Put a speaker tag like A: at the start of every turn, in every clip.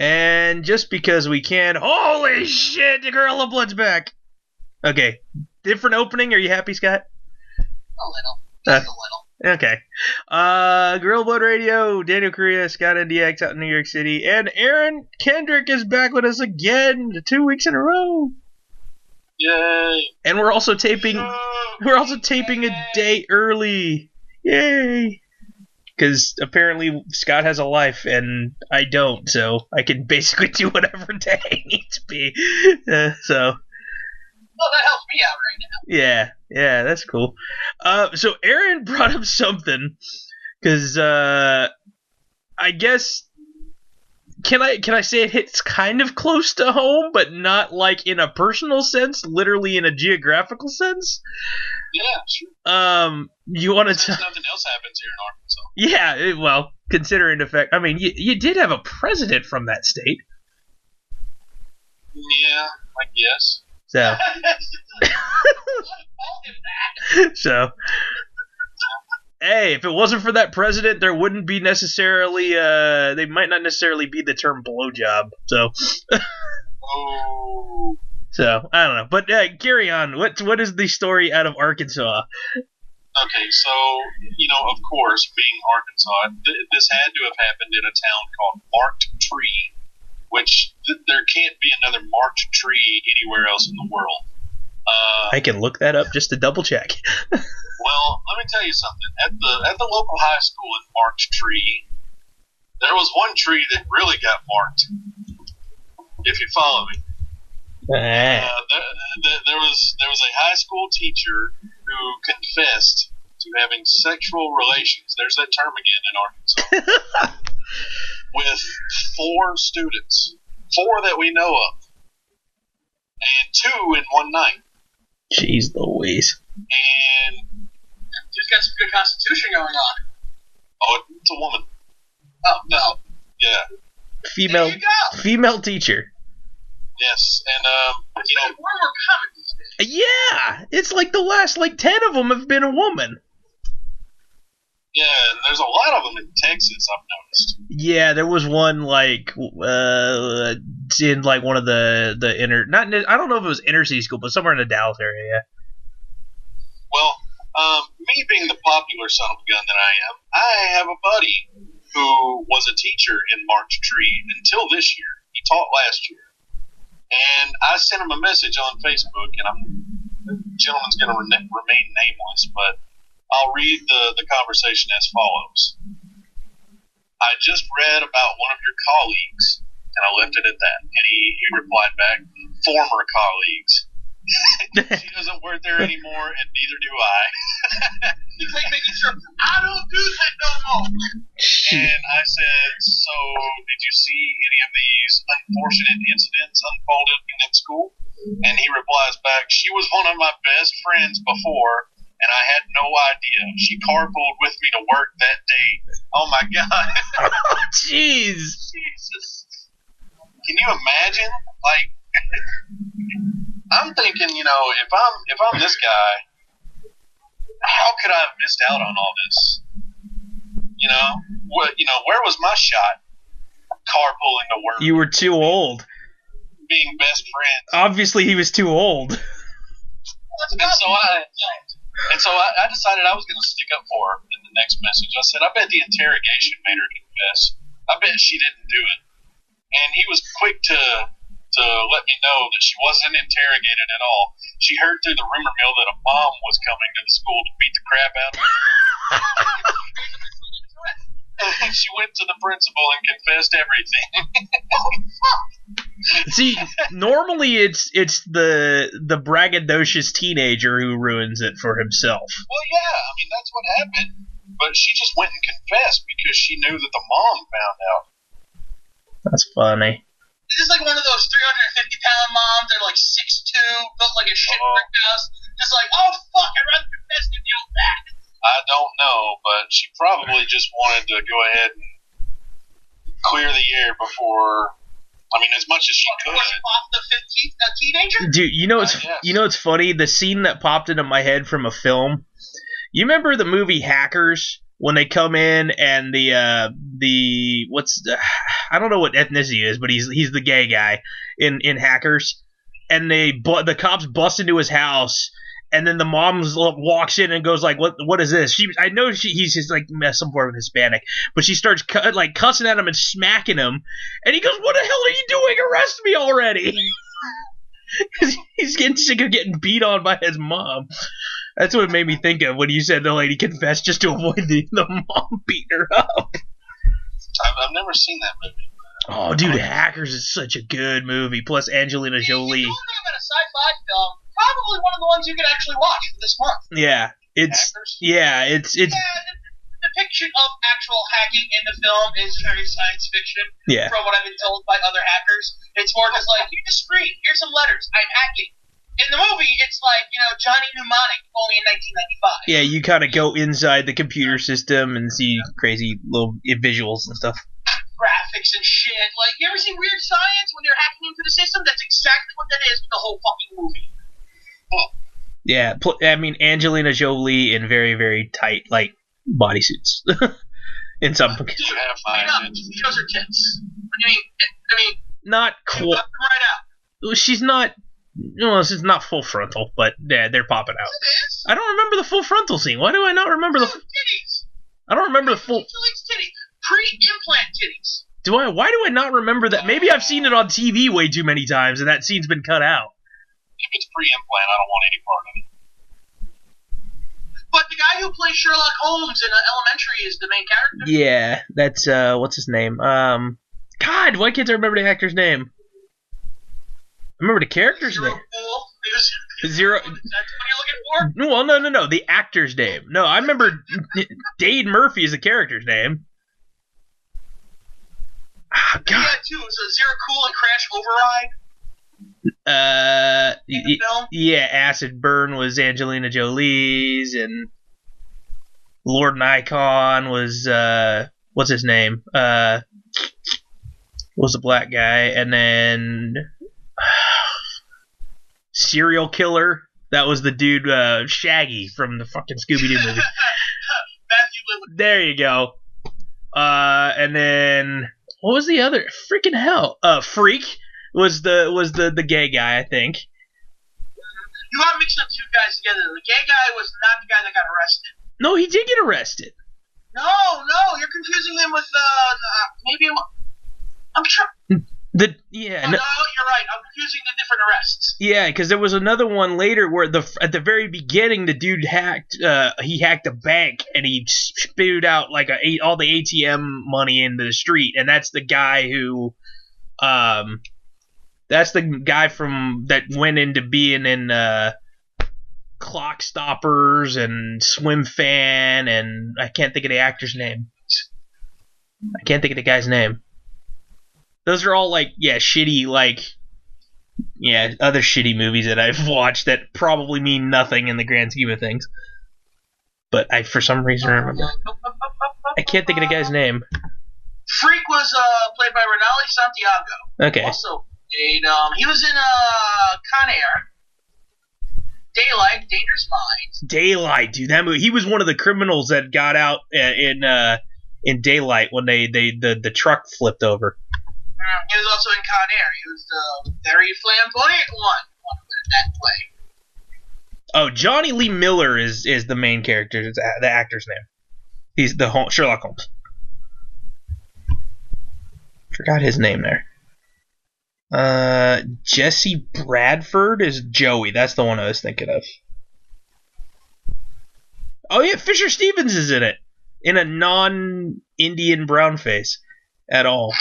A: And just because we can, holy shit, the Gorilla Blood's back. Okay, different opening. Are you happy, Scott?
B: A little. Just a little.
A: Okay. Gorilla Blood Radio, Daniel Correa, Scott NDX out in New York City, and Aaron Kendrick is back with us again 2 weeks in a row.
C: Yay!
A: And we're also taping a day early. Yay! Because apparently Scott has a life and I don't, so I can basically do whatever day I need to be.
B: Well, that helps me out right now.
A: Yeah, that's cool. So Aaron brought up something, because I guess can I say it hits kind of close to home, but not like in a personal sense, literally in a geographical sense.
C: Yeah, sure.
A: You want to?
C: Nothing else happens here in Arkansas.
A: Yeah, well, considering the fact, I mean, you did have a president from that state.
C: Yeah, I guess.
A: So. So. Hey, if it wasn't for that president, there wouldn't be necessarily. They might not necessarily be the term blowjob. So.
C: Oh.
A: So I don't know, but carry on. What is the story out of Arkansas?
C: Okay, so of course, being Arkansas, this had to have happened in a town called Marked Tree, which there can't be another Marked Tree anywhere else in the world.
A: I can look that up just to double check.
C: Well, let me tell you something. At the local high school in Marked Tree, there was one tree that really got marked. If you follow me. There was a high school teacher who confessed to having sexual relations. There's that term again in Arkansas. With 4 students, 4 that we know of, and 2 in one night.
A: Jeez Louise.
C: And
B: Dude's got some good constitution going on.
C: Oh, it's a woman.
B: Oh no.
C: Yeah.
A: Female teacher.
C: Yes, and
B: more common these days.
A: Yeah, it's like the last 10 of them have been a woman.
C: Yeah, and there's a lot of them in Texas, I've noticed.
A: Yeah, there was one in one of the inner, I don't know if it was inner city school, but somewhere in the Dallas area. Yeah.
C: Well, me being the popular son of a gun that I have a buddy who was a teacher in Marked Tree until this year. He taught last year. And I sent him a message on Facebook, and the gentleman's going to remain nameless, but I'll read the conversation as follows. I just read about one of your colleagues, and I left it at that. And he replied back, former colleagues. She doesn't work there anymore, and neither do I.
B: He's like making sure I don't do that no more.
C: And I said, so did you see any of these unfortunate incidents unfolded at school? And he replies back, she was one of my best friends before, and I had no idea. She carpooled with me to work that day. Oh my God.
A: Oh, jeez.
C: Jesus. Can you imagine? I'm thinking, if I'm this guy, how could I have missed out on all this? Where was my shot? Carpooling to work.
A: You were too old.
C: Being best friends.
A: Obviously, he was too old.
C: And so I decided I was going to stick up for her in the next message. I said, I bet the interrogation made her confess. I bet she didn't do it. And he was quick to let me know that she wasn't interrogated at all. She heard through the rumor mill that a mom was coming to the school to beat the crap out of her. And she went to the principal and confessed everything.
A: See, normally it's the braggadocious teenager who ruins it for himself.
C: Well, yeah, I mean, that's what happened. But she just went and confessed because she knew that the mom found out.
A: That's funny.
B: This is like one of those 350-pound moms. They're like 6'2", built like a shit brick house. Just like, oh fuck, I'd rather confess than deal with that.
C: I don't know, but she probably just wanted to go ahead and clear the air before. I mean, as much as she could.
B: The teenager?
A: Dude, you know what's funny? The scene that popped into my head from a film. You remember the movie Hackers when they come in and I don't know what ethnicity he is, but he's the gay guy in Hackers, and the cops bust into his house, and then the mom walks in and goes like, what is this? I know he's just like some form of Hispanic, but she starts cussing at him and smacking him, and he goes, what the hell are you doing? Arrest me already! Because he's getting sick of getting beat on by his mom. That's what it made me think of when you said the lady confessed just to avoid the mom beating her up.
C: I've never seen that movie.
A: Oh, dude, Hackers is such a good movie. Plus Angelina Jolie.
B: You're talking about a sci-fi film, probably one of the ones you could actually watch for this month.
A: Yeah, it's
B: the depiction of actual hacking in the film is very science fiction.
A: Yeah.
B: From what I've been told by other hackers, it's more just like, here's a screen, here's some letters, I'm hacking. In the movie, it's like, Johnny Mnemonic, only in 1995.
A: Yeah, you kind of go inside the computer system and see crazy little visuals and stuff.
B: Graphics and shit. Like, you ever seen Weird Science when they're hacking into the system? That's exactly what that is with the whole fucking movie. Oh.
A: Yeah, I mean, Angelina Jolie in very, very tight, bodysuits. In some
B: Dude, shows her tits. What do you mean?
A: Not cool.
B: Right out.
A: She's not. No, it's not full frontal, but yeah, they're popping out.
B: It is.
A: I don't remember the full frontal scene. Why do I not remember the?
B: Titties.
A: I don't remember the full.
B: Titties. Pre-implant titties.
A: Why do I not remember that? Maybe I've seen it on TV way too many times, and that scene's been cut out.
C: If it's pre-implant, I don't want any part of it.
B: But the guy who plays Sherlock Holmes in Elementary is the main character.
A: Yeah, that's what's his name? God, why can't I remember the actor's name? I remember the character's name. Zero.
B: That's what you're looking for?
A: Well, no. The actor's name. No, I remember Dade Murphy is the character's name. Ah, God.
B: Yeah, too. It was a Zero Cool and Crash Override.
A: Yeah, Acid Burn was Angelina Jolie's, and Lord Nikon was what's his name? Was the black guy, and then Serial Killer. That was the dude Shaggy from the fucking Scooby-Doo movie.
B: Matthew Lillard.
A: There you go. And then what was the other? Freaking hell! Freak was the gay guy, I think.
B: You are mixing up two guys together. The gay guy was not the guy that got arrested.
A: No, he did get arrested.
B: No, you're confusing him with maybe. I'm sure.
A: No,
B: you're right. I'm confusing the different arrests.
A: Yeah, because there was another one later where at the very beginning the dude hacked a bank and he spewed out all the ATM money into the street, and that's the guy who that's the guy that went into being in Clock Stoppers and Swim Fan, and I can't think of the actor's name. I can't think of the guy's name. Those are all shitty other shitty movies that I've watched that probably mean nothing in the grand scheme of things. But I for some reason remember. I can't think of the guy's name.
B: Freak was played by Renali Santiago.
A: Okay.
B: Also, he was in Con Air, Daylight, Dangerous Minds.
A: Daylight, dude, that movie. He was one of the criminals that got out in Daylight when the truck flipped over.
B: He was also in Con Air. He was the very flamboyant one. Want to put it that way.
A: Oh, Johnny Lee Miller is the main character. It's the actor's name. He's the Sherlock Holmes. Forgot his name there. Jesse Bradford is Joey. That's the one I was thinking of. Oh yeah, Fisher Stevens is in it. In a non-Indian brown face at all.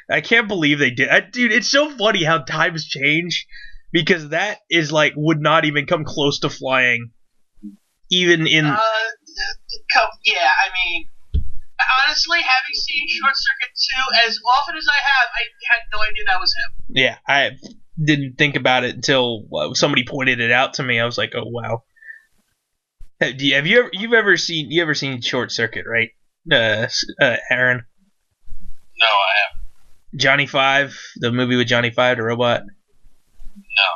A: I can't believe they did. Dude, it's so funny how times change, because that is would not even come close to flying even in...
B: Yeah, I mean, honestly, having seen Short Circuit 2 as often as I had no idea that was him.
A: Yeah, I didn't think about it until somebody pointed it out to me. I was like, oh, wow. Have you ever seen Short Circuit, right, Aaron?
C: No, I haven't.
A: Johnny Five, the movie with Johnny Five, the robot.
C: No.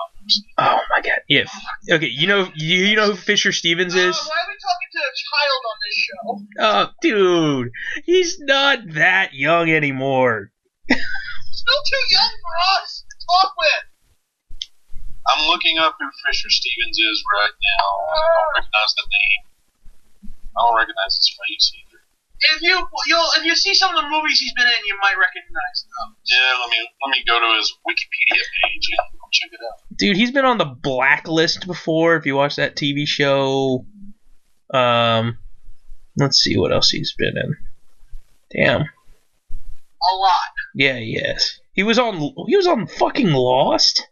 A: Oh my my god. Yeah. Okay, you know who Fisher Stevens is?
B: Why are we talking to a child on this show?
A: Oh, dude, he's not that young anymore.
B: Still too young for us to talk with.
C: I'm looking up who Fisher Stevens is right now. I don't recognize the name. I don't recognize his face either.
B: If you see some of the movies he's been in, you might recognize them.
C: Yeah, let me go to his Wikipedia page and check it out.
A: Dude, he's been on the Blacklist before. If you watch that TV show, let's see what else he's been in. Damn.
B: A lot.
A: Yeah, yes. He was on fucking Lost.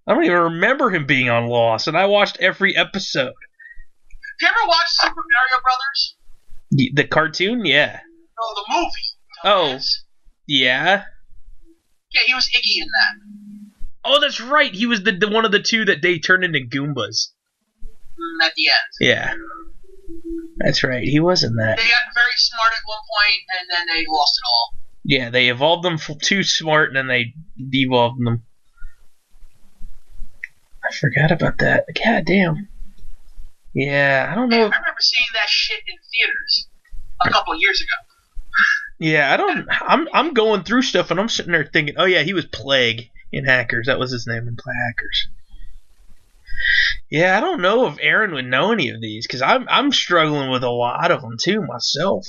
A: I don't even remember him being on Lost, and I watched every episode.
B: Have you ever watched Super Mario Brothers?
A: The cartoon, yeah.
B: No, the movie.
A: Oh, yeah.
B: Yeah, he was Iggy in that.
A: Oh, that's right. He was the one of the two that they turned into Goombas.
B: At the end.
A: Yeah. That's right. He was in that.
B: They got very smart at one point, and then they lost it all.
A: Yeah, they evolved them too smart, and then they devolved them. I forgot about that. God damn. Yeah, I don't know.
B: I remember seeing that shit in theaters a couple years ago.
A: Yeah, I'm going through stuff, and I'm sitting there thinking, oh yeah, he was Plague in Hackers. That was his name in Hackers. Yeah, I don't know if Aaron would know any of these, because I'm struggling with a lot of them too myself.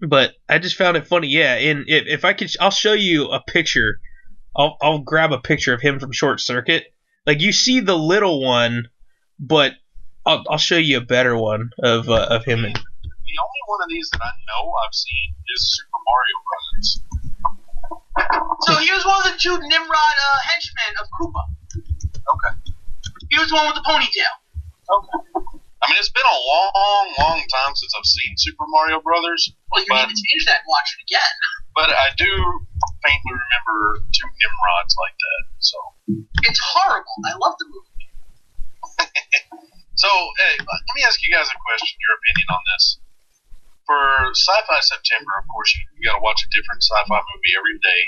A: But I just found it funny. Yeah, and if I could, I'll show you a picture. I'll grab a picture of him from Short Circuit. Like, you see the little one, but I'll show you a better one of him.
C: The only one of these that I know I've seen is Super Mario Brothers.
B: So he was one of the two Nimrod henchmen of Koopa.
C: Okay.
B: He was the one with the ponytail.
C: Okay. I mean, it's been a long, long time since I've seen Super Mario Brothers.
B: Well, you need to change that and watch it again.
C: But I do faintly remember two Nimrods like that. So
B: it's horrible. I love the movie.
C: So, hey, let me ask you guys a question, your opinion on this. For Sci-Fi September, of course, you got to watch a different sci-fi movie every day.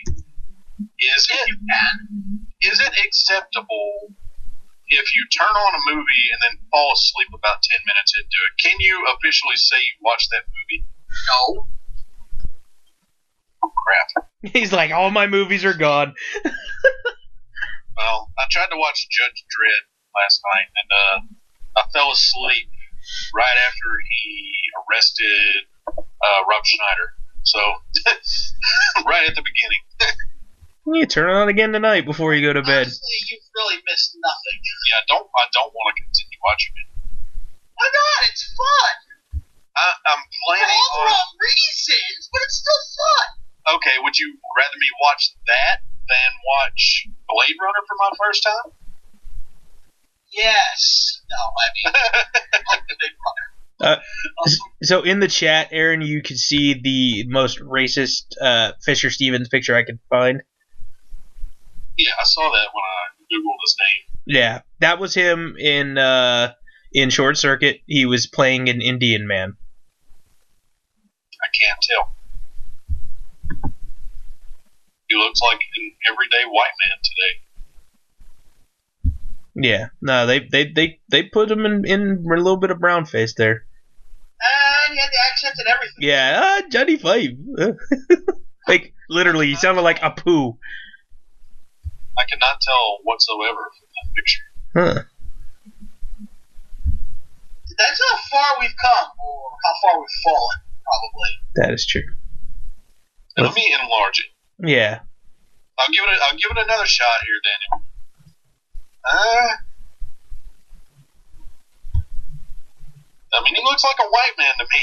C: Is it acceptable if you turn on a movie and then fall asleep about 10 minutes into it? Can you officially say you watched that movie?
B: No.
C: Oh, crap.
A: He's like, all my movies are gone.
C: Well, I tried to watch Judge Dredd last night, and I fell asleep right after he arrested Rob Schneider. So, right at the beginning.
A: You turn it on again tonight before you go to bed.
B: Honestly, you've really missed nothing.
C: Yeah, I don't want to continue watching it.
B: Why not? It's fun.
C: I'm planning
B: For all the
C: on...
B: wrong reasons, but it's still fun.
C: Okay, would you rather me watch that than watch Blade Runner for my first time?
B: Yes. No, I mean, Big Brother.
A: So in the chat, Aaron, you can see the most racist Fisher Stevens picture I could find.
C: Yeah, I saw that when I Googled his name.
A: Yeah, that was him in Short Circuit. He was playing an Indian man.
C: I can't tell. He looks like an everyday white man today.
A: Yeah, no, they put him in a little bit of brown face there.
B: And he had the accent and everything.
A: Yeah, Johnny Five. Like, literally, he sounded like Apu.
C: I cannot tell whatsoever from that picture.
A: Huh.
B: That's how far we've come, or how far we've fallen, probably.
A: That is true.
C: Now, let me enlarge it.
A: Yeah.
C: I'll give it another shot here, Daniel. I mean, he looks like a white man to me.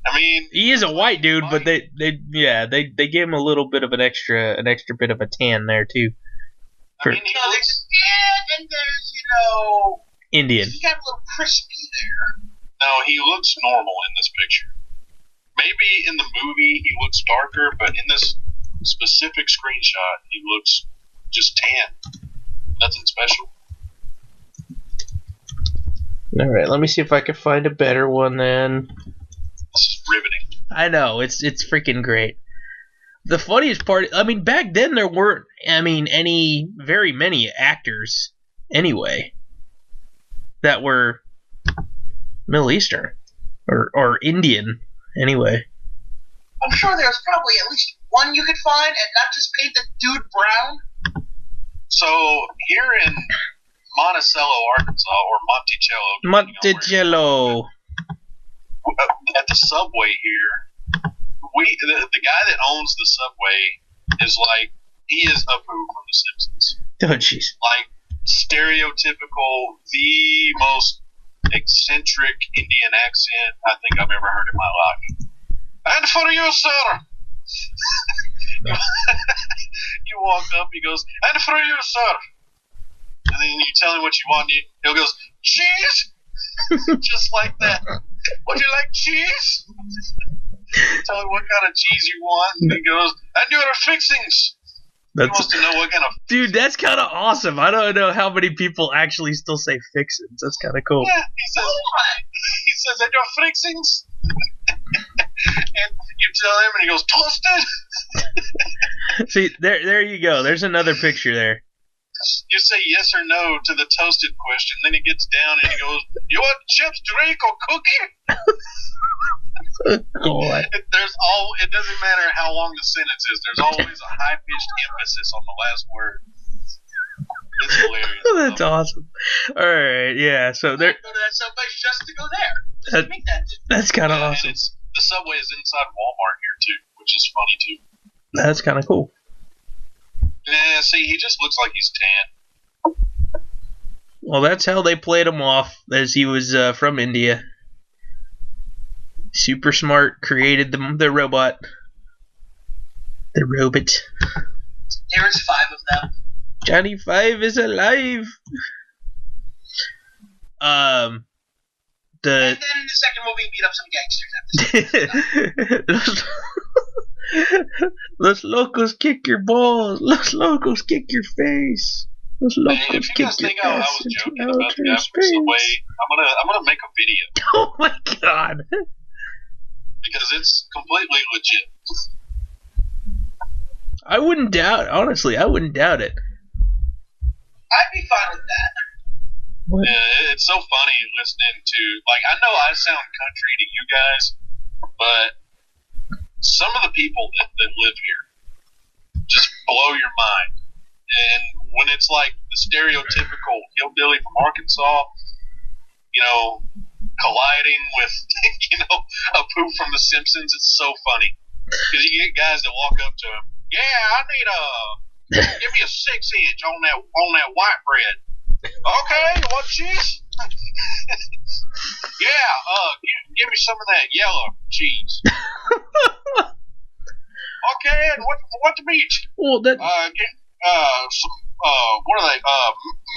C: I mean,
A: He is a white dude, but they gave him a little bit of an extra bit of a tan there too.
C: I mean, he
B: No, there's
C: looks,
B: skin, and there's,
A: Indian.
B: he got a little crispy there.
C: no, he looks normal in this picture. Maybe in the movie he looks darker, but in this specific screenshot he looks just tan. Nothing special.
A: All right, let me see if I can find a better one then.
C: This is riveting.
A: I know, it's freaking great. The funniest part, I mean, back then there weren't, very many actors anyway that were Middle Eastern or Indian anyway.
B: I'm sure there's probably at least one you could find and not just paint the dude brown.
C: So here in Monticello, Arkansas, or
A: Monticello.
C: At the subway here, the guy that owns the subway is like, he is Apu from The Simpsons.
A: Oh, jeez.
C: Like, stereotypical, the most eccentric Indian accent I think I've ever heard in my life. And for you, sir. You walk up, he goes, and for you, sir. And then you tell him what you want, and he goes, cheese? Just like that. Would you like cheese? Tell him what kind of cheese you want, and he goes, and your fixings. He wants to know what kind of...
A: Dude, that's kind of awesome. I don't know how many people actually still say fixins. That's kind of cool.
C: Yeah, he says, and your fixings? And you tell him, and he goes, toasted?
A: See, there you go. There's another picture there.
C: You say yes or no to the toasted question, then he gets down and he goes, you want chips, drink, or cookie?
A: God.
C: It doesn't matter how long the sentence is, there's always a high-pitched emphasis on the last word. It's hilarious.
A: That's awesome. Alright, yeah, so there...
B: Go to that subway just to go there.
A: That's kind of awesome.
C: And the subway is inside Walmart here, too, which is funny, too.
A: That's kind of cool.
C: Yeah, see, he just looks like he's tan.
A: Well, that's how they played him off, as he was from India. Super smart, created the robot. The robot.
B: There's 5 of them.
A: Johnny 5 is alive.
B: And then in the second movie, beat up some gangsters.
A: Los locos kick your balls. Los locos kick your face. Los locos
C: kick your ass. If you guys think I was joking about the guy from Subway, I'm gonna make a video.
A: Oh my god!
C: Because it's completely legit.
A: I wouldn't doubt. Honestly, I wouldn't doubt it.
B: I'd be fine with that.
A: What?
C: Yeah, it's so funny listening to, like, I know I sound country to you guys, but some of the people that live here just blow your mind. And when it's like the stereotypical hillbilly from Arkansas, colliding with, Apu from The Simpsons, it's so funny. Because you get guys that walk up to him, yeah, I need give me a 6-inch on that white bread. Okay, you want cheese? Yeah, give me some of that yellow cheese. Okay, and what the meat?
A: Well, that.
C: Some, what are they?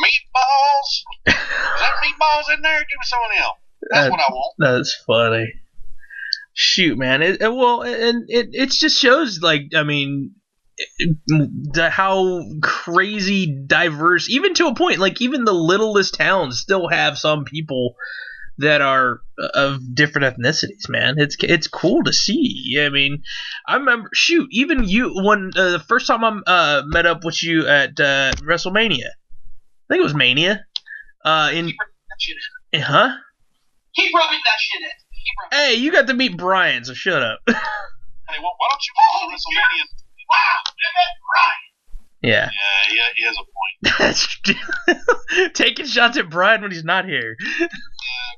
C: Meatballs? Is that meatballs in there? Give me some of them. That's what I want.
A: That's funny. Shoot, man. It just shows, like, I mean, how crazy diverse, even to a point, like, even the littlest towns still have some people that are of different ethnicities, man. It's cool to see. I mean, I remember, even you, when the first time I met up with you at WrestleMania, I think it was Mania.
B: Keep rubbing that shit in.
A: Huh?
B: Keep rubbing that shit in.
A: Hey, you got to meet Brian, so shut up.
C: Hey, well, why don't you call WrestleMania?
B: Wow, I met Brian.
A: Yeah.
C: Yeah, he has a point.
A: Taking shots at Brian when he's not here.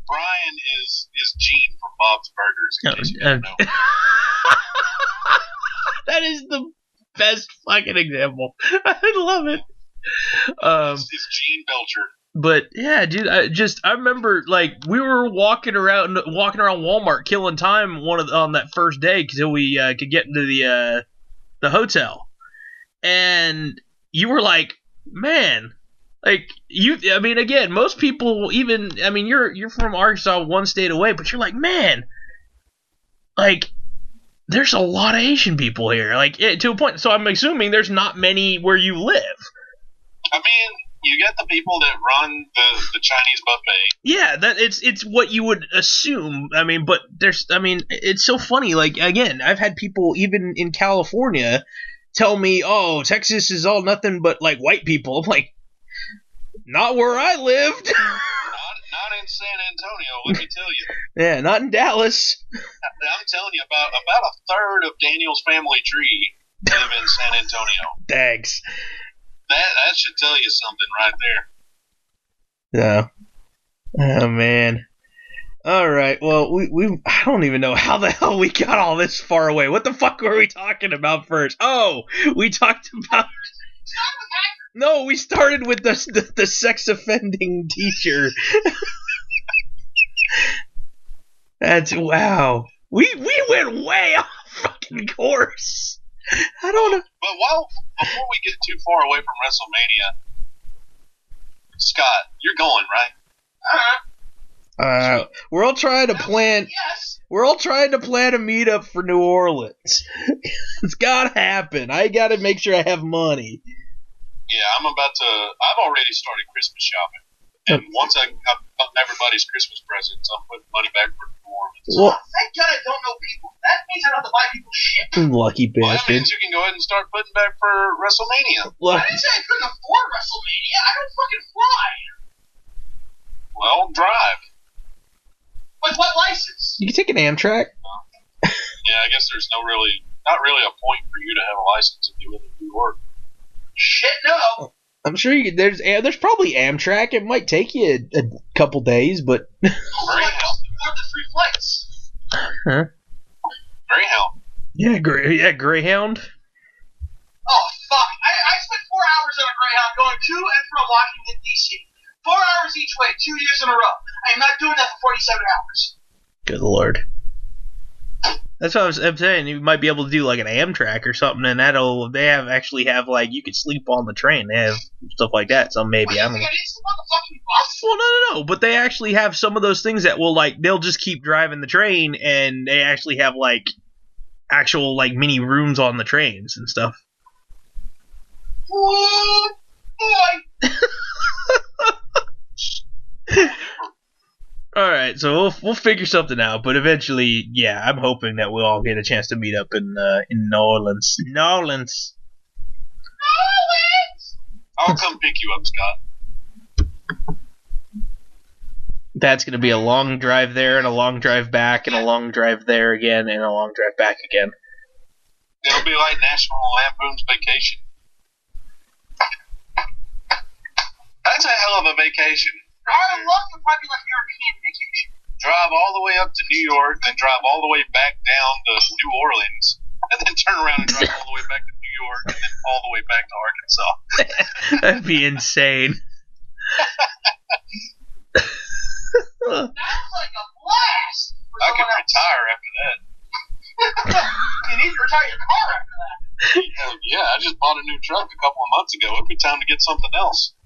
C: Brian is Gene from Bob's Burgers. In case you didn't know.
A: That is the best fucking example. I love it.
C: It's Gene Belcher.
A: But yeah, dude, I remember, like, we were walking around Walmart, killing time on that first day until we could get into the hotel, and you were like, man, like, I mean, again, most people, even, I mean, you're from Arkansas, one state away, but you're like, man, like, there's a lot of Asian people here, like, to a point. So I'm assuming there's not many where you live.
C: I mean, You get the people that run the Chinese buffet.
A: Yeah, it's what you would assume. I mean, but it's so funny. Like, again, I've had people even in California tell me, "Oh, Texas is all nothing but like white people." I'm like, not where I lived.
C: Not in San Antonio, let me tell you.
A: Yeah, not in Dallas.
C: I'm telling you, about a third of Daniel's family tree live in San Antonio.
A: Thanks.
C: That should tell you something right there.
A: Yeah. Oh man. All right. Well, I don't even know how the hell we got all this far away. What the fuck were we talking about first? Oh, we talked about. No, we started with the sex offending teacher. That's wow. We went way off fucking course. I don't know.
C: But before we get too far away from WrestleMania, Scott, you're going, right?
A: We're all trying to plan.
B: Yes.
A: We're all trying to plan a meetup for New Orleans. It's gotta happen. I gotta make sure I have money.
C: Yeah, I've already started Christmas shopping. And once I've got everybody's Christmas presents, I'm putting money back for New Orleans.
B: Well, thank God I don't know people. That means I don't have to buy people shit.
A: Lucky
C: Well, that
A: bastard.
C: means you can go ahead and start putting back for WrestleMania.
B: I didn't say I couldn't afford WrestleMania. I don't fucking fly.
C: Well, drive.
B: With what license?
A: You can take an Amtrak.
C: Yeah, I guess there's not really a point for you to have a license if you live in New York.
B: Shit, no.
A: I'm sure there's probably Amtrak. It might take you a couple days, but.
B: Oh, I cost me more than 3 flights.
A: Huh?
C: Greyhound.
A: Yeah, Greyhound.
B: Oh, fuck. I spent 4 hours on a Greyhound going to and from Washington, D.C. 4 hours each way, 2 years in a row. I am not doing that for 47 hours.
A: Good lord. That's what I'm saying. You might be able to do like an Amtrak or something, and they actually have like you could sleep on the train. They have stuff like that. So maybe
B: I
A: don't know.
B: didn't sleep on the fucking bus.
A: Well, no. But they actually have some of those things that will they'll just keep driving the train, and they actually have like actual like mini rooms on the trains and stuff.
B: Oh, boy.
A: All right, so we'll figure something out, but eventually, yeah, I'm hoping that we'll all get a chance to meet up in New Orleans. New Orleans.
C: I'll come pick you up, Scott.
A: That's gonna be a long drive there, and a long drive back, and a long drive there again, and a long drive back again.
C: It'll be like National Lampoon's Vacation. That's a hell of a vacation.
B: Our luck would probably be like European vacation.
C: Drive all the way up to New York, then drive all the way back down to New Orleans, and then turn around and drive all the way back to New York, and then all the way back to Arkansas.
A: That'd be insane.
B: Sounds like a blast.
C: I could retire after that.
B: You need to retire your car after that.
C: Yeah, I just bought a new truck a couple of months ago. It'd be time to get something else.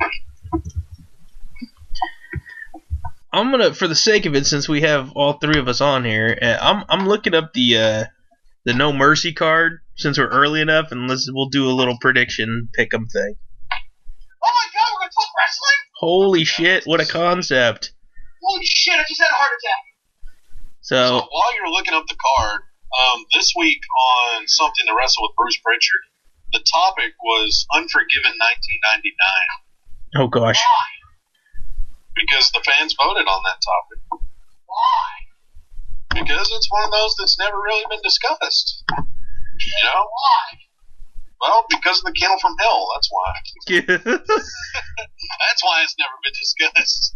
A: I'm gonna, for the sake of it, since we have all three of us on here, I'm looking up the No Mercy card since we're early enough, and we'll do a little prediction pick'em thing.
B: Oh my God, we're gonna talk wrestling?
A: Holy shit! What a concept!
B: Holy shit! I just had a heart attack.
A: So
C: while you're looking up the card, this week on Something to Wrestle with Bruce Pritchard, the topic was Unforgiven 1999.
A: Oh gosh.
B: Why?
C: Because the fans voted on that topic.
B: Why?
C: Because it's one of those that's never really been discussed. You know?
B: Why?
C: Well, because of the Kennel from Hell, that's why. That's why it's never been discussed.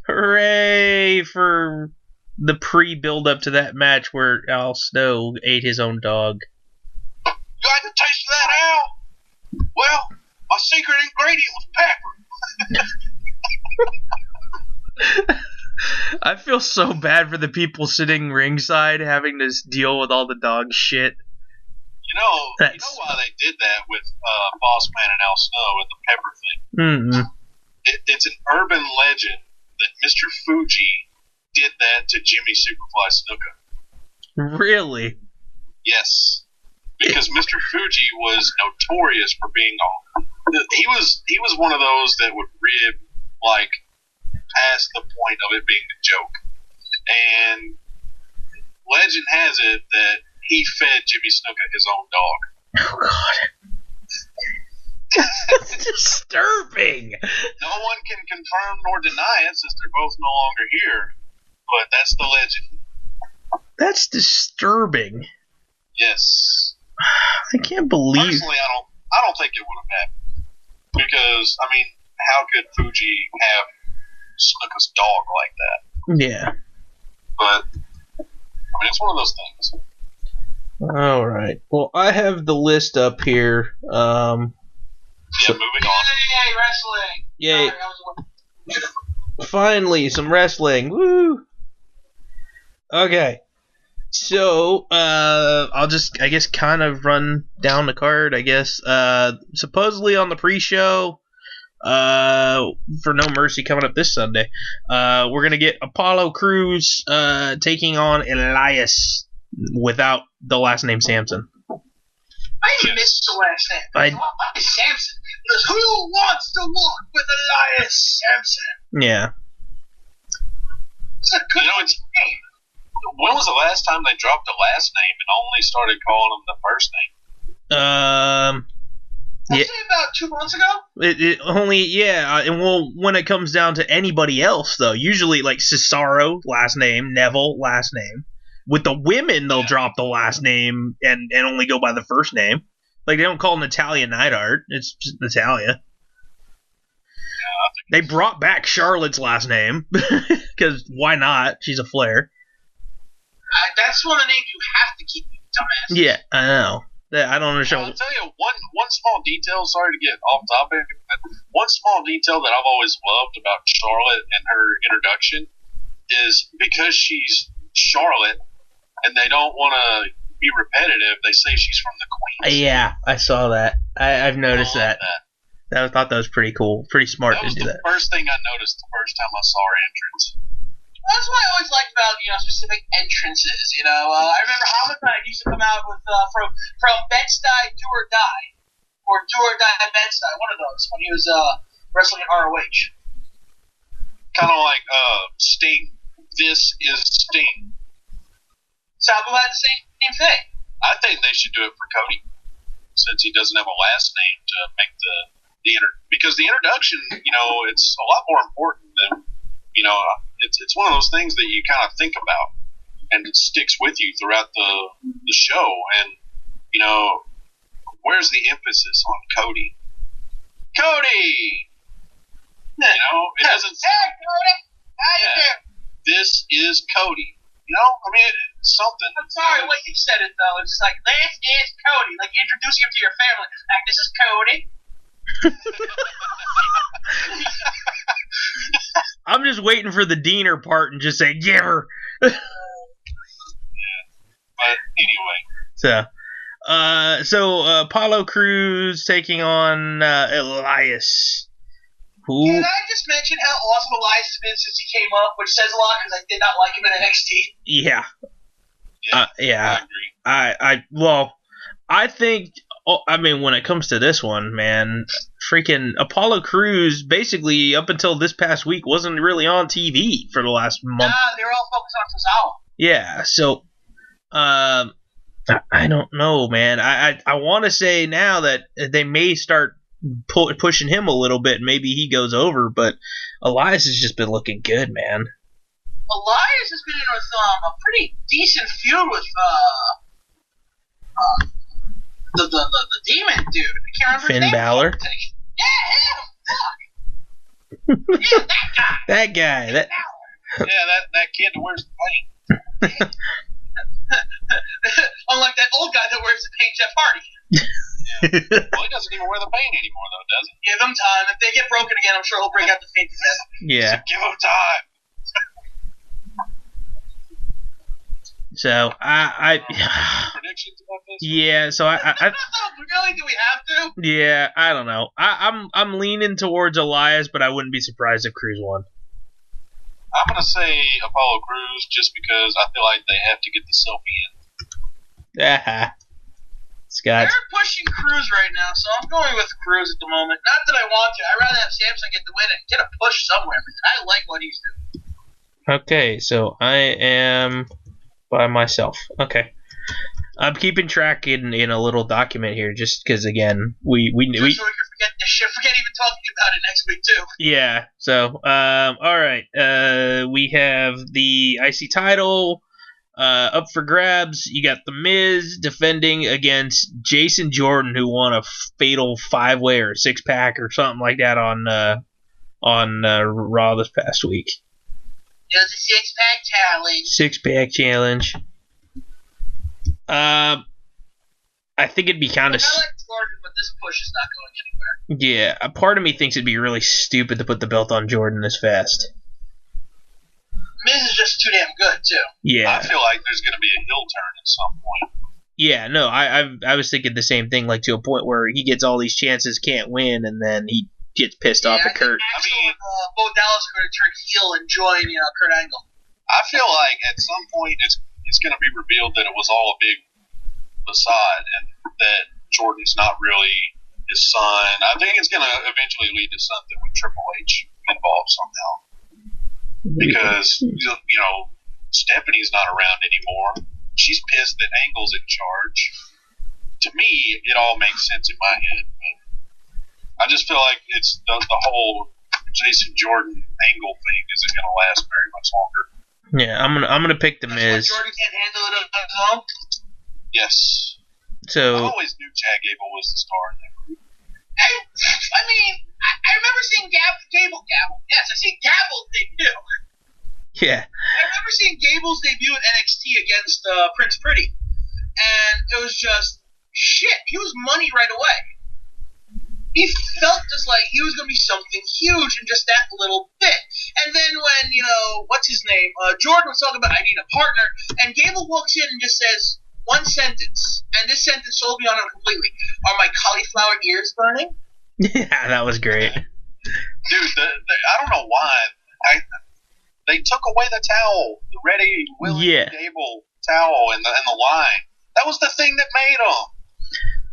A: Hooray for the pre-build-up to that match where Al Snow ate his own dog.
C: You like the taste of that, Al? Well, my secret ingredient was pepper.
A: I feel so bad for the people sitting ringside having to deal with all the dog shit.
C: You know why they did that with Boss Man and Al Snow and the pepper thing?
A: Mm-hmm.
C: It's an urban legend that Mr. Fuji did that to Jimmy Superfly Snuka.
A: Really?
C: Yes. Because Mr. Fuji was notorious for being he was one of those that would rib like past the point of it being a joke. And legend has it that he fed Jimmy Snuka his own dog.
A: Oh God. That's disturbing.
C: No one can confirm nor deny it since they're both no longer here, but that's the legend.
A: That's disturbing.
C: Yes.
A: I can't believe.
C: Personally, I don't think it would have happened because I mean, how could Fuji have Snuka's dog like that?
A: Yeah.
C: But I mean, it's one of those things.
A: All right. Well, I have the list up here.
C: Yeah, moving on.
B: Yay, wrestling!
A: Yay.
B: Sorry, I was
A: Finally, some wrestling. Woo! Okay. So, I'll just, I guess, kind of run down the card, I guess. Supposedly on the pre-show, for No Mercy coming up this Sunday, we're going to get Apollo Crews taking on Elias without the last name Samson.
B: I even missed the last name. Elias Sampson. Because who wants to walk with Elias Sampson?
A: Yeah.
B: It's a good name.
C: When was the last time they dropped the last name and only started calling him the first name?
B: I'd say about 2 months ago.
A: It only, yeah. And well, when it comes down to anybody else, though, usually like Cesaro, last name, Neville, last name. With the women, they'll drop the last name and only go by the first name. Like, they don't call Natalia Neidhart. It's just Natalia. They brought back Charlotte's last name. Because why not? She's a Flair.
B: That's one of the names you have to keep, you dumbass.
A: Yeah, I know. I don't understand.
C: I'll tell you one small detail, sorry to get off topic, but one small detail that I've always loved about Charlotte and her introduction is because she's Charlotte and they don't want to be repetitive, they say she's from the Queens.
A: Yeah, I saw that. I've noticed that. I thought that was pretty cool. Pretty smart to do that.
C: That was the first thing I noticed the first time I saw her entrance.
B: That's what I always liked about, specific entrances, I remember Homicide used to come out with, from Bed-Stuy Do or Die, or Do or Die Bed-Stuy, one of those, when he was, wrestling at ROH.
C: Kind of like, Sting. This is Sting.
B: Sabu had the same thing.
C: I think they should do it for Cody, since he doesn't have a last name to make because the introduction, it's a lot more important than, it's one of those things that you kind of think about, and it sticks with you throughout the show. And where's the emphasis on Cody? Cody. It doesn't.
B: Hey, Cody. How you doing?
C: This is Cody. I mean, it's something.
B: I'm sorry, what you said it though. It's like this is Cody, like introducing him to your family. Like this is Cody.
A: I'm just waiting for the Diener part and just say, give her.
C: Yeah. But anyway.
A: So Apollo Crews taking on Elias. Who?
B: Can I just mention how awesome Elias has been since he came up, which says a lot because I did not like him in NXT.
A: Yeah.
C: Yeah.
A: I agree. I think, when it comes to this one, man, freaking Apollo Crews, basically up until this past week, wasn't really on TV for the last month.
B: Nah, they were all focused on Tozawa.
A: Yeah, so, I don't know, man. I want to say now that they may start pushing him a little bit, maybe he goes over, but Elias has just been looking good, man.
B: Elias has been in with a pretty decent feud with the demon dude. I can't remember his name.
A: Finn Balor?
B: Yeah, him. Fuck. Yeah, that guy.
A: That
C: that kid that wears the paint.
B: Unlike that old guy that wears the paint, Jeff Hardy.
C: Well, he doesn't even wear the paint anymore, though, does he?
B: Give him time. If they get broken again, I'm sure he'll break out the paint again.
A: Yeah.
C: Give him time.
A: So
C: predictions about this?
A: Yeah, so I
B: really? Do we have to?
A: Yeah, I don't know. I'm leaning towards Elias, but I wouldn't be surprised if Crews won.
C: I'm gonna say Apollo Crews just because I feel like they have to get the selfie in.
A: Scott.
B: They're pushing Cruz right now, so I'm going with Cruz at the moment. Not that I want to. I'd rather have Samson get the win and get a push somewhere. I like what he's doing.
A: Okay, so I am by myself. Okay. I'm keeping track in a little document here, just because again we
B: So we can forget this shit. Forget even talking about it next week too.
A: yeah. So all right. We have the IC title up for grabs. You got the Miz defending against Jason Jordan, who won a fatal 5-way or 6-pack or something like that on Raw this past week.
B: It was a 6-pack challenge.
A: 6-pack challenge. I think it'd be kind of.
B: I like Jordan, but this push is not going anywhere.
A: Yeah, a part of me thinks it'd be really stupid to put the belt on Jordan this fast.
B: Miz is just too damn good too.
A: Yeah,
C: I feel like there's going to be a heel turn at some point.
A: yeah. No, I was thinking the same thing. Like to a point where he gets all these chances, can't win, and then he gets pissed off at Kurt.
B: Bo Dallas are going to turn heel and join, Kurt Angle.
C: I feel like at some point it's going to be revealed that it was all a big facade and that Jordan's not really his son. I think it's going to eventually lead to something with Triple H involved somehow. Because, Stephanie's not around anymore. She's pissed that Angle's in charge. To me, it all makes sense in my head. But I just feel like it's the whole Jason Jordan Angle thing isn't going to last very much longer.
A: Yeah, I'm gonna pick the Miz.
B: Jordan can't handle it on his own.
C: Yes.
A: So
C: I always knew Chad Gable was the star in that group.
B: I remember seeing Gable. Yes, I see Gable's debut.
A: yeah,
B: I remember seeing Gable's debut in NXT against Prince Pretty, and it was just shit. He was money right away. He felt just like he was going to be something huge in just that little bit. And then when, what's his name? Jordan was talking about, I need a partner. And Gable walks in and just says one sentence. And this sentence sold me on him completely. Are my cauliflower ears burning?
A: yeah, that was great.
C: Dude, I don't know why. They took away the towel. The Ready, Willie, Gable towel in the line. That was the thing that made them.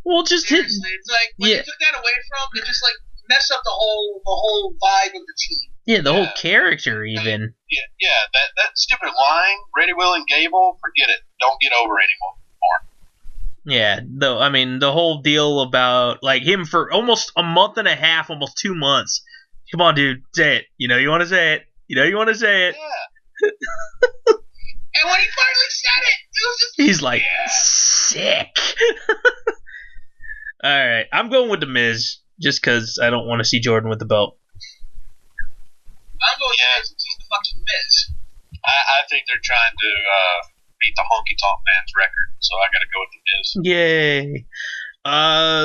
A: Well, just
B: seriously, it's like when you took that away from, it just like messed up the whole vibe of the team.
A: Yeah, the whole character even.
C: Yeah, that stupid line, Ready, Will, and Gable, forget it. Don't get over anymore.
A: Yeah, the whole deal about like him for almost a month and a half, almost 2 months. Come on, dude, say it. You want to say it. You want to say it.
C: Yeah.
B: And when he finally said it was just
A: he's like sick. All right, I'm going with the Miz just because I don't want to see Jordan with the belt.
B: I'm going with the Miz since he's the fucking Miz.
C: I think they're trying to beat the Honky Tonk Man's record, so I got to go with the Miz.
A: Yay!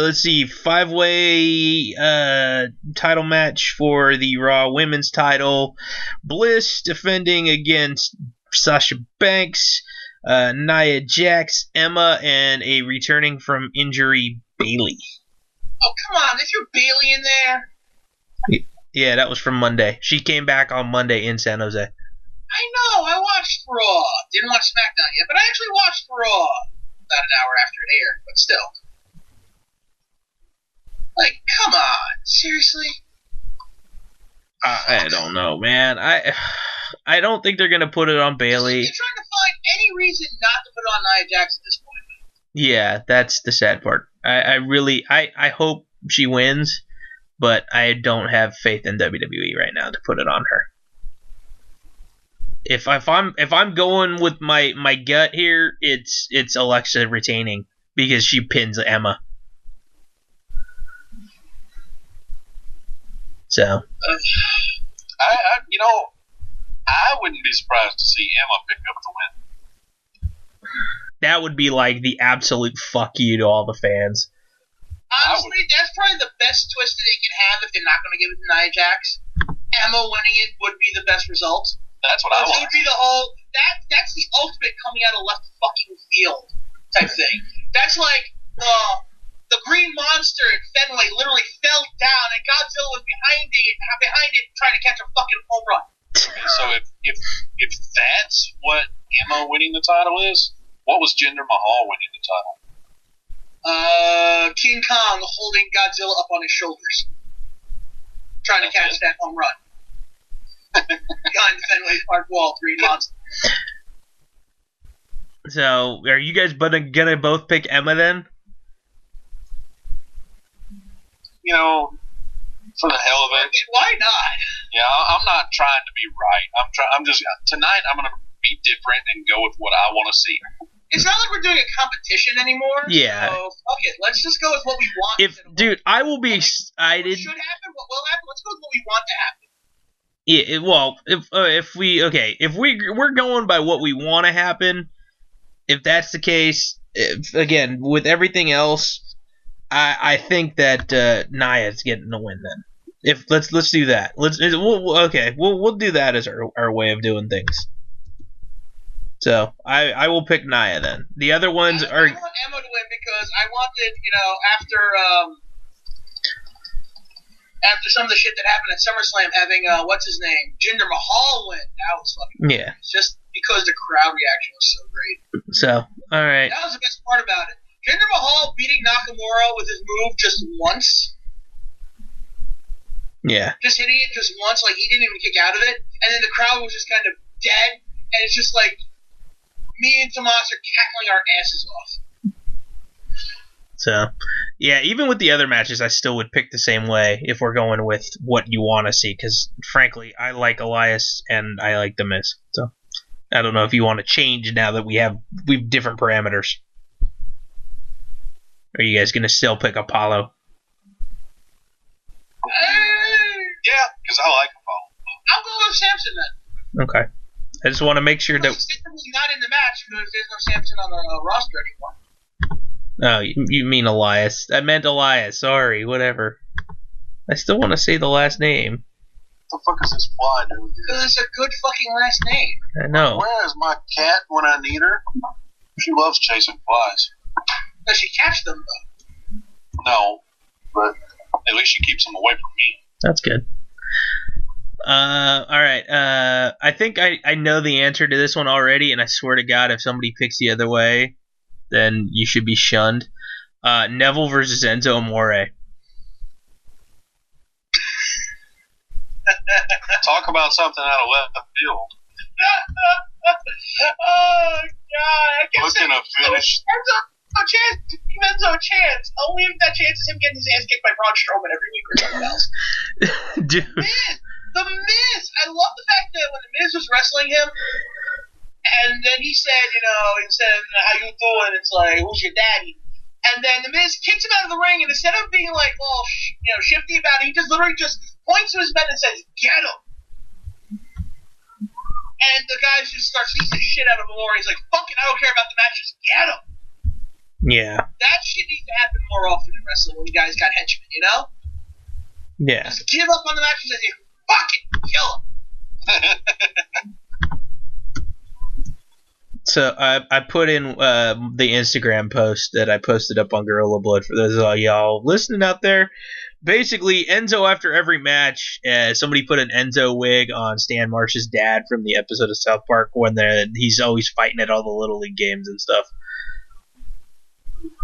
A: Let's see, 5-way title match for the Raw Women's title. Bliss defending against Sasha Banks, Nia Jax, Emma, and a returning from injury Bailey.
B: Oh, come on. Is your Bailey in there?
A: Yeah, that was from Monday. She came back on Monday in San Jose.
B: I know. I watched Raw. Didn't watch SmackDown yet, but I actually watched Raw about an hour after it aired, but still. Like, come on. Seriously?
A: I don't know, man. I don't think they're going to put it on Bailey.
B: They're trying to find any reason not to put it on Nia Jax at this point.
A: Yeah, that's the sad part. I hope she wins, but I don't have faith in WWE right now to put it on her. If I'm going with my gut here, it's Alexa retaining because she pins Emma. So
C: I wouldn't be surprised to see Emma pick up the win.
A: That would be like the absolute fuck you to all the fans.
B: Honestly, that's probably the best twist that they can have if they're not going to give it to Nia Jax. Emma winning it would be the best result.
C: That's what I want.
B: It would be the whole that's the ultimate coming out of left fucking field type thing. That's like the green monster in Fenway literally fell down and Godzilla was behind it trying to catch a fucking home run.
C: Okay, so if that's what Emma winning the title is, what was Jinder Mahal winning the title?
B: King Kong holding Godzilla up on his shoulders, trying to catch that home run behind the Fenway Park wall. Green Monster.
A: So, are you guys gonna both pick Emma then?
C: You know, for the hell of it.
B: Why not?
C: Yeah, I'm not trying to be right. I'm just tonight. I'm gonna be different and go with what I want to see.
B: It's not like we're doing a competition anymore.
A: Yeah.
B: So fuck it. Let's just go with what we want.
A: Dude, I will be excited.
B: What should happen? What will happen? Let's go with what we want to happen.
A: Yeah. Well, if we're going by what we want to happen. If that's the case, again, with everything else, I think that Naya's getting the win then. Let's do that. We'll do that as our way of doing things. So I will pick Naya then. The other ones are.
B: I want Emma to win because I wanted, after some of the shit that happened at SummerSlam, having what's his name, Jinder Mahal win. That was fucking
A: yeah.
B: Just because the crowd reaction was so great.
A: So all right.
B: That was the best part about it. Jinder Mahal beating Nakamura with his move just once.
A: Yeah.
B: Just hitting it just once, like he didn't even kick out of it, and then the crowd was just kind of dead, and it's just like me and Tomas are cackling our asses off.
A: So, yeah, even with the other matches, I still would pick the same way if we're going with what you want to see, because frankly, I like Elias and I like The Miz. So, I don't know if you want to change now that we've different parameters. Are you guys gonna still pick Apollo?
C: Yeah, because I like Apollo.
B: I'll go with Samson then.
A: Okay. I just want to make sure that.
B: He's not in the match because there's no Samson on the roster anymore.
A: Oh, you mean Elias? I meant Elias. Sorry, whatever. I still want to say the last name.
C: What the fuck is this fly doing?
B: Because it's a good fucking last name.
A: I know.
C: Where is my cat when I need her? She loves chasing flies.
B: Does she catch them though?
C: No, but at least she keeps them away from me.
A: That's good. All right. I think I know the answer to this one already, and I swear to God, if somebody picks the other way, then you should be shunned. Neville versus Enzo Amore.
C: Talk about something out of left field.
B: Oh God! I guess
C: Looking to finish.
B: Enzo a chance. Only if that chance is him getting his ass kicked by Braun Strowman every week or something else.
A: Dude.
B: The Miz! I love the fact that when The Miz was wrestling him, and then he said, instead of how you doing, it's like, who's your daddy? And then The Miz kicks him out of the ring, and instead of being like, all shifty about it, he just literally just points to his men and says, get him! And the guys just start beating the shit out of him more. He's like, fuck it, I don't care about the match, just get him!
A: Yeah. That
B: shit needs to happen more often in wrestling when you guys got henchmen,
A: Yeah.
B: Just give up on the matches and say, fuck it, kill him.
A: So I put in the Instagram post that I posted up on Gorilla Blood for those of y'all listening out there. Basically, Enzo after every match, somebody put an Enzo wig on Stan Marsh's dad from the episode of South Park when he's always fighting at all the Little League games and stuff.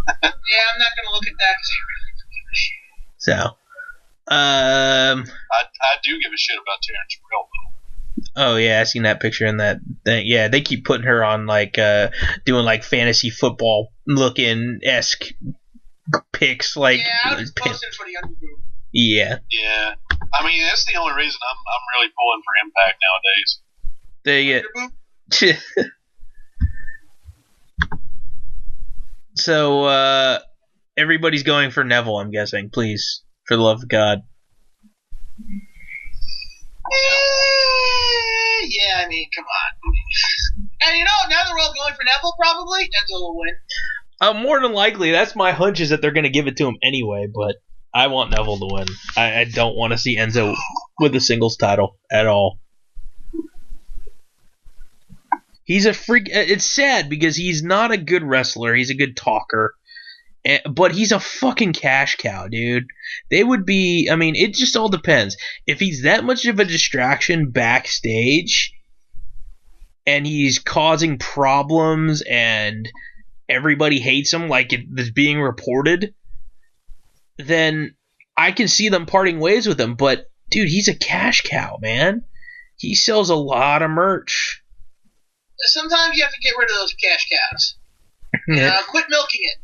B: Yeah, I'm not gonna look at that because I really don't give a shit.
A: So,
C: I do give a shit about Terrence Real though.
A: Oh yeah, I seen that picture in that thing. Yeah, they keep putting her on doing like fantasy football looking esque pics like.
B: Yeah, I was posting for the younger group.
A: Yeah.
C: Yeah, I mean that's the only reason I'm really pulling for Impact nowadays.
A: So, everybody's going for Neville, I'm guessing. Please, for the love of God.
B: Yeah, I mean, come on. And now they're all going for Neville, probably. Enzo will win.
A: More than likely. That's my hunch is that they're going to give it to him anyway, but I want Neville to win. I don't want to see Enzo with a singles title at all. He's a freak. It's sad because he's not a good wrestler. He's a good talker. But he's a fucking cash cow, dude. They would be... I mean, it just all depends. If he's that much of a distraction backstage and he's causing problems and everybody hates him like it's being reported, then I can see them parting ways with him. But, dude, he's a cash cow, man. He sells a lot of merch.
B: Sometimes you have to get rid of those cash cows. Quit milking it.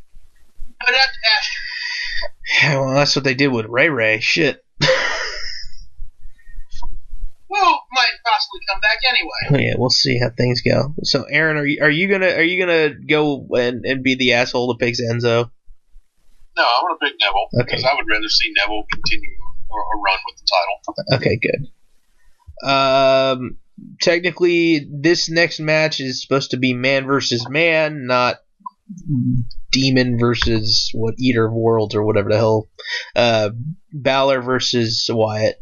B: Put it out to pasture.
A: Yeah, well, that's what they did with Ray Ray. Shit.
B: Who might possibly come back anyway.
A: Yeah, we'll see how things go. So, Aaron, are you gonna go and be the asshole that picks Enzo?
C: No, I want to pick Neville because I would rather see Neville continue a run with the title.
A: Okay, good. Technically, this next match is supposed to be man versus man, not demon versus Eater of Worlds or whatever the hell. Balor versus Wyatt.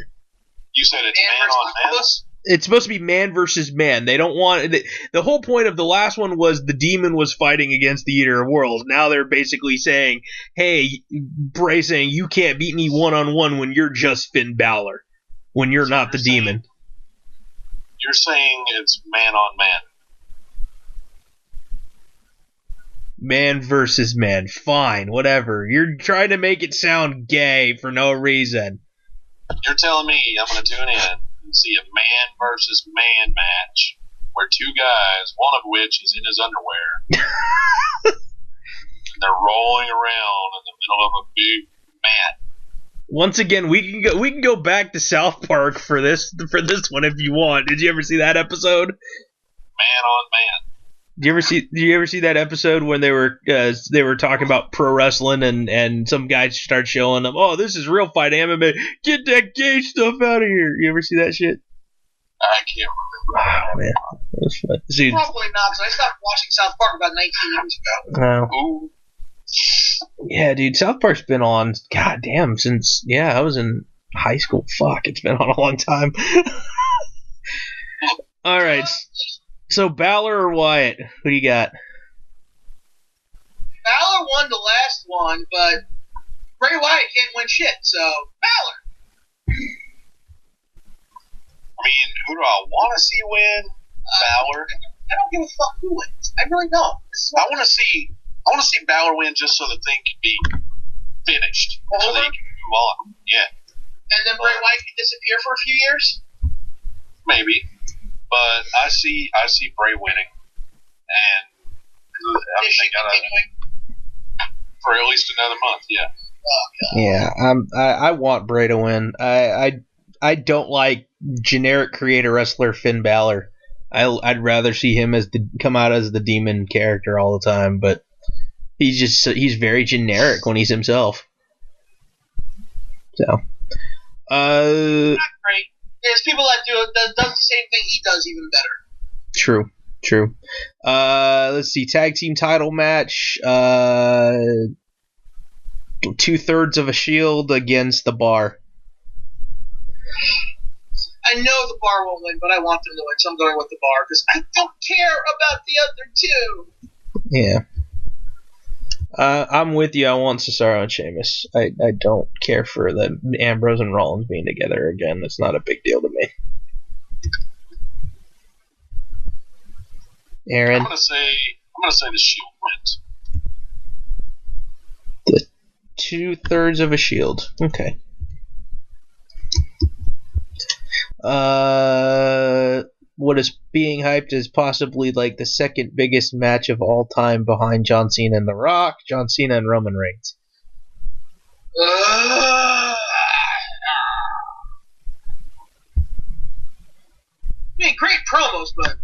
C: You said it's man on man?
A: It's supposed to be man versus man. They don't want the whole point of the last one was the demon was fighting against the Eater of Worlds. Now they're basically saying, "Hey, Bray saying you can't beat me one-on-one when you're just Finn Balor, when you're not the demon."
C: You're saying it's man on man.
A: Man versus man. Fine, whatever. You're trying to make it sound gay for no reason.
C: You're telling me I'm going to tune in and see a man versus man match where two guys, one of which is in his underwear, and they're rolling around in the middle of a big mat.
A: Once again, we can go back to South Park for this one if you want. Did you ever see that episode?
C: Man on man.
A: Did you ever see that episode when they were talking about pro wrestling and some guy started showing them, "Oh, this is real fight MMA. Get that gay stuff out of here." You ever see that shit?
C: I can't remember.
A: Oh, man. That was fun. See,
B: probably not, because I stopped watching South Park about 19 years ago.
C: Ooh.
A: Yeah, dude, South Park's been on, goddamn, since, I was in high school. Fuck, it's been on a long time. All right. So, Balor or Wyatt? Who do you got?
B: Balor won the last one, but Bray Wyatt can't win shit, so Balor.
C: I mean, who do I want to see win? Balor.
B: I don't give a fuck who wins. I really don't.
C: I want to see Balor win just so the thing can be finished, so they can move on. Yeah.
B: And then Bray Wyatt can disappear for a few years.
C: Maybe, but I see Bray winning, and they gotta for at least another month. Yeah.
B: Oh,
A: God. Yeah. I want Bray to win. I don't like generic creator wrestler Finn Balor. I'd rather see him come out as the demon character all the time, but he's very generic when he's himself. So,
B: not great. There's people that does the same thing he does, even better.
A: True. Let's see, tag team title match. 2/3 of a Shield against the Bar.
B: I know the Bar won't win, but I want them to win, so I'm going with the Bar because I don't care about the other two.
A: Yeah. I'm with you. I want Cesaro and Sheamus. I don't care for the Ambrose and Rollins being together again. It's not a big deal to me. Aaron?
C: I'm gonna say the Shield wins.
A: The 2/3 of a Shield. Okay. What is being hyped as possibly like the second biggest match of all time behind John Cena and The Rock, John Cena and Roman Reigns.
B: I mean, great promos, but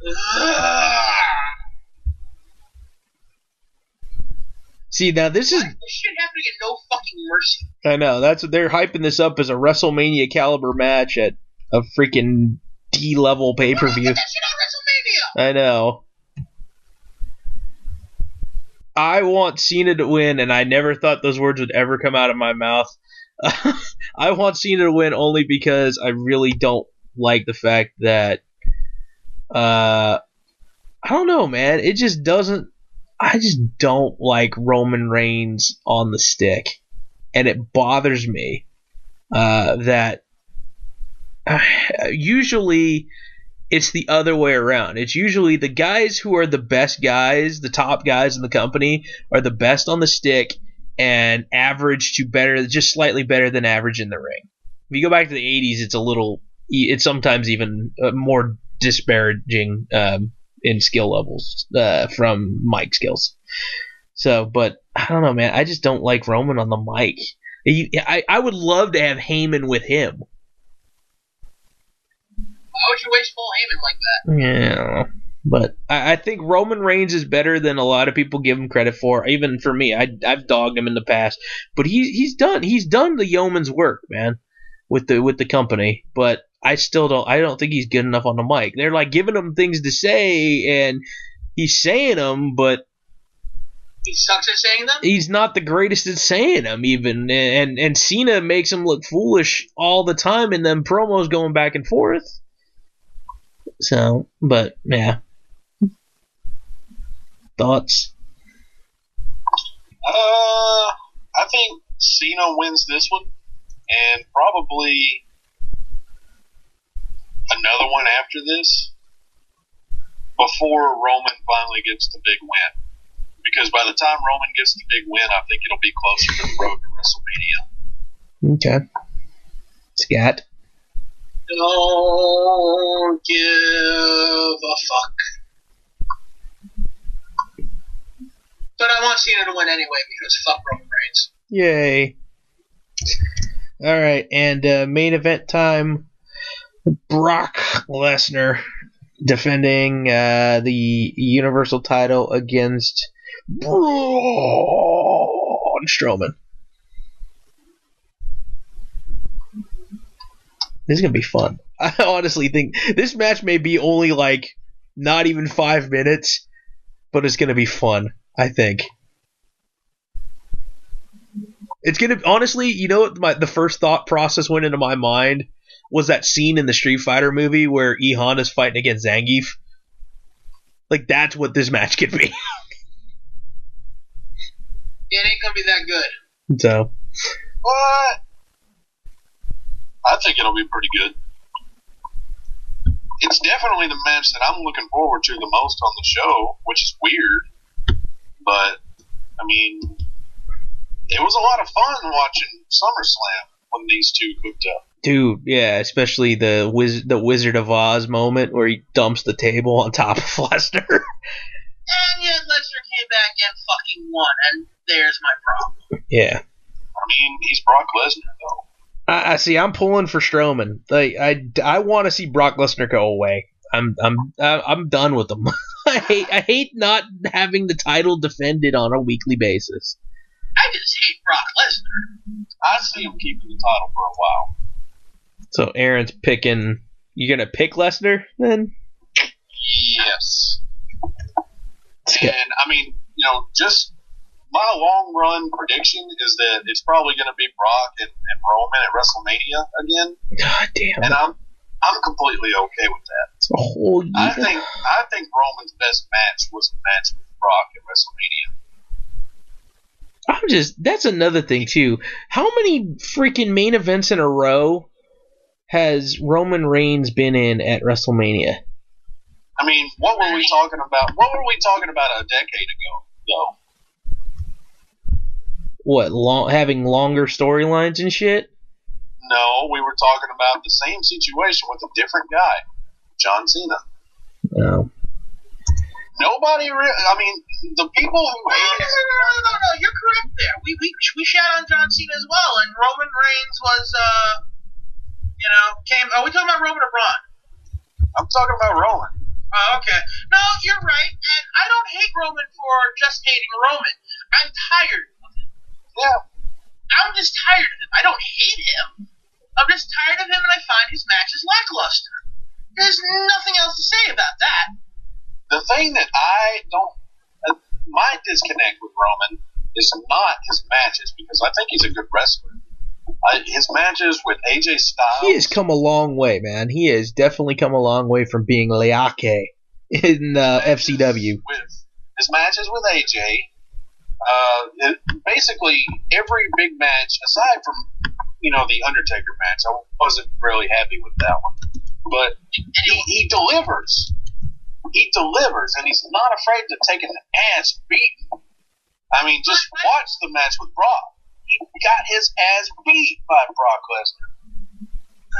A: see, now this is
B: this shit happening at no fucking mercy.
A: I know, that's what they're hyping this up as a WrestleMania caliber match at a freaking D-level pay-per-view.
B: Put that shit on WrestleMania.
A: I know. I want Cena to win, and I never thought those words would ever come out of my mouth. I want Cena to win only because I really don't like the fact that I don't know, man. It just doesn't. I just don't like Roman Reigns on the stick, and it bothers me that usually it's the other way around. It's usually the guys who are the best guys, the top guys in the company, are the best on the stick, and average to better, just slightly better than average in the ring. If you go back to the 80s, it's sometimes even more disparaging in skill levels from mic skills. So, but I don't know, man. I just don't like Roman on the mic. I would love to have Heyman with him.
B: Why would you waste Paul Heyman like that?
A: Yeah, but I think Roman Reigns is better than a lot of people give him credit for. Even for me, I've dogged him in the past, but he's done the yeoman's work, man, with the company. But I don't think he's good enough on the mic. They're like giving him things to say, and he's saying them, but
B: he sucks at saying them?
A: He's not the greatest at saying them, even. And Cena makes him look foolish all the time in them promos going back and forth. So, but, yeah. Thoughts?
C: I think Cena wins this one, and probably another one after this, before Roman finally gets the big win. Because by the time Roman gets the big win, I think it'll be closer to the road to WrestleMania.
A: Okay. Scott?
B: Don't give a fuck. But I want Cena to win anyway because fuck Roman Reigns.
A: Yay. Alright, and main event time. Brock Lesnar defending the Universal title against Braun Strowman. This is going to be fun. I honestly think this match may be only like not even 5 minutes, but it's going to be fun, I think. It's going to, honestly, you know what the first thought process went into my mind was that scene in the Street Fighter movie where E Honda's fighting against Zangief. Like, that's what this match could be.
B: It ain't gonna be that good.
A: So.
C: What? I think it'll be pretty good. It's definitely the match that I'm looking forward to the most on the show, which is weird. But, I mean, it was a lot of fun watching SummerSlam when these two hooked up.
A: Dude, yeah, especially the Wizard of Oz moment where he dumps the table on top of Lesnar.
B: And yet Lesnar came back and fucking won, and there's my problem.
A: Yeah.
C: I mean, he's Brock Lesnar, though.
A: I see. I'm pulling for Strowman. Like, I want to see Brock Lesnar go away. I'm done with him. I hate not having the title defended on a weekly basis.
B: I just hate Brock Lesnar.
C: I see him keeping the title for a while.
A: So Aaron's picking. You gonna pick Lesnar then?
C: Yes. And I mean, just my long run prediction is that it's probably going to be Brock and Roman at WrestleMania again.
A: God damn.
C: And I'm completely okay with that.
A: It's a whole year.
C: I think Roman's best match was the match with Brock at WrestleMania.
A: That's another thing too. How many freaking main events in a row has Roman Reigns been in at WrestleMania?
C: I mean, what were we talking about? What were we talking about a decade ago, though?
A: What, having longer storylines and shit?
C: No, we were talking about the same situation with a different guy, John Cena.
A: No.
C: Nobody really. I mean, the people who hate it.
B: No, you're correct there. We shout on John Cena as well, and Roman Reigns was, came. Are we talking about Roman or Braun?
C: I'm talking about Roman.
B: Oh, okay. No, you're right, and I don't hate Roman for just hating Roman. I'm tired of him.
C: Yeah.
B: I'm just tired of him. I don't hate him. I'm just tired of him, and I find his matches lackluster. There's nothing else to say about that.
C: The thing that I don't, my disconnect with Roman is not his matches, because I think he's a good wrestler. His matches with AJ Styles.
A: He has come a long way, man. He has definitely come a long way from being Leake in FCW.
C: His matches with AJ, basically every big match, aside from, the Undertaker match, I wasn't really happy with that one. But he delivers. He delivers, and he's not afraid to take an ass beating. I mean, just watch the match with Brock. He got his ass beat by Brock Lesnar.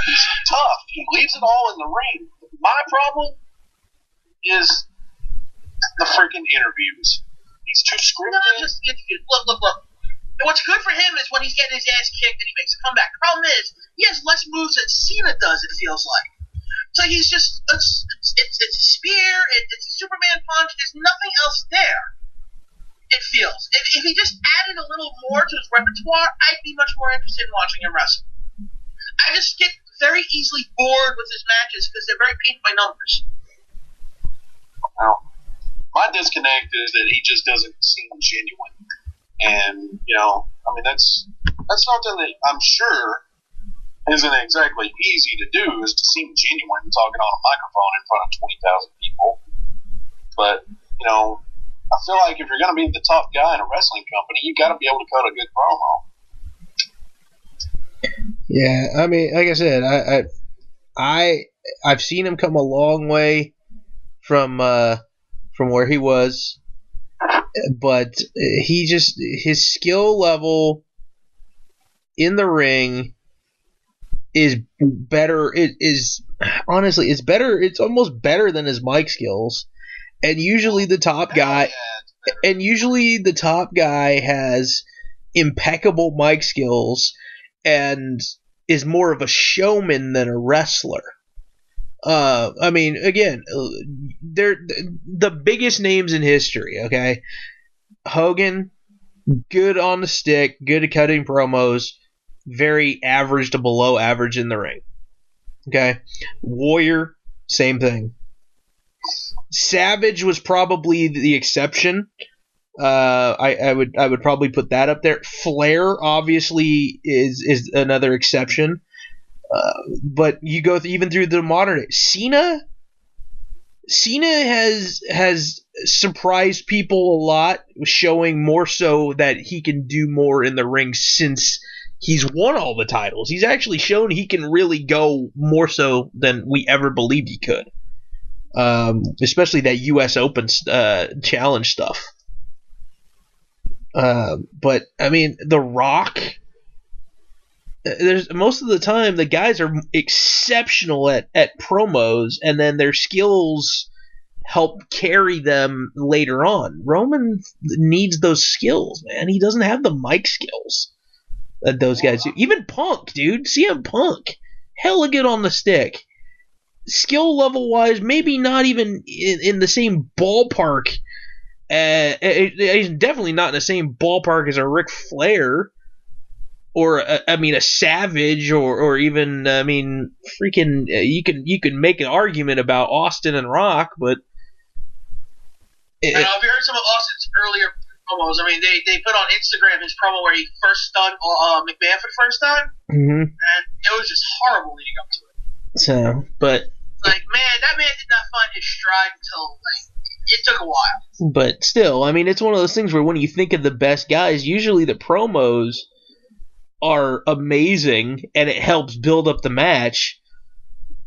C: He's tough. He leaves it all in the ring. My problem is the freaking interviews. He's too scripted.
B: No, just look. And what's good for him is when he's getting his ass kicked and he makes a comeback. Problem is, he has less moves than Cena does, it feels like. So he's just, it's a spear, it's a Superman punch, there's nothing else there, it feels. If he just added a little more to his repertoire, I'd be much more interested in watching him wrestle. I just get very easily bored with his matches because they're very paint by numbers.
C: Well, my disconnect is that he just doesn't seem genuine. And, I mean, that's something that I'm sure isn't exactly easy to do, is to seem genuine talking on a microphone in front of 20,000 people. But, I feel like if you're going to be the top guy in a wrestling company, you got to be able to cut a good promo.
A: Yeah, I mean, like I said, I've seen him come a long way from where he was, but his skill level in the ring is better. It is honestly, it's better. It's almost better than his mic skills. And usually the top guy has impeccable mic skills and is more of a showman than a wrestler. I mean, again, they're the biggest names in history. Okay, Hogan, good on the stick, good at cutting promos, very average to below average in the ring. Okay, Warrior, same thing. Savage was probably the exception. I would probably put that up there. Flair obviously is another exception. But you go even through the modern day. Cena has surprised people a lot, showing more so that he can do more in the ring since he's won all the titles. He's actually shown he can really go more so than we ever believed he could. Especially that U.S. Open challenge stuff. But I mean, The Rock. There's most of the time the guys are exceptional at promos, and then their skills help carry them later on. Roman needs those skills, man. He doesn't have the mic skills that those guys do. Even Punk, dude. CM Punk, hella good on the stick. Skill level wise, maybe not even in the same ballpark. He's definitely not in the same ballpark as a Ric Flair. Or a Savage, or even freaking you can make an argument about Austin and Rock, but
B: have you heard some of Austin's earlier promos? I mean, they put on Instagram his promo where he first stunned McMahon for the first time, and it was just horrible leading up to it.
A: So, but
B: that man did not find his stride until it took a while.
A: But still, I mean, it's one of those things where when you think of the best guys, usually the promos are amazing, and it helps build up the match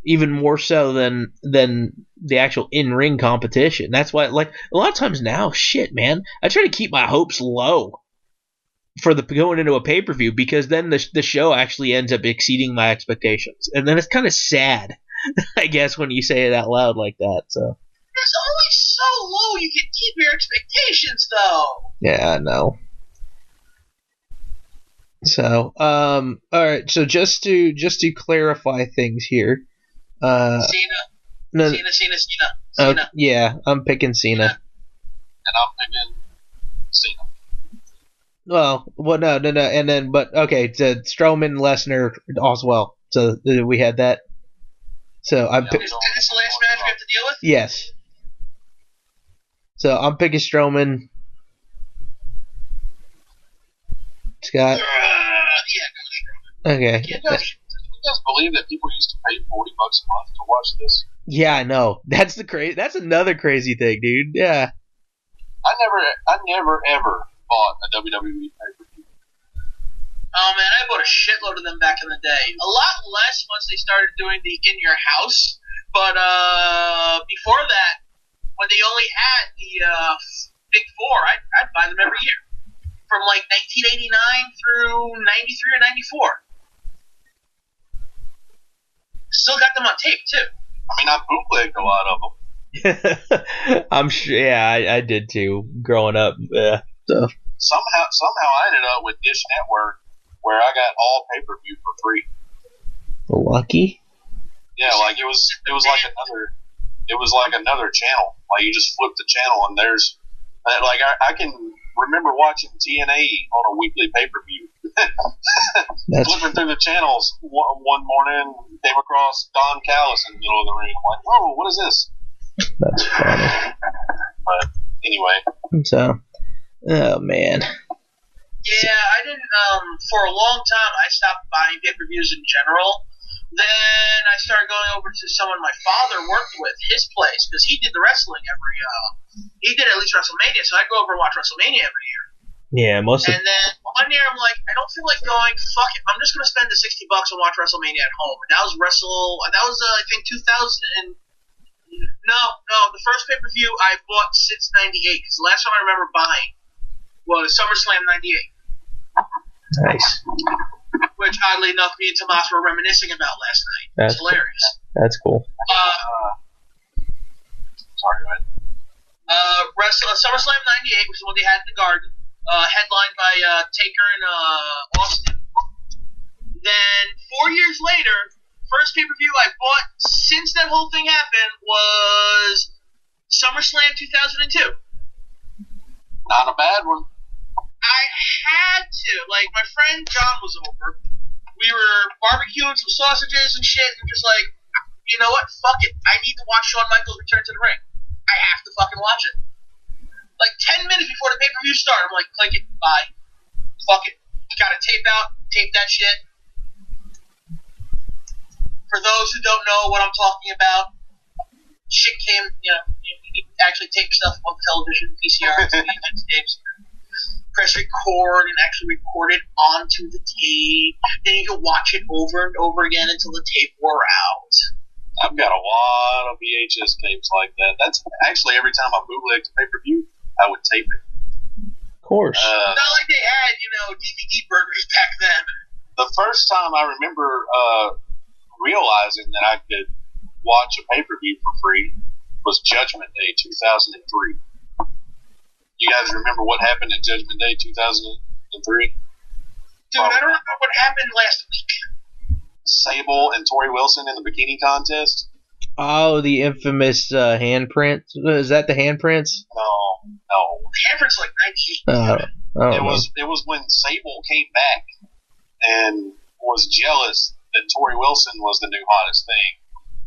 A: even more so than the actual in-ring competition. That's why, like, a lot of times now, shit, man, I try to keep my hopes low for going into a pay-per-view, because then the show actually ends up exceeding my expectations, and then it's kind of sad, I guess, when you say it out loud like that. So
B: it's only so low you can keep your expectations, though.
A: Yeah, I know. So, all right. So just to clarify things here,
B: Cena.
A: Yeah, I'm picking Cena.
C: And I'm picking Cena.
A: Well, no, and then, but okay, so Strowman, Lesnar, as well. So we had that. So I'm.
B: Is this the last match we have to deal with?
A: Yes. So I'm picking Strowman. Scott.
B: Yeah, go Strowman.
A: Okay.
C: You guys believe that people used to pay $40 a month to watch this?
A: Yeah, I know. That's another crazy thing, dude. Yeah.
C: I never ever bought a WWE pay-per-view.
B: Oh man, I bought a shitload of them back in the day. A lot less once they started doing the in your house, but before that, when they only had the Big Four, I'd buy them every year. from like 1989 through 93 or 94. Still got them on tape too.
C: I mean, I bootlegged a lot of them.
A: I'm sure. Yeah, I did too. Growing up, yeah. So.
C: Somehow I ended up with Dish Network, where I got all pay-per-view for free.
A: Lucky.
C: Yeah, like it was like another channel. Like you just flip the channel and there's like I can remember watching TNA on a weekly pay-per-view. Flipping through the channels one morning, came across Don Callis in the middle of the ring. I'm like, whoa, what is this?
A: That's funny.
C: But anyway.
A: So, oh man.
B: Yeah, I didn't. For a long time, I stopped buying pay-per-views in general. Then I started going over to someone my father worked with, his place, because he did the wrestling he did at least WrestleMania, so I go over and watch WrestleMania every year.
A: Yeah,
B: And then one year I'm like, I don't feel like going. Fuck it, I'm just gonna spend the $60 and watch WrestleMania at home. And that was I think 2000 and. No, the first pay-per-view I bought since 98, because the last one I remember buying was SummerSlam 98.
A: Nice.
B: Which, oddly enough, me and Tomas were reminiscing about last night. It's hilarious.
A: That's cool.
C: Sorry, go ahead.
B: SummerSlam 98 was the one they had in the Garden, headlined by Taker and Austin. Then, 4 years later, first pay-per-view I bought since that whole thing happened was SummerSlam 2002.
C: Not a bad one.
B: I had to. Like, my friend John was over. We were barbecuing some sausages and shit, and just like, you know what? Fuck it. I need to watch Shawn Michaels return to the ring. I have to fucking watch it. Like, 10 minutes before the pay-per-view started, I'm like, click it, bye. Fuck it. Gotta tape that shit. For those who don't know what I'm talking about, shit came, you actually tape stuff on television, VCRs, VHS tapes, press record, and actually record it onto the tape. Then you can watch it over and over again until the tape wore out.
C: I've got a lot of VHS tapes like that. That's actually every time I bootlegged a pay-per-view, I would tape it.
A: Of course.
B: Not like they had, DVD burgers back then.
C: The first time I remember realizing that I could watch a pay-per-view for free was Judgment Day 2003. You guys remember what happened in Judgment Day 2003?
B: Dude, I don't remember what happened last week.
C: Sable and Tori Wilson in the bikini contest?
A: Oh, the infamous handprint. Is that the handprints?
C: No.
B: The handprint's like 98.
C: It was when Sable came back and was jealous that Tori Wilson was the new hottest thing.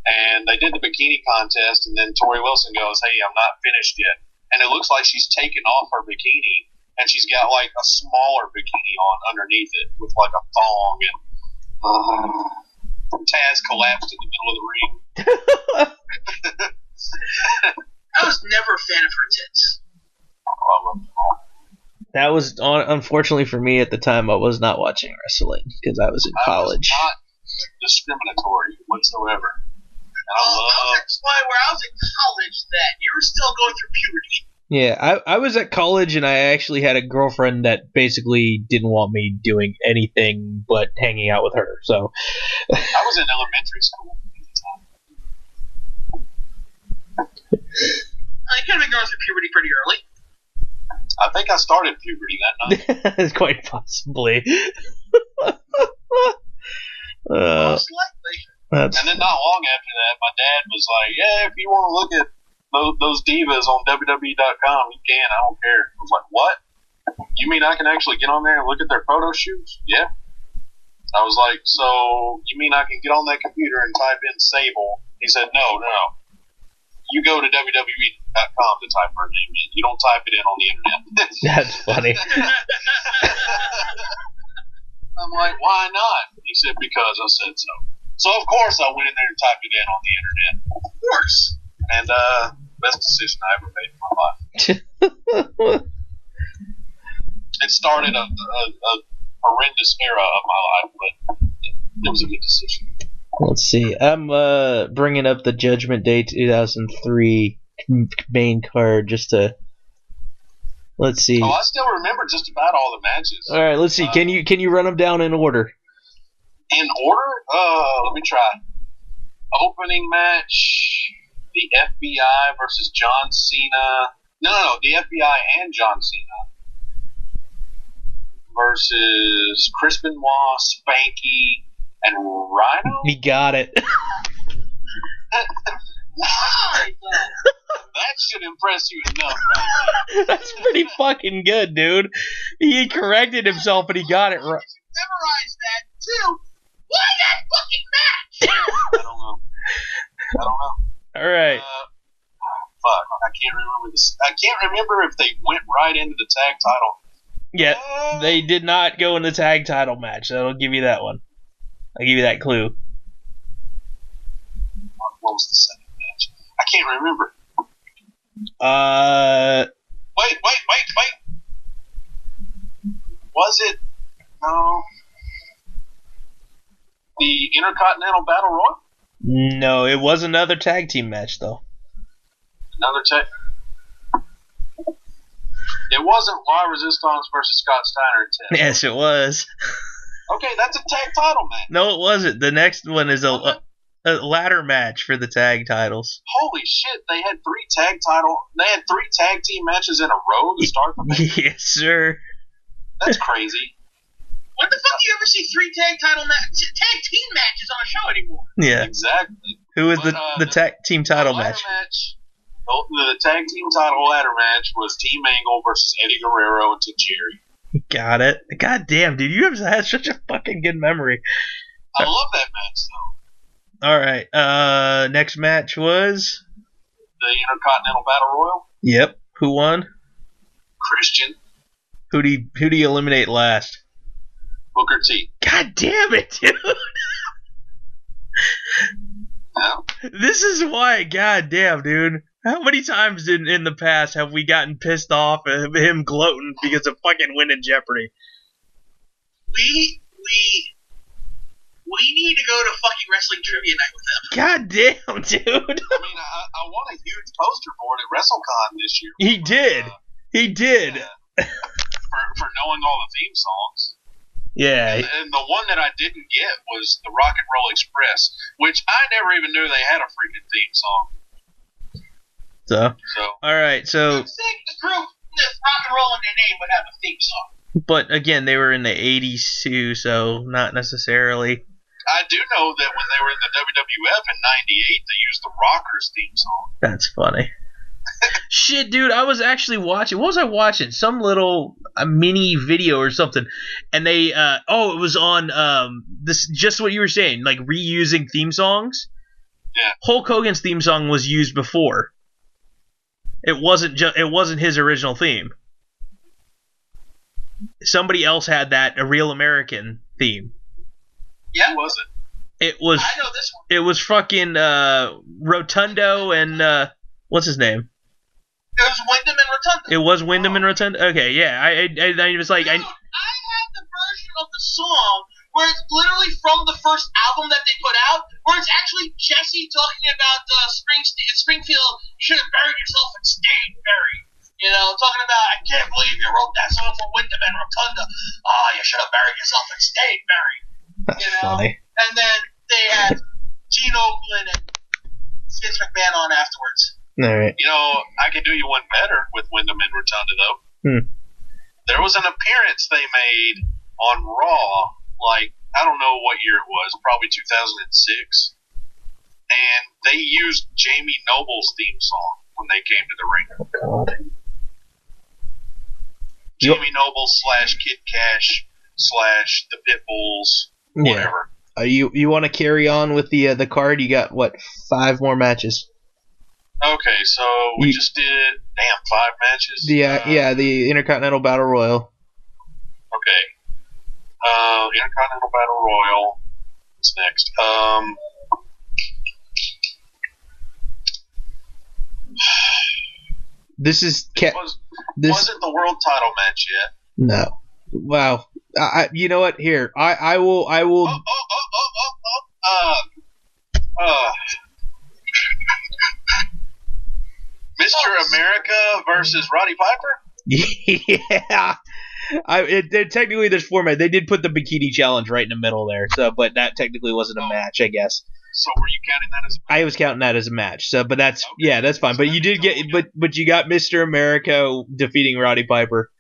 C: And they did the bikini contest, and then Tori Wilson goes, hey, I'm not finished yet. And it looks like she's taken off her bikini, and she's got like a smaller bikini on underneath it with like a thong, and Taz collapsed in the middle of the ring.
B: I was never a fan of her tits.
A: That was, unfortunately for me at the time, I was not watching wrestling because I was in college.
C: I was not discriminatory whatsoever. And
B: I was at the point where I was in college then. You were still going through puberty.
A: Yeah, I was at college, and I actually had a girlfriend that basically didn't want me doing anything but hanging out with her. So
C: I was in elementary school at the time.
B: I could have been going through puberty pretty early.
C: I think I started puberty that night.
A: Quite possibly.
B: Most likely.
C: And then not long after that, my dad was like, yeah, if you want to look at those divas on WWE.com, you can. I don't care. I was like, what? You mean I can actually get on there and look at their photo shoots? Yeah. I was like, so you mean I can get on that computer and type in Sable? He said, no. You go to WWE.com to type her name in. You don't type it in on the internet.
A: That's funny.
C: I'm like, why not? He said, because I said so. So, of course, I went in there and typed it in on the internet.
B: Of course.
C: And, best decision I ever made in my life. It started a horrendous era of my life, but it was a good decision.
A: Let's see. I'm bringing up the Judgment Day 2003 main card just to Let's see.
C: Oh, I still remember just about all the matches.
A: All right, let's see. Can you run them down in order?
C: In order? Let me try. Opening match: the FBI versus John Cena. No, the FBI and John Cena versus Chris Benoit, Spanky, and Rhino.
A: He got it.
C: That should impress you enough, right?
A: That's pretty fucking good, dude. He corrected himself and he got it right.
B: Memorize that too. Why that fucking match?
C: I don't know.
A: All right.
C: Fuck, I can't remember this. I can't remember if they went right into the tag title.
A: Yeah, they did not go in the tag title match. So I'll give you that one. I'll give you that clue.
C: What was the second match? I can't remember. Wait. Was it? No. The Intercontinental Battle Royal?
A: No, it was another tag team match, though.
C: Another tag? It wasn't La Resistance versus Scott Steiner and Ted.
A: Yes, it was.
C: Okay, that's a tag title match.
A: No, it wasn't. The next one is a ladder match for the tag titles.
C: Holy shit! They had three tag team matches in a row to start the match.
A: Yes, sir.
C: That's crazy.
B: When the fuck do you ever see three tag team matches on a show anymore?
A: Yeah.
C: Exactly.
A: Who was the tag team title match?
C: The tag team title ladder match was Team Angle versus Eddie Guerrero and Tajiri.
A: Got it. God damn, dude, you have had such a fucking good memory.
C: I love that match, though.
A: All right. Next match was
C: the Intercontinental Battle Royal.
A: Yep. Who won?
C: Christian.
A: Who do you eliminate last?
C: Booker T.
A: God damn it, dude.
C: No.
A: This is why, god damn, dude. How many times in the past have we gotten pissed off at him gloating because of fucking winning Jeopardy?
B: We need to go to fucking wrestling trivia night with him.
A: God damn, dude.
C: I mean, I want a huge poster board at WrestleCon this year.
A: He did. He did.
C: For knowing all the theme songs.
A: Yeah.
C: And the one that I didn't get was the Rock and Roll Express, which I never even knew they had a freaking theme song.
A: So all right, so
B: you'd think the group with rock and roll in their name would have a theme song.
A: But again, they were in the 80s too, so not necessarily.
C: I do know that when they were in the WWF in '98, they used the Rockers theme song.
A: That's funny. Shit, dude, I was actually watching. What was I watching? Some little mini video or something, and they it was on this, just what you were saying, like reusing theme songs.
C: Yeah.
A: Hulk Hogan's theme song was used before. It wasn't his original theme. Somebody else had that, a Real American theme.
B: Yeah,
C: who was it?
A: It was.
B: I know this one.
A: It was fucking Rotundo and what's his name?
B: It was Wyndham and Rotunda.
A: It was Wyndham and Rotunda. Okay, yeah. I was like,
B: Dude, I have the version of the song where it's literally from the first album that they put out, where it's actually Jesse talking about Springfield should have buried yourself and stayed buried. You know, talking about, I can't believe you wrote that song for Wyndham and Rotunda. You should have buried yourself and stayed buried.
A: That's funny.
B: And then they had Gene Oakland and Vince McMahon on afterwards.
A: All right.
C: You know, I could do you one better with Wyndham and Rotunda, though. There was an appearance they made on Raw, like, I don't know what year it was, probably 2006. And they used Jamie Noble's theme song when they came to the ring.
A: Oh, God.
C: Jamie Noble / Kid Cash / the Pitbulls, whatever.
A: You want to carry on with the card? You got, what, 5 more matches?
C: Okay, so we just did, 5 matches?
A: The Intercontinental Battle Royal.
C: Okay. Intercontinental Battle Royal. What's next?
A: This is...
C: wasn't the world title match yet?
A: No. Wow. You know what? Here, I will...
C: Mr. America versus Roddy Piper?
A: Yeah. Technically, there's format. They did put the bikini challenge right in the middle there, so but that technically wasn't a match, I guess.
C: So were you counting that as a match?
A: I was counting that as a match. So, but that's
C: Okay.
A: yeah, that's fine.
C: So
A: But
C: that
A: you did
C: means
A: get, but you got Mr. America defeating Roddy Piper.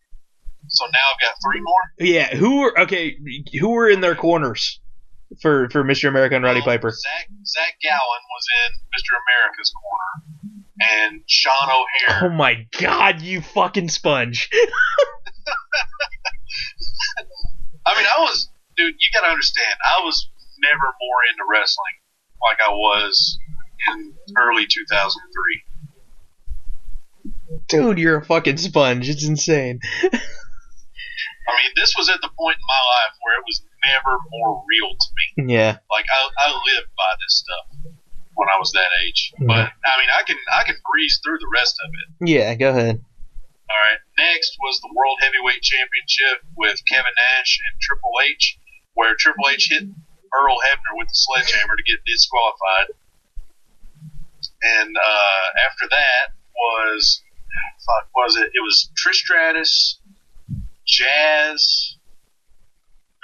C: So now I've got 3 more?
A: Yeah. Who were in their corners for Mr. America and Roddy Piper?
C: Zach Gowen was in Mr. America's corner, and Sean O'Hare.
A: Oh my God, you fucking sponge!
C: I mean, dude, you gotta understand, I was never more into wrestling like I was in early 2003.
A: Dude, you're a fucking sponge. It's insane.
C: I mean, this was at the point in my life where it was never more real to me.
A: Yeah.
C: Like I lived by this stuff when I was that age.
A: Yeah.
C: But I mean, I can breeze through the rest of it.
A: Yeah, go ahead.
C: All right. Next was the World Heavyweight Championship with Kevin Nash and Triple H, where Triple H hit Earl Hebner with the sledgehammer to get disqualified. And after that was, it was Trish Stratus, Jazz,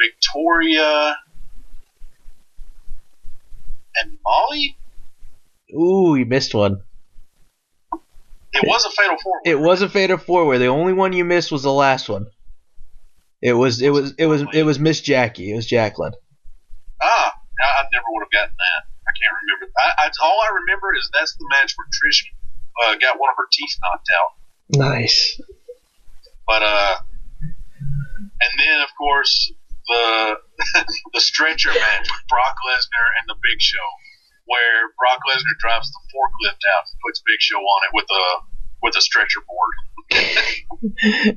C: Victoria, and Molly?
A: Ooh, you missed one.
C: It was a Fatal 4-Way.
A: It was a Fatal 4-Way. The only one you missed was the last one. It was Miss Jackie. It was Jacqueline.
C: I never would have gotten that. I can't remember. All I remember is that's the match where Trish got one of her teeth knocked out.
A: Nice.
C: But and then of course the the stretcher match with Brock Lesnar and the Big Show, where Brock Lesnar drives the forklift out and puts Big Show on it with a stretcher board.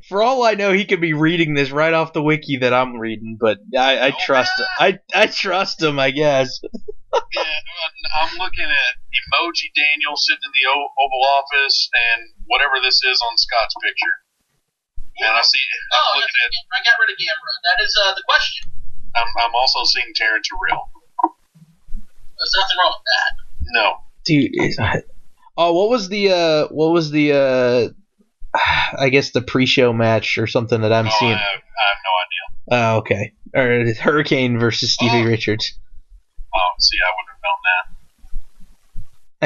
A: For all I know, he could be reading this right off the wiki that I'm reading, but I trust him. I trust him, I guess.
C: Yeah, I'm looking at Emoji Daniel sitting in the Oval Office and whatever this is on Scott's picture. And I see.
B: I got rid of Gambra. That is the question.
C: I'm also seeing Taryn Terrell.
B: There's nothing wrong with that.
C: No.
A: Dude, what was the I guess the pre-show match or something that I'm seeing?
C: I have no idea.
A: Oh, okay. Or Hurricane versus Stevie Richards.
C: Oh, see, I wouldn't have known that.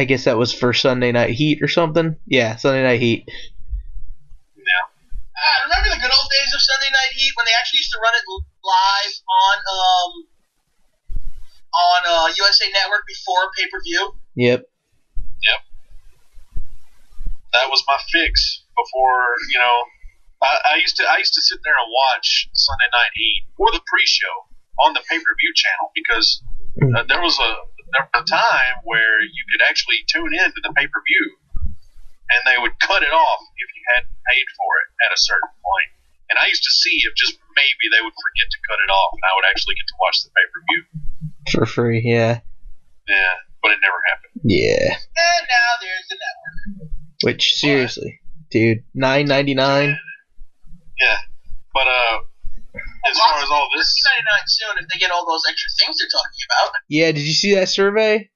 A: I guess that was for Sunday Night Heat or something. Yeah, Sunday Night Heat.
C: Yeah.
B: Remember the good old days of Sunday Night Heat when they actually used to run it live on USA Network before pay-per-view?
A: Yep.
C: That was my fix before, I used to sit there and watch Sunday Night Heat or the pre-show on the pay-per-view channel because there was a time where you could actually tune in to the pay-per-view and they would cut it off if you hadn't paid for it at a certain point. And I used to see if just maybe they would forget to cut it off and I would actually get to watch the pay-per-view.
A: For free, yeah.
C: Yeah, but it never happened.
A: Yeah.
B: And now there's the network.
A: Which, seriously, dude, $9.99?
C: Yeah, but as far as all this,
B: $9.99 soon if they get all those extra things they're talking about.
A: Yeah, did you see that survey,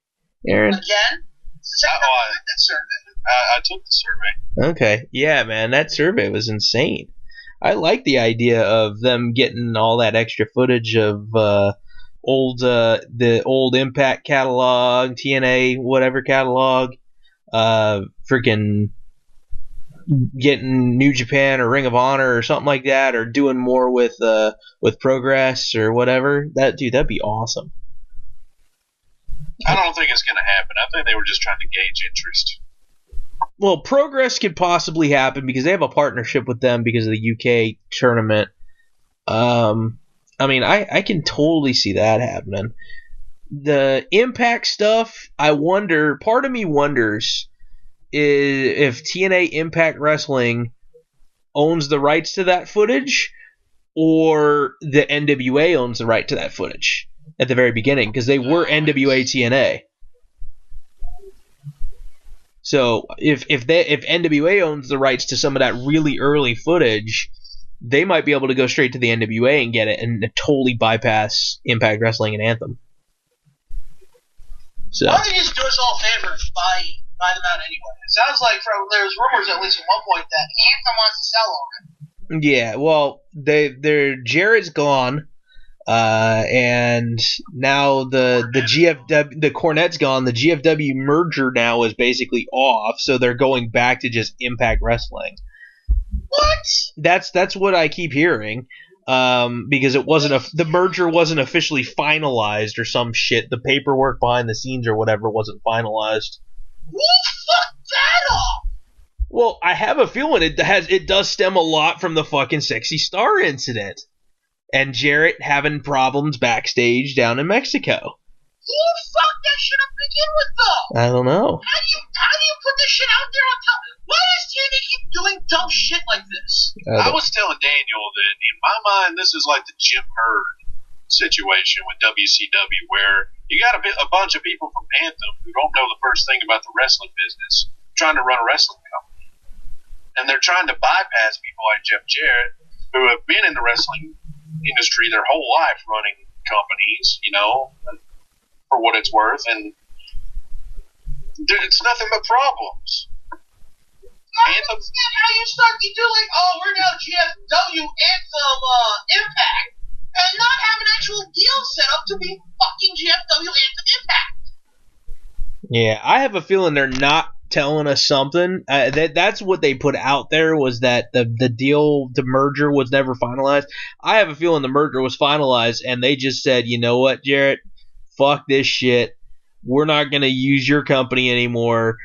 A: Aaron?
B: Again? It's the second time I read that survey.
C: I took the survey.
A: Okay, yeah, man, that survey was insane. I like the idea of them getting all that extra footage of the old Impact catalog, TNA whatever catalog, freaking getting New Japan or Ring of Honor or something like that, or doing more with Progress or whatever. That'd be awesome.
C: I don't think it's gonna happen. I think they were just trying to gauge interest.
A: Well, Progress could possibly happen because they have a partnership with them because of the UK tournament. I mean, I can totally see that happening. The Impact stuff, I wonder, part of me wonders if TNA Impact Wrestling owns the rights to that footage or the NWA owns the right to that footage at the very beginning because they were NWA TNA. So if NWA owns the rights to some of that really early footage, they might be able to go straight to the NWA and get it and totally bypass Impact Wrestling and Anthem. So
B: why don't you just do us all a favor and buy buy them out anyway. It sounds like there's rumors at least at one point that Anthem wants to sell already.
A: Yeah, well, Jarrett's gone, and now the GFW, the Cornette's gone. The GFW merger now is basically off, so they're going back to just Impact Wrestling.
B: What?
A: That's what I keep hearing. Because the merger wasn't officially finalized or some shit. The paperwork behind the scenes or whatever wasn't finalized.
B: Who fucked that up?
A: Well, I have a feeling it does stem a lot from the fucking Sexy Star incident and Jarrett having problems backstage down in Mexico.
B: Who fucked that shit up to begin with, though?
A: I don't know.
B: How do you put this shit out there on top? Why does TNA keep doing dumb shit like this?
C: I was telling Daniel that in my mind, this is like the Jim Herd situation with WCW, where you got a bunch of people from Anthem who don't know the first thing about the wrestling business, trying to run a wrestling company. And they're trying to bypass people like Jeff Jarrett, who have been in the wrestling industry their whole life running companies, for what it's worth. And it's nothing but problems.
B: I don't understand how you do like, oh, we're now GFW Anthem Impact, and not have an actual deal set up to be fucking GFW Anthem Impact.
A: Yeah, I have a feeling they're not telling us something. That's what they put out there, was that the deal, the merger was never finalized. I have a feeling the merger was finalized, and they just said, you know what, Jarrett, fuck this shit. We're not going to use your company anymore.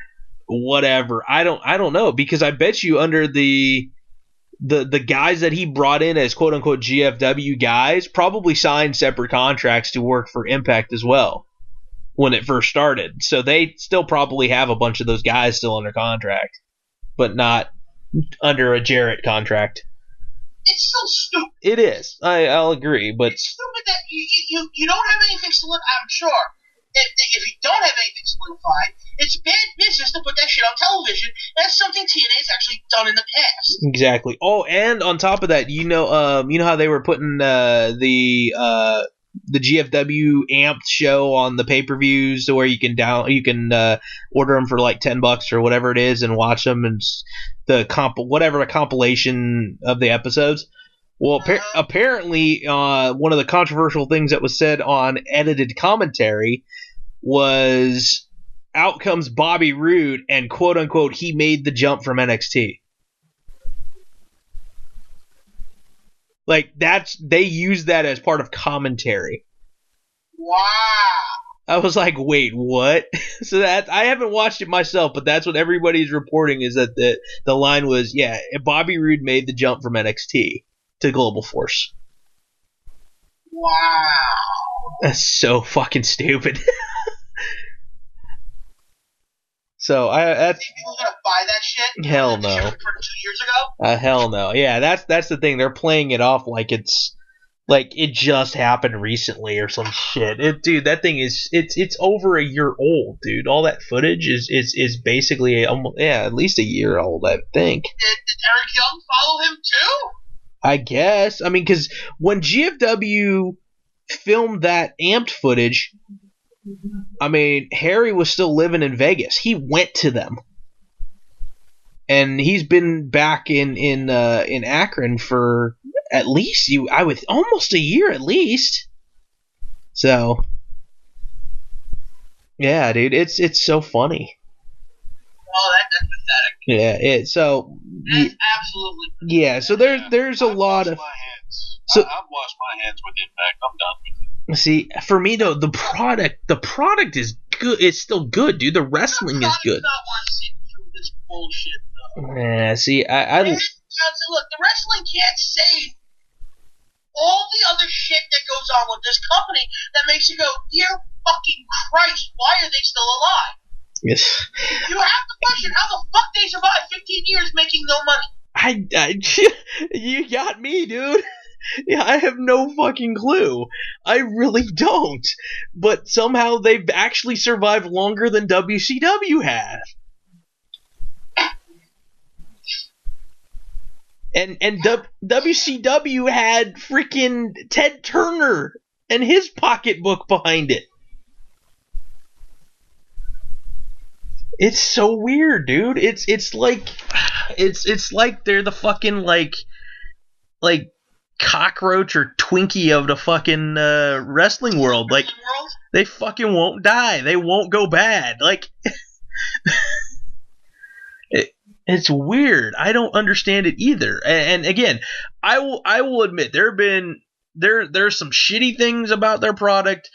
A: Whatever. I don't know, because I bet you under the guys that he brought in as quote unquote GFW guys probably signed separate contracts to work for Impact as well when it first started. So they still probably have a bunch of those guys still under contract, but not under a Jarrett contract.
B: It's so stupid.
A: It is. I'll agree, but
B: it's stupid that you don't have anything solidified. I'm sure. If you don't have anything solidified, it's bad business to put that shit on television. That's something TNA's actually done in the past.
A: Exactly. Oh, and on top of that, you know how they were putting the GFW Amped show on the pay-per-views, to where you can order them for like $10 or whatever it is and watch them, and the compilation of the episodes. Well, apparently, one of the controversial things that was said on edited commentary was, out comes Bobby Roode, and quote unquote, he made the jump from NXT. Like, they used that as part of commentary.
B: Wow.
A: I was like, wait, what? So that, I haven't watched it myself, but that's what everybody's reporting, is that the line was, yeah, Bobby Roode made the jump from NXT to Global Force.
B: Wow.
A: That's so fucking stupid. So that's,
B: people gonna buy that shit?
A: Hell no.
B: For 2 years ago?
A: Hell no. Yeah, that's the thing. They're playing it off like it's like it just happened recently or some shit. Dude, that thing is it's over a year old, dude. All that footage is basically at least a year old, I think.
B: Did Eric Young follow him too?
A: I guess. I mean, because when GFW filmed that Amped footage, I mean, Harry was still living in Vegas. He went to them, and he's been back in Akron for at least almost a year at least. So, yeah, dude, it's so funny.
B: Oh, that's pathetic.
A: Yeah,
B: That's absolutely pathetic.
A: Yeah, so there's a lot of.
C: So I've washed my hands with Impact. I'm done with it.
A: See, for me though, the product is good. It's still good, dude. The wrestling is good.
B: Not want to sit through this bullshit, though.
A: Yeah, see, I
B: look, the wrestling can't save all the other shit that goes on with this company that makes you go, dear fucking Christ, why are they still alive?
A: Yes.
B: You have to question how the fuck they survived 15 years making no money.
A: You got me, dude. Yeah, I have no fucking clue. I really don't. But somehow they've actually survived longer than WCW has. And WCW had freaking Ted Turner and his pocketbook behind it. It's so weird, dude. It's like they're the fucking like cockroach or Twinkie of the fucking wrestling world. Like they fucking won't die. They won't go bad. Like it's weird. I don't understand it either. And again, I will admit there's some shitty things about their product.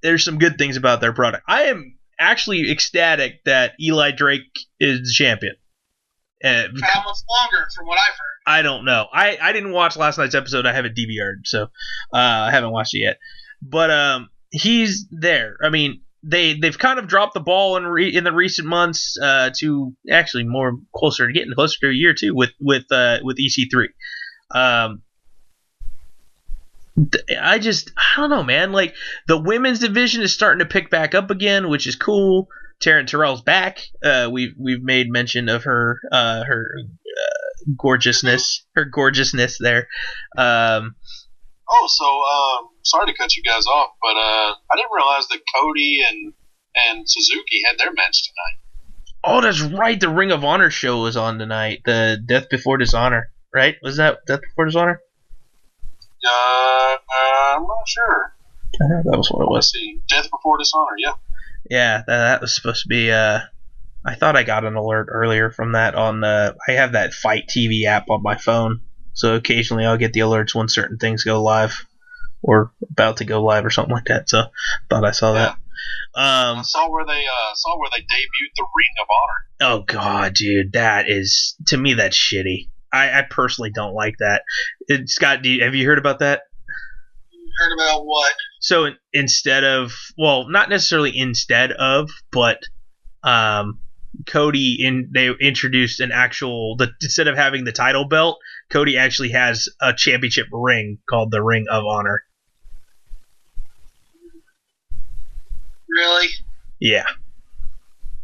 A: There's some good things about their product. I am actually ecstatic that Eli Drake is champion.
B: How much longer, from what I've heard?
A: I don't know. I didn't watch last night's episode. I have it DVR'd, so I haven't watched it yet. But he's there. I mean, they've kind of dropped the ball in the recent months to actually getting closer to a year too with EC3. I don't know, man. Like the women's division is starting to pick back up again, which is cool. Taryn Terrell's back. We've made mention of her gorgeousness there.
C: Sorry to cut you guys off, but I didn't realize that Cody and Suzuki had their match tonight.
A: Oh, that's right. The Ring of Honor show was on tonight. The Death Before Dishonor, right? Was that Death Before Dishonor?
C: I'm not sure.
A: I know that was what it was.
C: Let's see. Death Before Dishonor, yeah.
A: Yeah, that was supposed to be. I thought I got an alert earlier from that on. I have that Fight TV app on my phone, so occasionally I'll get the alerts when certain things go live or about to go live or something like that. So thought I saw that.
C: I saw where they debuted the Ring of Honor.
A: Oh god, dude, that is, to me, that's shitty. I personally don't like that. Scott, have you heard about that?
B: Heard about what?
A: So instead of, well, not necessarily instead of, but Cody they introduced an actual, instead of having the title belt, Cody actually has a championship ring called the Ring of Honor.
B: Really?
A: Yeah.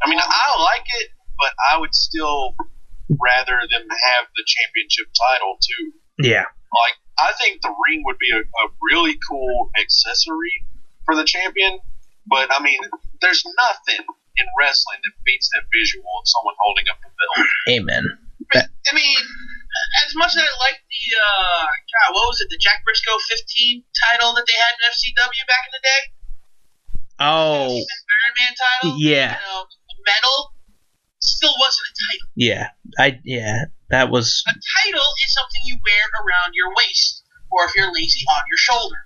C: I mean, I like it, but I would still rather them have the championship title too.
A: Yeah.
C: Like, I think the ring would be a really cool accessory for the champion, but I mean, there's nothing in wrestling that beats that visual of someone holding up the belt.
A: Amen.
B: I mean, as much as I like the what was it, the Jack Briscoe 15 title that they had in FCW back in the day?
A: Oh.
B: The Iron Man title?
A: Yeah.
B: Metal still wasn't a title.
A: Yeah. That was.
B: A title is something you wear around your waist, or if you're lazy, on your shoulder.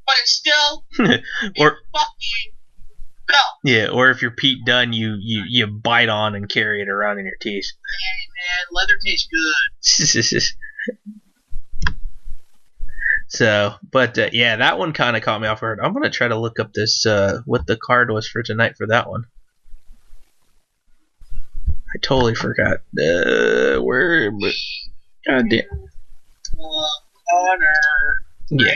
B: But it's still
A: or
B: fucking belt.
A: Yeah, or if you're Pete Dunne, you bite on and carry it around in your teeth.
B: Hey man, leather tastes good.
A: So, but yeah, that one kind of caught me off guard. I'm gonna try to look up this what the card was for tonight for that one. I totally forgot. Where? God damn.
B: Honor.
A: Yeah.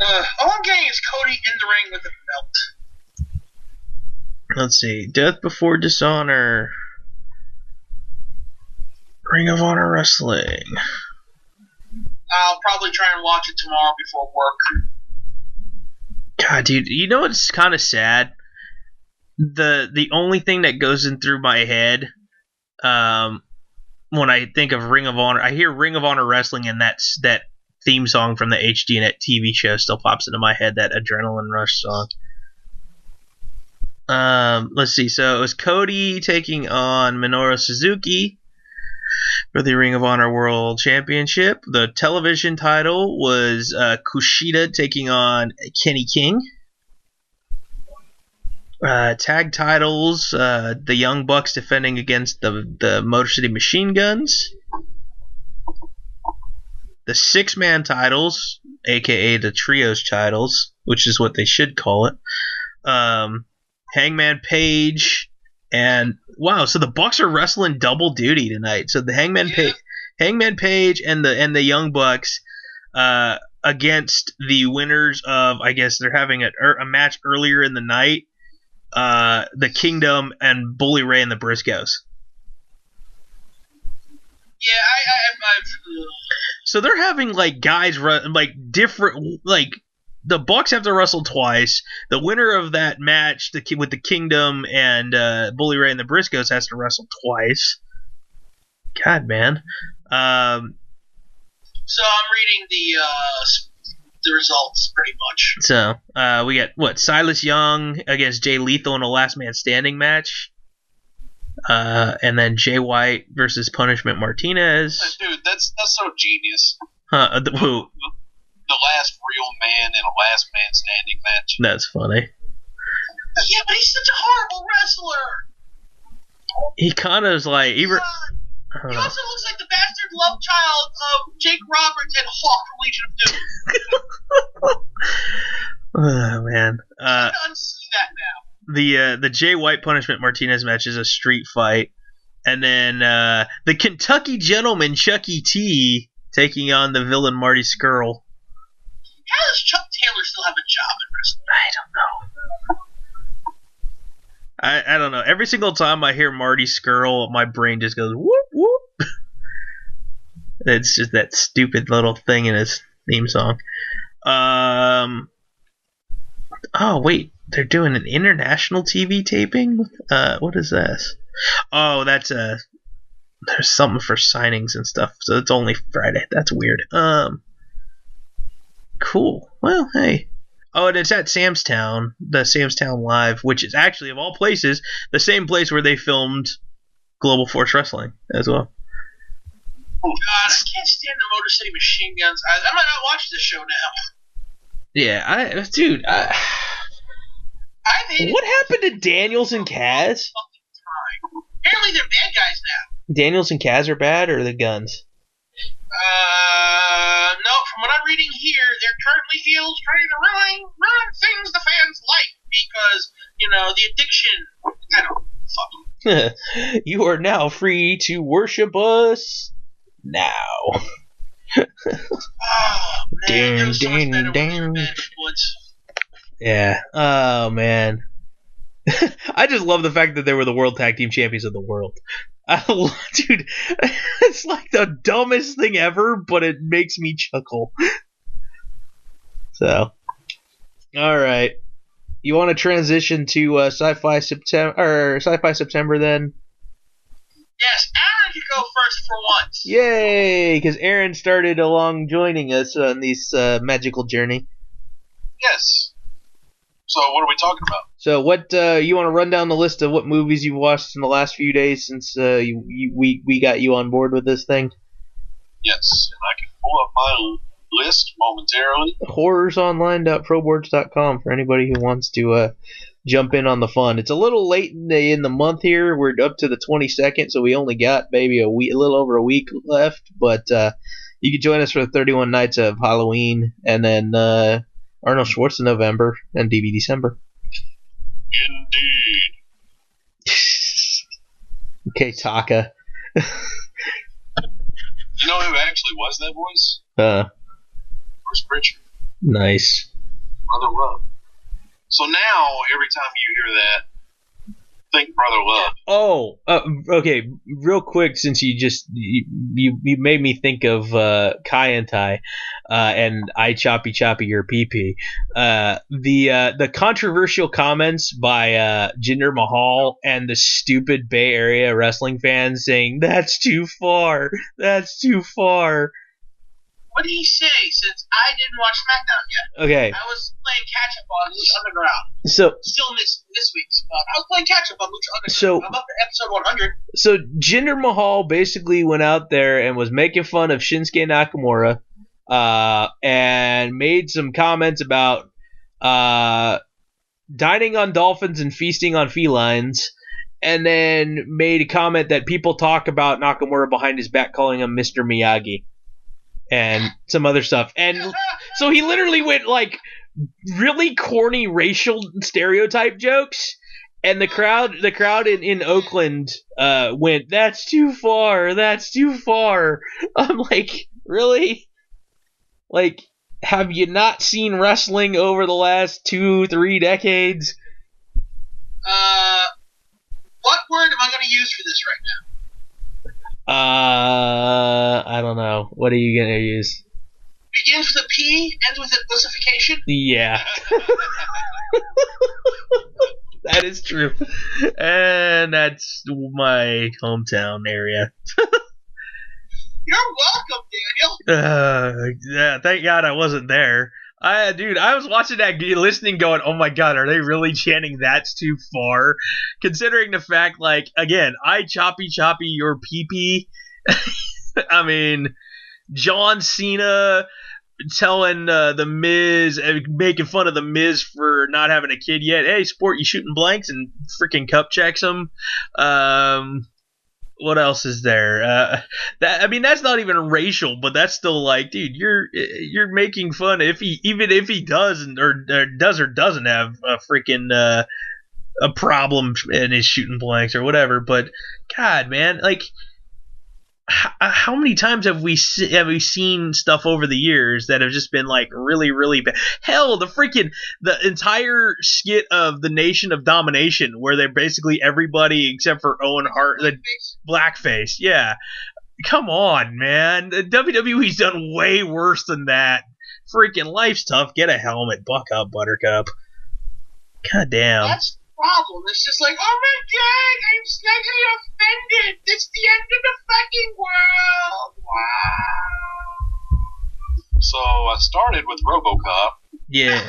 B: All I'm getting is Cody in the ring with a belt.
A: Let's see. Death Before Dishonor. Ring of Honor Wrestling.
B: I'll probably try and watch it tomorrow before work.
A: God, dude, you know what's kind of sad? The only thing that goes in through my head when I think of Ring of Honor, I hear Ring of Honor Wrestling, and that theme song from the HDNet TV show still pops into my head, that Adrenaline Rush song. Let's see. So it was Cody taking on Minoru Suzuki for the Ring of Honor World Championship. The television title was Kushida taking on Kenny King. Tag titles, the Young Bucks defending against the Motor City Machine Guns. The 6-man titles, aka the Trios titles, which is what they should call it. Hangman Page, and wow, so the Bucks are wrestling double duty tonight. So the Hangman Page and the Young Bucks against the winners of, I guess they're having a match earlier in the night. The Kingdom and Bully Ray and the Briscoes.
B: Yeah, I've
A: So they're having like guys run like different, like the Bucks have to wrestle twice. The winner of that match with the Kingdom and Bully Ray and the Briscoes has to wrestle twice. God, man.
B: So I'm reading the results pretty much.
A: So we got Silas Young against Jay Lethal in a Last Man Standing match, and then Jay White versus Punishment Martinez.
C: Dude, that's so genius.
A: Who?
C: The last real man in a Last Man Standing match.
A: That's funny.
B: Yeah, but he's such a horrible wrestler.
A: He kind of is like.
B: He also looks like the bastard love child of Jake Roberts and Hawk from Legion of Doom.
A: Oh man.
B: I can unsee that now.
A: The Jay White Punishment Martinez match is a street fight, and then the Kentucky Gentleman Chucky T taking on the villain Marty Scurll.
B: How does Chuck Taylor still have a job in wrestling?
A: I don't know. Every single time I hear Marty Scurll, my brain just goes whoop whoop. It's just that stupid little thing in his theme song. Oh wait, they're doing an international TV taping. What is this? Oh, that's there's something for signings and stuff. So it's only Friday. That's weird. Cool. Well, hey. Oh, and it's at Sam's Town, the Sam's Town Live, which is actually, of all places, the same place where they filmed Global Force Wrestling as well.
B: Oh, God, I can't stand the Motor City Machine Guns. I might not watch this show now.
A: Yeah, what happened to Daniels and Kaz?
B: Apparently they're bad guys now.
A: Daniels and Kaz are bad, or the Guns?
B: No, from what I'm reading here, they're currently heels trying to ruin things the fans like because, the addiction. I don't fucking.
A: You are now free to worship us now.
B: Oh, man. It was so much better when they were bad once.
A: Yeah. Oh, man. I just love the fact that they were the World Tag Team Champions of the world. Dude, it's like the dumbest thing ever, but it makes me chuckle. So, all right. You want to transition to Sci-Fi September then?
B: Yes, Aaron can go first for once.
A: Yay! Because Aaron started along joining us on this magical journey.
C: Yes. So what are we talking about?
A: So what you want to run down the list of what movies you've watched in the last few days since we got you on board with this thing?
C: Yes, and I can pull up my list momentarily.
A: Horrorsonline.proboards.com for anybody who wants to jump in on the fun. It's a little late in the month here. We're up to the 22nd, so we only got maybe a little over a week left. But you can join us for the 31 Nights of Halloween, and then Arnold Schwartz in November, and DV December.
C: Indeed.
A: Okay, Taka.
C: You know who actually was that voice? Bruce Pritchard.
A: Nice.
C: Brother Love. So now, every time you hear that, think Brother Love.
A: Oh, okay. Real quick, since you made me think of Kai and Tai, and I choppy your pee. The controversial comments by Jinder Mahal and the stupid Bay Area wrestling fans saying that's too far.
B: What did he say? Since I didn't watch SmackDown yet.
A: Okay.
B: I was playing catch up on Lucha Underground.
A: So
B: still this week's, but I was playing catch up on Lucha Underground.
A: So
B: I'm up to episode 100.
A: So Jinder Mahal basically went out there and was making fun of Shinsuke Nakamura, and made some comments about dining on dolphins and feasting on felines, and then made a comment that people talk about Nakamura behind his back, calling him Mr. Miyagi. And some other stuff. And so he literally went like really corny racial stereotype jokes, and the crowd in Oakland went, that's too far. I'm like, really? Like, have you not seen wrestling over the last 2-3 decades?
B: What word am I going to use for this right now?
A: I don't know. What are you gonna use?
B: Begins with a P, ends with a pussification.
A: Yeah. That is true. And that's my hometown area.
B: You're welcome, Daniel.
A: Yeah, thank God I wasn't there. Dude, I was watching that, listening, going, "Oh my God, are they really chanting that's too far?" Considering the fact, like, again, I choppy your pee-pee. I mean, John Cena telling the Miz, making fun of the Miz for not having a kid yet. Hey, sport, you shooting blanks, and freaking cup checks him. What else is there? That's not even racial, but that's still like, dude, you're making fun if he doesn't or doesn't have a freaking a problem in his shooting blanks or whatever. But God, man, like, how many times have we seen stuff over the years that have just been like really, really bad? Hell, the entire skit of the Nation of Domination, where they're basically everybody except for Owen Hart, the blackface. Yeah, come on, man. The WWE's done way worse than that. Freaking life's tough. Get a helmet. Buck up, Buttercup. God damn.
B: That's the problem. It's just like, oh my God, I'm slightly offended. It's the end of the fucking world. Wow.
C: So I started with RoboCop.
A: Yeah.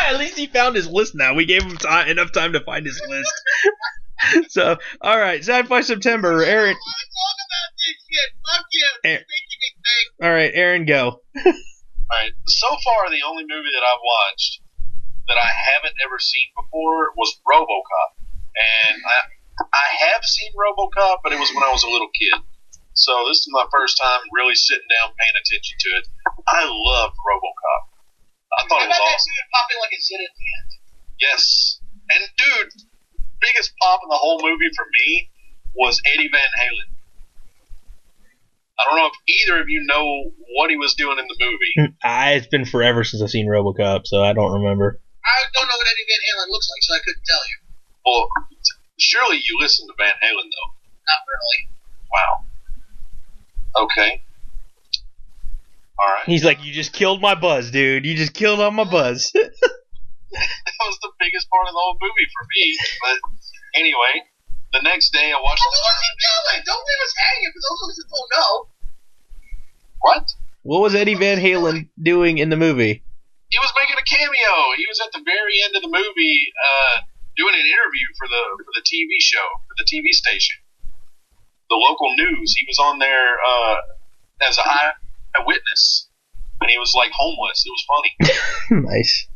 A: At least he found his list now. We gave him enough time to find his list. So, all right, Sci-Fi September. Aaron.
B: I don't want to talk about this shit. Fuck you. It's making me think.
A: All right, Aaron, go.
C: All right. So far, the only movie that I've watched that I haven't ever seen before was RoboCop, and I have seen RoboCop, but it was when I was a little kid. So this is my first time really sitting down paying attention to it. I loved RoboCop. I thought it was
B: that
C: awesome.
B: dude popping like a zit at the end?
C: Yes, and dude, biggest pop in the whole movie for me was Eddie Van Halen. I don't know if either of you know what he was doing in the movie.
A: It's been forever since I've seen RoboCop, so I don't remember.
B: I don't know what Eddie Van Halen looks like, so I couldn't tell you.
C: Well, surely you listen to Van Halen, though.
B: Not really.
C: Wow. Okay. All right.
A: He's like, you just killed my buzz, dude. You just killed all my buzz.
C: That was the biggest part of the whole movie for me. But anyway, the next day I watched.
B: What was he doing? Don't leave us hanging for those of us that don't know.
C: What?
A: What was Eddie Van Halen doing in the movie?
C: He was making a cameo. He was at the very end of the movie doing an interview for the TV show, for the TV station, the local news. He was on there as a eyewitness, and he was like homeless. It was funny.
A: Nice.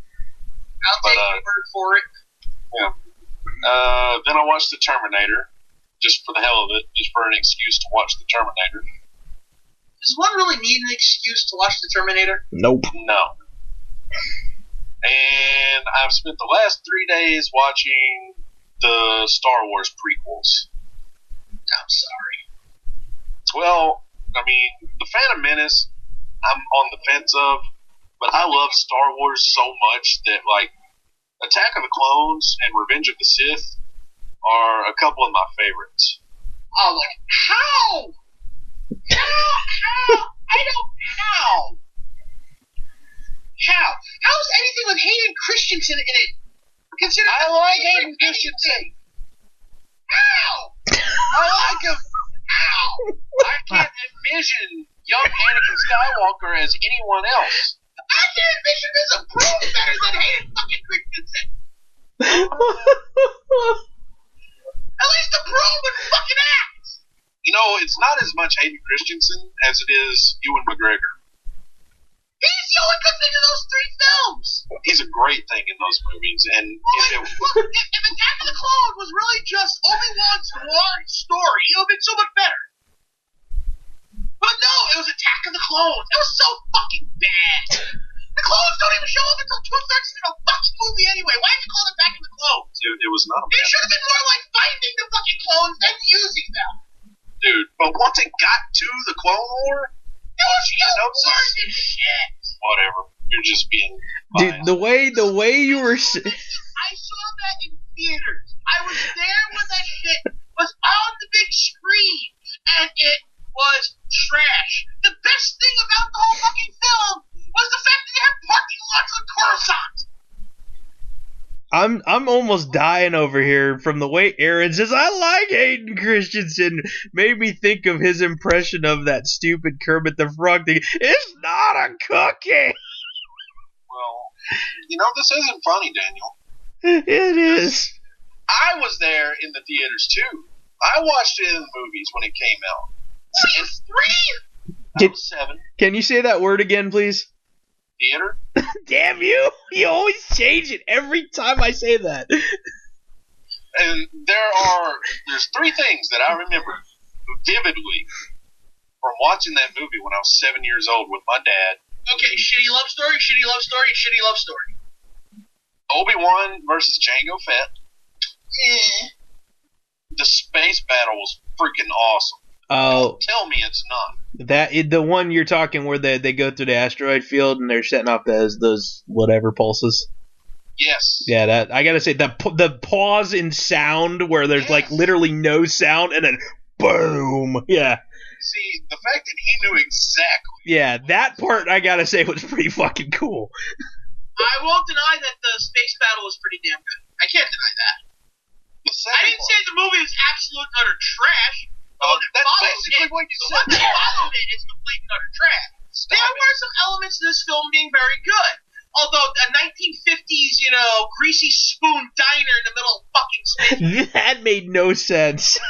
B: I'll take your word for it.
C: Yeah. Then I watched The Terminator, just for the hell of it, just for an excuse to watch The Terminator.
B: Does one really need an excuse to watch The Terminator?
A: Nope.
C: No. And I've spent the last 3 days watching the Star Wars prequels.
B: I'm sorry.
C: Well, I mean, The Phantom Menace, I'm on the fence of, but I love Star Wars so much that, like, Attack of the Clones and Revenge of the Sith are a couple of my favorites.
B: Oh, like, how? How? I don't know. How? How's anything with Hayden Christensen in it? Consider
C: I like Hayden Christensen.
B: How?
C: I like him.
B: How?
C: I can't envision young Anakin Skywalker as anyone else.
B: I can envision there's a broom better than Hayden fucking Christensen. At least the broom would fucking act.
C: You know, it's not as much Hayden Christensen as it is Ewan McGregor.
B: He's the only good thing in those 3 films.
C: He's a great thing in those movies, and
B: if Attack of the Clones was really just Obi-Wan's large story, it would have been so much better. But no, it was Attack of the Clones. It was so fucking bad. The clones don't even show up until 2/3 into the fucking movie anyway. Why did you call it Attack of the Clones?
C: Dude, it was not a
B: It
C: bad
B: should have been more like finding the fucking clones and using them.
C: dude. But once it got to the Clone War,
B: It was so worse than shit.
C: whatever. You're just being
A: Dude,
C: biased.
A: the way you were.
B: I saw that in theaters. I was there when that shit was on the big screen, and it was trash. The best thing about the whole fucking film was the fact that they had parking lots on Coruscant.
A: I'm almost dying over here from the way Aaron says, I like Hayden Christensen. Made me think of his impression of that stupid Kermit the Frog thing. It's not a cookie.
C: Well, this isn't funny, Daniel.
A: It is.
C: I was there in the theaters, too. I watched it in the movies when it came out.
B: What, you 3?
C: I was 7.
A: Can you say that word again, please?
C: Theater?
A: Damn you! You always change it every time I say that.
C: And there's 3 things that I remember vividly from watching that movie when I was 7 years old with my dad.
B: Okay, shitty love story, shitty love story, shitty love story.
C: Obi-Wan versus Jango Fett. The space battle was freaking awesome.
A: Oh,
C: tell me it's not.
A: The one you're talking where they go through the asteroid field and they're setting off those whatever pulses.
C: Yes.
A: Yeah, that I gotta say the pause in sound where there's like literally no sound and then boom. Yeah.
C: See, the fact that he knew exactly.
A: Yeah, that part I gotta say was pretty fucking cool.
B: I won't deny that the space battle was pretty damn good. I can't deny that. I didn't say the movie was absolute utter trash.
C: That's basically what you said.
B: The one that followed it is complete and utter trash. There were some elements of this film being very good. Although a 1950s, greasy spoon diner in the middle of fucking space.
A: That made no sense.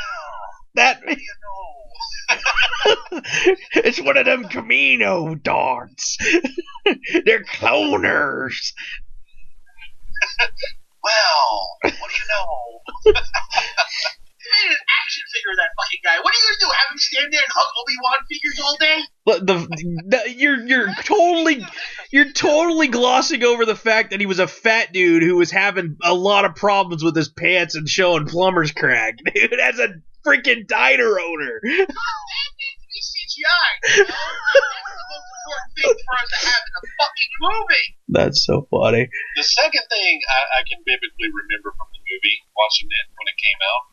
A: It's one of them Camino darts. They're cloners.
C: Well, what do you know?
B: They made an action figure of that fucking guy. What are you gonna do? Have him stand there and hug Obi-Wan figures all day? You're totally
A: glossing over the fact that he was a fat dude who was having a lot of problems with his pants and showing plumber's crack, dude, as a freaking diner owner.
B: That needs to be CGI. That's the most important thing for us to have in a fucking movie.
A: That's so funny.
C: The second thing I can vividly remember from the movie, watching it when it came out,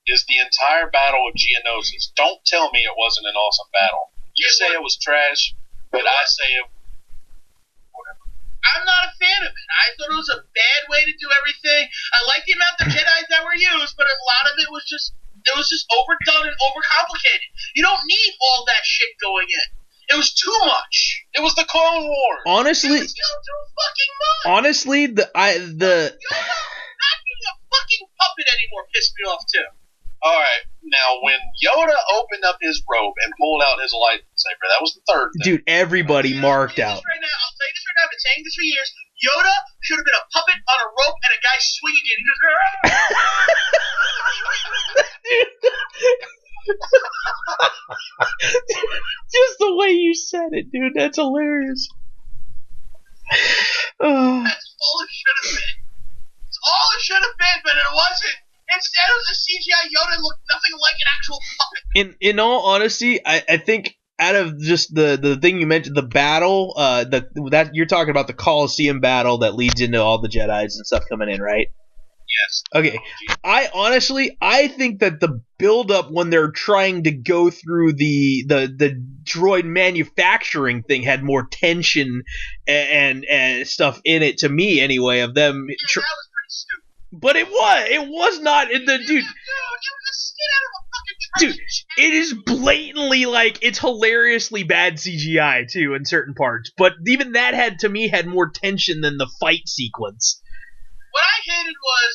C: is the entire Battle of Geonosis. Don't tell me it wasn't an awesome battle. You say it was trash, but I say it. Whatever.
B: I'm not a fan of it. I thought it was a bad way to do everything. I like the amount of Jedi that were used, but a lot of it was just overdone and overcomplicated. You don't need all that shit going in. It was too much.
C: It was the Clone Wars.
A: Honestly,
B: it was still too fucking much.
A: Honestly,
B: Yoda not being a fucking puppet anymore pissed me off too.
C: All right, now when Yoda opened up his robe and pulled out his lightsaber, that was the third thing.
A: Dude, everybody marked out.
B: I'll tell you this right now. I've been saying this for years. Yoda should have been a puppet on a rope and a guy swinging it. He
A: just just the way you said it, dude. That's hilarious.
B: That's all it should have been. It's all it should have been, but it wasn't. Instead of the CGI Yoda looked nothing like an actual puppet.
A: In all honesty, I think out of just the thing you mentioned, the battle, that you're talking about the Colosseum battle that leads into all the Jedis and stuff coming in, right?
C: Yes.
A: Okay. I think that the build up when they're trying to go through the droid manufacturing thing had more tension and stuff in it, to me anyway, of them.
B: Yeah, that was pretty stupid.
A: But it was not in the dude.
B: Dude, it was a skit out of a fucking trash.
A: Dude, it is blatantly it's hilariously bad CGI too in certain parts. But even that had more tension than the fight sequence.
B: What I hated was,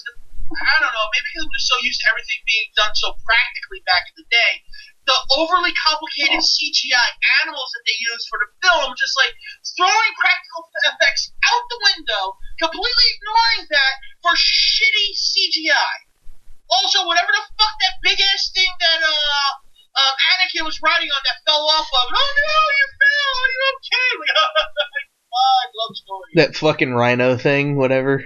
B: I don't know, maybe because I'm just so used to everything being done so practically back in the day, the overly complicated CGI animals that they used for the film, just throwing practical effects out the window, completely ignoring that for shitty CGI. Also, whatever the fuck that big ass thing that Anakin was riding on that fell off of, oh no, you fell, are you okay? Fuck, love story.
A: That fucking rhino thing, whatever.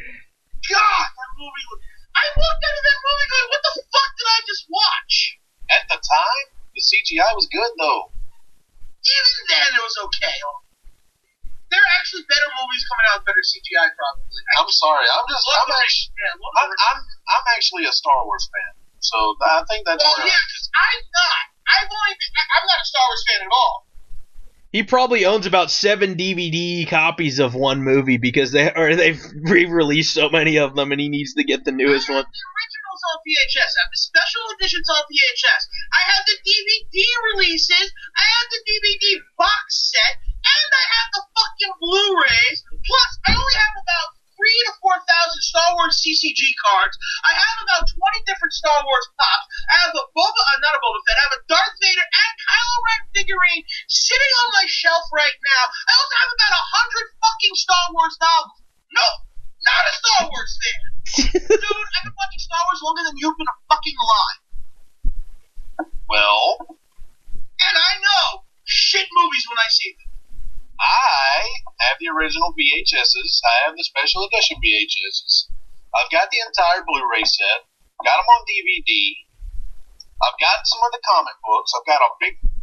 B: God, that movie was... I walked out of that movie going, what the fuck did I just watch?
C: At the time, the CGI was good, though.
B: Even then, it was okay. There are actually better movies coming out with better CGI, probably.
C: I'm sorry. I'm actually a Star Wars fan. So I think that's
B: because I'm not. I'm not a Star Wars fan at all.
A: He probably owns about 7 DVD copies of one movie because they've re-released so many of them, and he needs to get the newest one.
B: I have the originals on VHS. I have the special editions on VHS. I have the DVD releases. I have the DVD box set, and I have the fucking Blu-rays. Plus, I only have about 3,000 to 4,000 Star Wars CCG cards. I have about 20 different Star Wars pops. I have a not a Boba Fett. I have a Darth Vader and Kylo Ren figurine sitting on my shelf right now. I also have about 100 fucking Star Wars novels. No, not a Star Wars fan. Dude, I've been watching Star Wars longer than you've been fucking alive.
C: Well,
B: and I know shit movies when I see them.
C: I have the original VHSs. I have the special edition VHSs. I've got the entire Blu-ray set. Got them on DVD. I've got some of the comic books. I've got a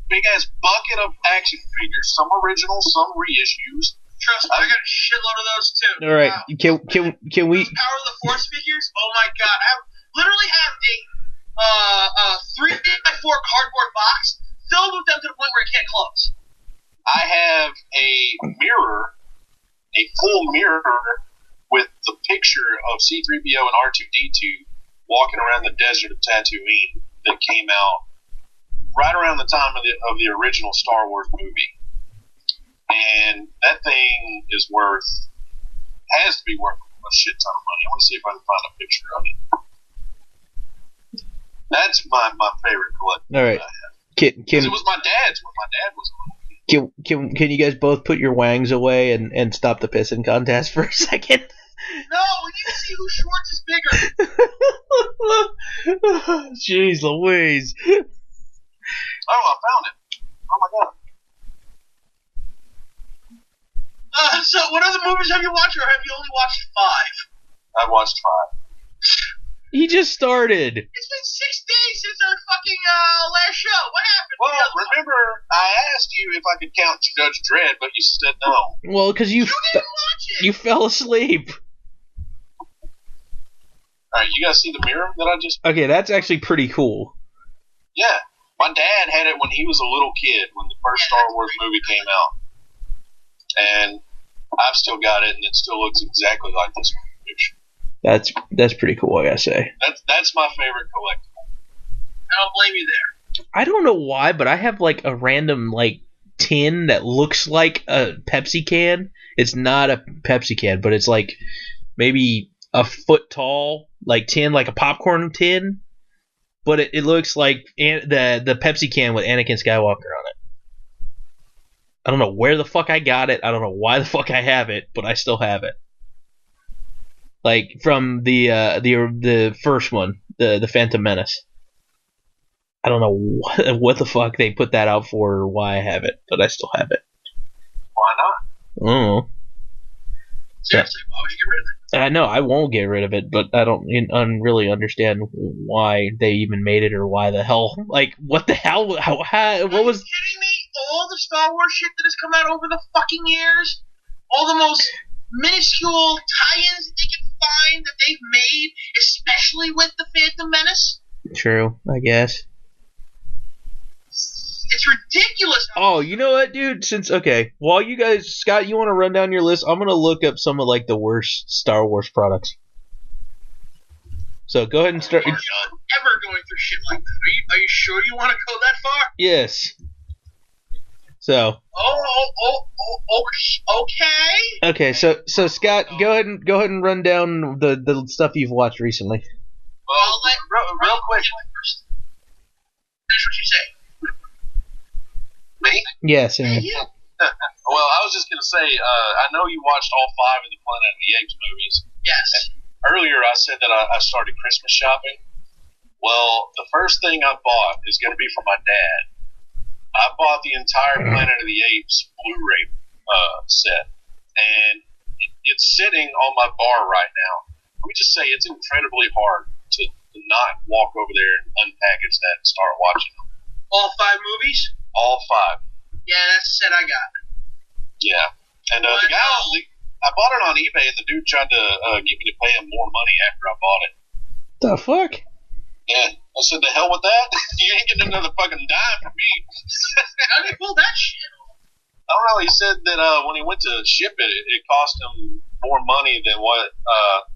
C: big ass bucket of action figures. Some originals, some reissues.
B: Trust me, I got a shitload of those too.
A: All right,
B: wow.
A: can we?
B: Those Power of the Force figures? Oh my god! I literally have a 3x4 cardboard box filled with them to the point where it can't close.
C: I have a mirror, a full mirror with the picture of C-3PO and R2-D2 walking around the desert of Tatooine that came out right around the time of the original Star Wars movie. And that thing has to be worth a shit ton of money. I want to see if I can find a picture of it. That's my favorite collection.
A: All right.
C: It was my dad's when my dad was little.
A: Can you guys both put your wangs away and stop the pissing contest for a second?
B: No, we need to see who Schwartz is bigger.
A: Jeez Louise.
C: Oh, I found it. Oh my god.
B: So what other movies have you watched, or have you only watched 5?
C: I watched 5.
A: He just started.
B: It's been 6 days since our fucking last show. What happened?
C: Well, remember, I asked you if I could count Judge Dredd, but you said no.
A: Well, because you
B: didn't watch it.
A: You fell asleep.
C: Alright, you guys see the mirror that I just...
A: Okay, that's actually pretty cool.
C: Yeah. My dad had it when he was a little kid, when the first Star Wars movie came out. And I've still got it, and it still looks exactly like this picture.
A: That's pretty cool, I gotta say.
C: That's my favorite collectible.
B: I don't blame you there.
A: I don't know why, but I have like a random like tin that looks like a Pepsi can. It's not a Pepsi can, but it's like maybe a foot tall, like tin, like a popcorn tin. But it looks like the Pepsi can with Anakin Skywalker on it. I don't know where the fuck I got it. I don't know why the fuck I have it, but I still have it. Like from the first one, the Phantom Menace. I don't know what the fuck they put that out for or why I have it, but I still have it.
C: Why not?
A: Oh.
B: Seriously, why would you get rid of it?
A: I know I won't get rid of it, but I don't really understand why they even made it or why the hell. Like, what the hell? What was?
B: Are you kidding me? All the Star Wars shit that has come out over the fucking years, all the most minuscule tie-ins that they can find that they've made, especially with the Phantom Menace.
A: True, I guess.
B: It's ridiculous.
A: Oh, you know what, dude? While you guys, Scott, you want to run down your list? I'm gonna look up some of like the worst Star Wars products. So go ahead and start.
B: Are you ever going through shit like that? Are you sure you want to go that far?
A: Yes. So.
B: Okay.
A: Okay, so Scott, go ahead and run down the stuff you've watched recently.
B: Well, real quick. Finish what you say.
C: Me?
A: Yes.
B: Yeah.
C: Well, I was just gonna say, I know you watched all 5 of the Planet of the Apes movies.
B: Yes.
C: And earlier, I said that I started Christmas shopping. Well, the first thing I bought is going to be for my dad. I bought the entire Planet of the Apes Blu-ray set, and it's sitting on my bar right now. Let me just say, it's incredibly hard to not walk over there and unpackage that and start watching them.
B: All 5 movies?
C: All 5.
B: Yeah, that's the set I got.
C: Yeah. And the guy, I bought it on eBay, and the dude tried to get me to pay him more money after I bought it.
A: The fuck?
C: Yeah. I said, the hell with that. You ain't getting another fucking dime from me.
B: How did he pull that shit off?
C: I don't know. He said that when he went to ship it, it cost him more money than what,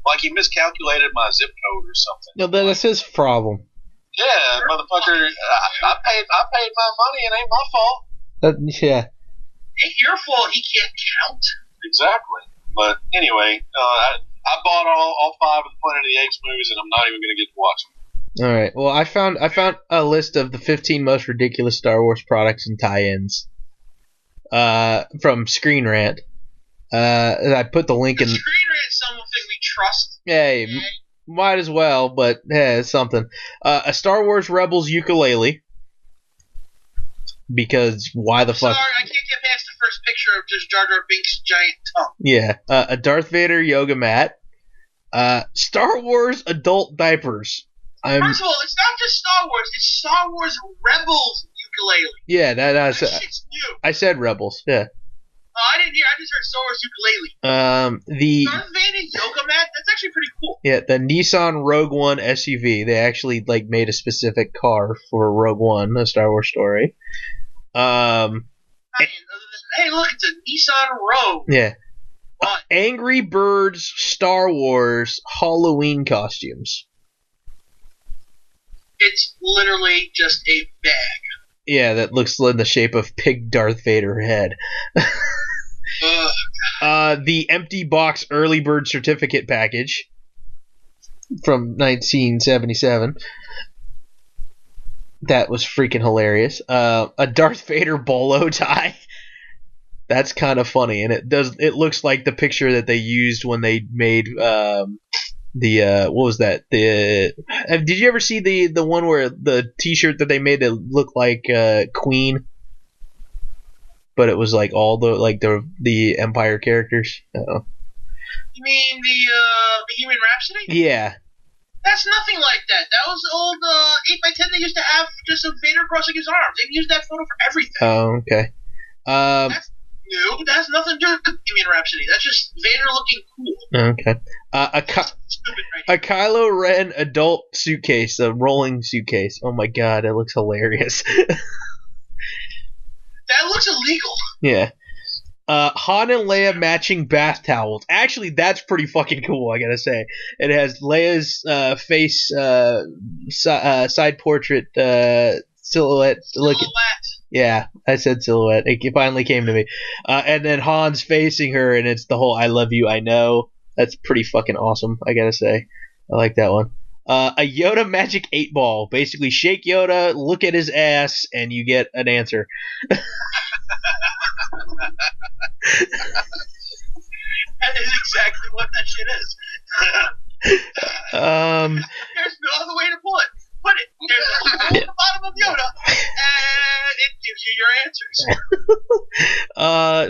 C: like he miscalculated my zip code or something.
D: No, that's his problem.
C: Yeah, motherfucker. I paid my money. It ain't my fault.
D: Yeah.
B: Ain't your fault he can't count.
C: Exactly. But anyway, I bought all 5 of the Planet of the Apes movies, and I'm not even going to get to watch them.
D: All right. Well, I found a list of the 15 most ridiculous Star Wars products and tie-ins from Screen Rant. I put the link in.
B: Screen Rant, something we trust.
D: Hey, might as well, but hey, it's something. A Star Wars Rebels ukulele. Because why the fuck?
B: Sorry, I can't get past the first picture of just Jar Jar Binks' giant tongue.
D: Yeah. A Darth Vader yoga mat. Star Wars adult diapers.
B: First of all, it's not just Star Wars. It's Star Wars Rebels ukulele.
D: Yeah,
B: That shit's new.
D: I said Rebels. Yeah.
B: I didn't hear. I just heard Star Wars ukulele.
D: The
B: Darth Vader yoga mat. That's actually pretty cool.
D: Yeah, the Nissan Rogue One SUV. They actually made a specific car for Rogue One, a Star Wars story.
B: Hey, look, it's a Nissan Rogue.
D: Yeah.
B: What?
D: Angry Birds Star Wars Halloween costumes.
B: It's literally just a bag.
D: Yeah, that looks in the shape of Pig Darth Vader head. The empty box early bird certificate package from 1977. That was freaking hilarious. A Darth Vader bolo tie. That's kind of funny, and it looks like the picture that they used when they made what was that? Did you ever see the one where the T-shirt that they made to look like Queen, but it was like all the Empire characters? Uh-oh.
B: You mean the Bohemian Rhapsody?
D: Yeah.
B: That's nothing like that. That was old 8x10 they used to have just of Vader crossing his arms. They used that photo for everything.
D: Oh, okay.
B: That's new. That has nothing to do with Bohemian Rhapsody. That's just Vader looking cool.
D: Okay.
B: Stupid right
D: A Kylo Ren adult suitcase, a rolling suitcase. Oh my god, it looks hilarious.
B: That looks illegal.
D: Yeah. Han and Leia matching bath towels. Actually, that's pretty fucking cool, I gotta say. It has Leia's face side portrait silhouette. Yeah, I said silhouette. It finally came to me. And then Han's facing her, and it's the whole "I love you, I know." That's pretty fucking awesome, I gotta say. I like that one. A Yoda magic 8-ball. Basically, shake Yoda, look at his ass, and you get an answer.
B: That is exactly what that shit is. There's no other way to put it. There's a hole at the bottom of Yoda, and it gives you your answers.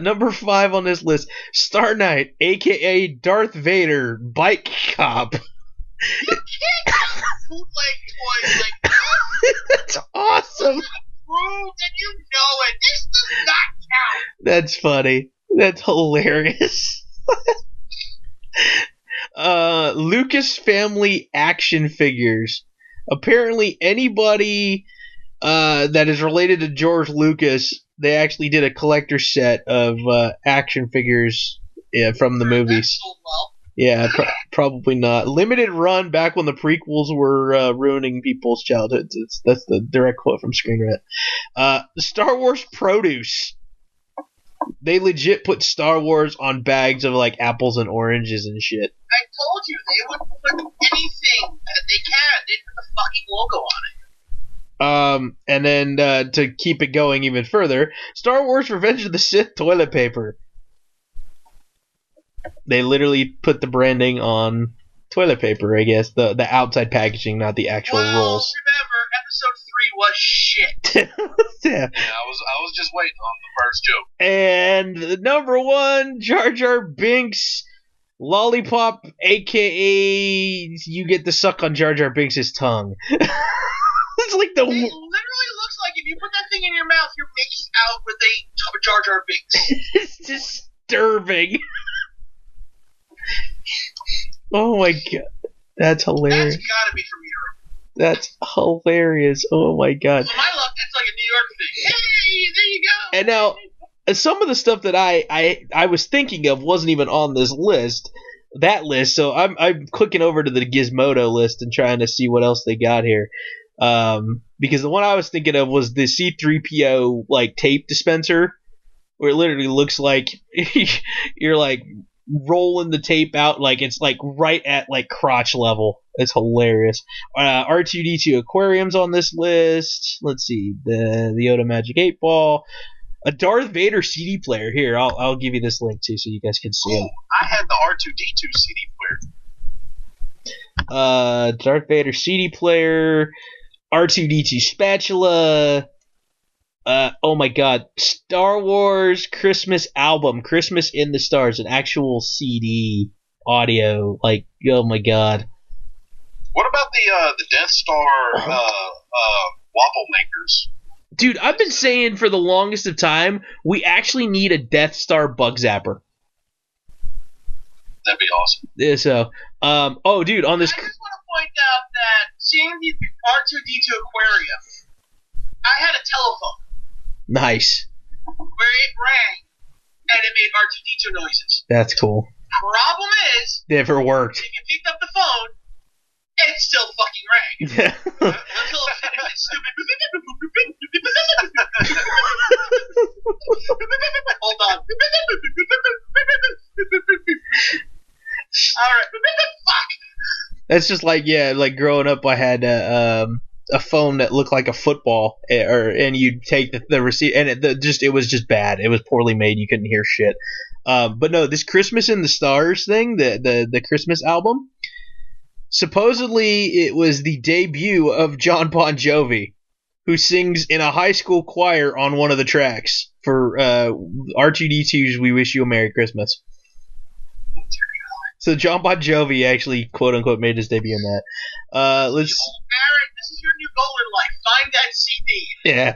D: Number 5 on this list, Star Knight, aka Darth Vader, bike cop.
B: You can't have bootleg toys like that.
D: That's awesome.
B: Rude, and you know it. This does not count.
D: That's funny. That's hilarious. Lucas family action figures. Apparently, anybody that is related to George Lucas, they actually did a collector set of action figures from the movies.
B: Sold well.
D: Yeah, probably not. Limited run back when the prequels were ruining people's childhoods. That's the direct quote from Screen Rant. Star Wars produce. They legit put Star Wars on bags of like apples and oranges and shit.
B: I told you they would put anything that they can. They put the fucking logo on it.
D: And then to keep it going even further, Star Wars Revenge of the Sith toilet paper. They literally put the branding on toilet paper, I guess. The outside packaging, not the actual rolls.
B: Remember, episode 3 was shit.
D: Yeah.
C: I was just waiting on the first joke.
D: And the number 1, Jar Jar Binks lollipop, a.k.a. you get to suck on Jar Jar Binks' tongue. It's like the...
B: It literally looks like if you put that thing in your mouth, you're making out with a Jar Jar Binks.
D: It's disturbing. Oh my god. That's hilarious.
B: That's gotta be from Europe.
D: That's hilarious. Oh my god.
B: So my luck, that's like a New York thing. Hey, there you go.
D: And now, some of the stuff that I was thinking of wasn't even on this list. That list. So I'm clicking over to the Gizmodo list and trying to see what else they got here. Because the one I was thinking of was the C-3PO like tape dispenser, where it literally looks like you're like rolling the tape out, like it's like right at like crotch level. It's hilarious. R2D2 aquariums on this list. Let's see, the Yoda Magic 8 Ball, a Darth Vader CD player. Here, I'll give you this link too, so you guys can see it.
C: I had the R2D2 CD player.
D: Darth Vader CD player, R2D2 spatula. Oh my god, Star Wars Christmas album, Christmas in the Stars, an actual CD audio. Like, oh my god.
C: What about the Death Star waffle makers?
D: Dude, I've been saying for the longest of time, we actually need a Death Star bug zapper.
C: That'd be awesome.
D: Yeah, so, oh, dude, on this.
B: I just want to point out that seeing the R2D2 aquarium, I had a telephone
D: Nice.
B: where it rang and it made R2D2 noises.
D: That's cool.
B: Problem is,
D: Never worked.
B: if you picked up the phone, it still fucking rang. Until it finished its stupid. Hold on. Alright. Fuck.
D: That's just like, yeah, like growing up, I had a phone that looked like a football, and you'd take the receipt, and it was just bad. It was poorly made. You couldn't hear shit. But no, this Christmas in the Stars thing, the Christmas album, supposedly it was the debut of John Bon Jovi, who sings in a high school choir on one of the tracks for R2D2's "We Wish You a Merry Christmas." So John Bon Jovi actually, quote unquote, made his debut in that. Let's.
B: Barrett, this is your new goal in life. Find that CD.
D: Yeah.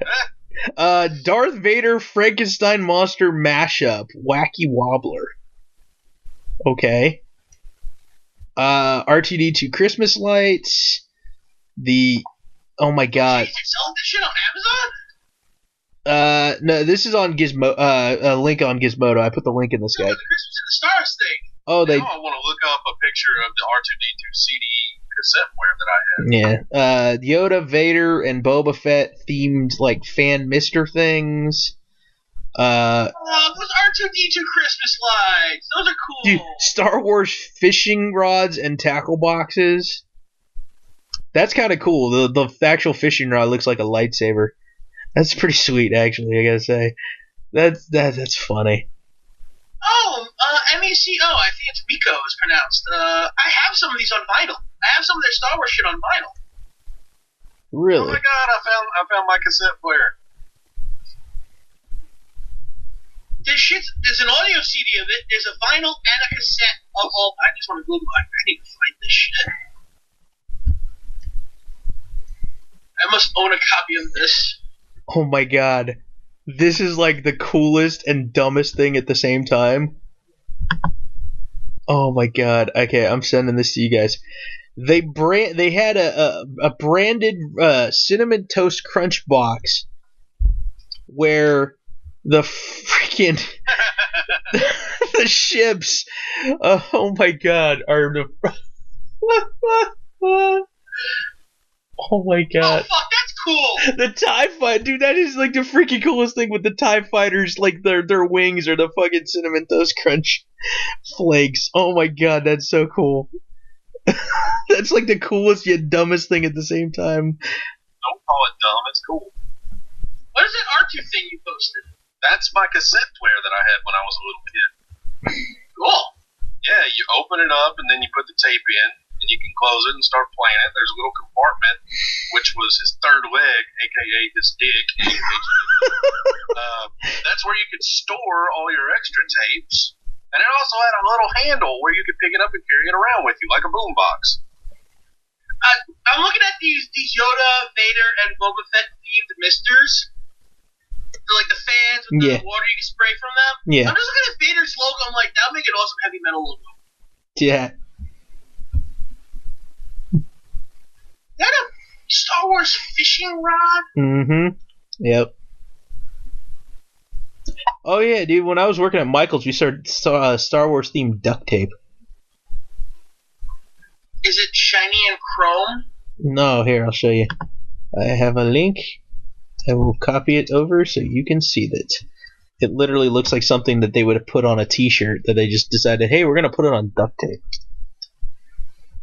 D: Darth Vader Frankenstein monster mashup, Wacky Wobbler. Okay. R2D2 Christmas lights. Oh my god.
B: Jeez, you're selling this shit on Amazon?
D: No, this is on Gizmo. A link on Gizmodo. I put the link in the Skype.
B: The Christmas in the Stars thing.
D: Oh, they.
C: Now I want to look up a picture of the R2D2 CD cassetteware that I had.
D: Yeah. Yoda, Vader, and Boba Fett themed like fan Mister things.
B: Those R2D2 Christmas lights. Those are cool.
D: Dude, Star Wars fishing rods and tackle boxes. That's kind of cool. The actual fishing rod looks like a lightsaber. That's pretty sweet, actually. I gotta say, that's funny.
B: Oh, MECO. I think it's Miko is pronounced. I have some of these on vinyl. I have some of their Star Wars shit on vinyl.
D: Really?
C: Oh my god! I found my cassette player.
B: There's an audio CD of it. There's a vinyl and a cassette of all. I just want to Google it. I need to find this shit. I must own a copy of this.
D: Oh my god. This is like the coolest and dumbest thing at the same time. Oh my god. Okay, I'm sending this to you guys. They had a branded Cinnamon Toast Crunch box where the freaking the ships, oh my god, are the oh my god.
B: Oh fuck, that's cool.
D: The TIE fighter, dude, that is like the freaking coolest thing with the TIE fighters, like their wings are the fucking Cinnamon Toast Crunch flakes. Oh my god, that's so cool. That's like the coolest yet dumbest thing at the same time.
C: Don't call it dumb, it's cool.
B: What is that R2 thing you posted?
C: That's my cassette player that I had when I was a little kid.
B: Cool.
C: Yeah, you open it up and then you put the tape in, and you can close it and start playing it. There's a little compartment, which was his third leg, aka his dick. That's where you could store all your extra tapes. And it also had a little handle where you could pick it up and carry it around with you, like a boombox.
B: I'm looking at these Yoda, Vader, and Boba Fett themed misters. They're like the fans with the water you can spray from them.
D: Yeah.
B: I'm just looking at Vader's logo. I'm like, that'll make an awesome heavy metal logo.
D: Yeah.
B: Star Wars fishing rod?
D: Mm-hmm. Yep. Oh yeah, dude. When I was working at Michael's, we started Star Wars themed duct tape.
B: Is it shiny and chrome?
D: No, here I'll show you. I have a link. I will copy it over so you can see that. It literally looks like something that they would have put on a T-shirt that they just decided, hey, we're gonna put it on duct tape.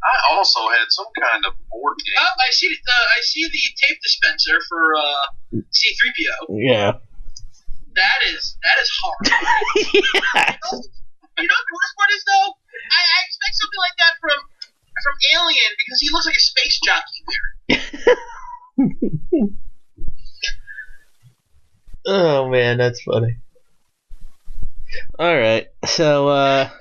C: I also had some kind of board game.
B: Oh, I see the tape dispenser for C-3PO.
D: Yeah.
B: That is hard.
D: Yes.
B: You know what the worst part is though? I expect something like that from Alien because he looks like a space jockey there.
D: Oh man, that's funny. All right, so
B: That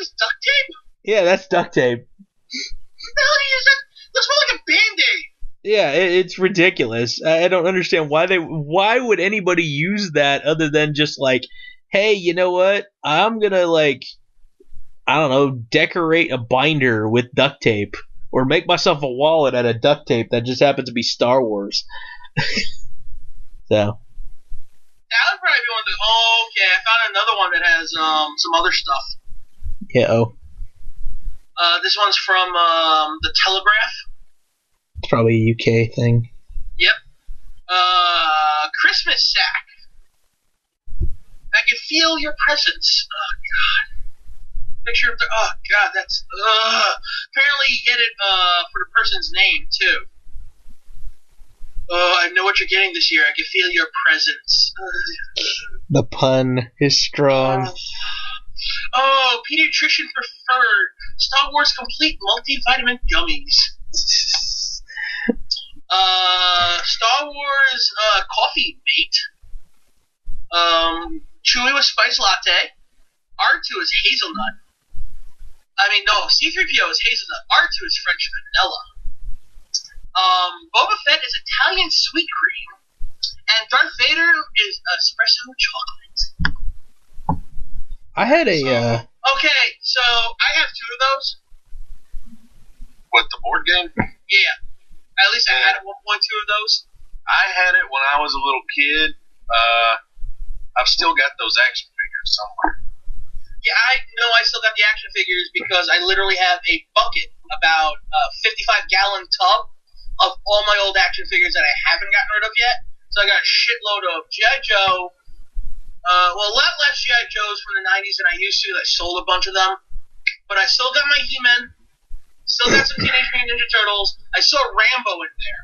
B: is duct tape?
D: yeah, that's duct tape.
B: What the hell is that? Looks more like a Band-Aid.
D: Yeah, it's ridiculous. I don't understand why would anybody use that other than just like, hey, you know what? I'm gonna like, I don't know, decorate a binder with duct tape or make myself a wallet out of duct tape that just happens to be Star Wars. So.
B: That would probably be one of the. Oh, okay. I found another one that has some other stuff.
D: Yeah. Oh.
B: This one's from the Telegraph.
D: It's probably a UK thing.
B: Yep. Christmas sack. I can feel your presence. Oh God. Picture of the. Oh God, that's. Apparently, you get it for the person's name too. Oh, I know what you're getting this year. I can feel your presence.
D: The pun is strong.
B: Oh, pediatrician preferred Star Wars complete multivitamin gummies. Star Wars coffee mate. Chewy with spice latte. R2 is hazelnut. I mean, no, C-3PO is hazelnut. R2 is French vanilla. Boba Fett is Italian sweet cream, and Darth Vader is espresso chocolate.
D: I had a.
B: Okay, so I have two of those.
C: What, the board game?
B: Yeah, at least I had at one point two of those.
C: I had it when I was a little kid. I've still got those action figures somewhere.
B: Yeah, I know I still got the action figures because I literally have a bucket, about a 55-gallon tub of all my old action figures that I haven't gotten rid of yet. So I got a shitload of G.I. Joe. Well, a lot less G.I. Joes from the 90s than I used to. I sold a bunch of them. But I still got my He-Man. Still got some Teenage Mutant Ninja Turtles. I saw Rambo in there.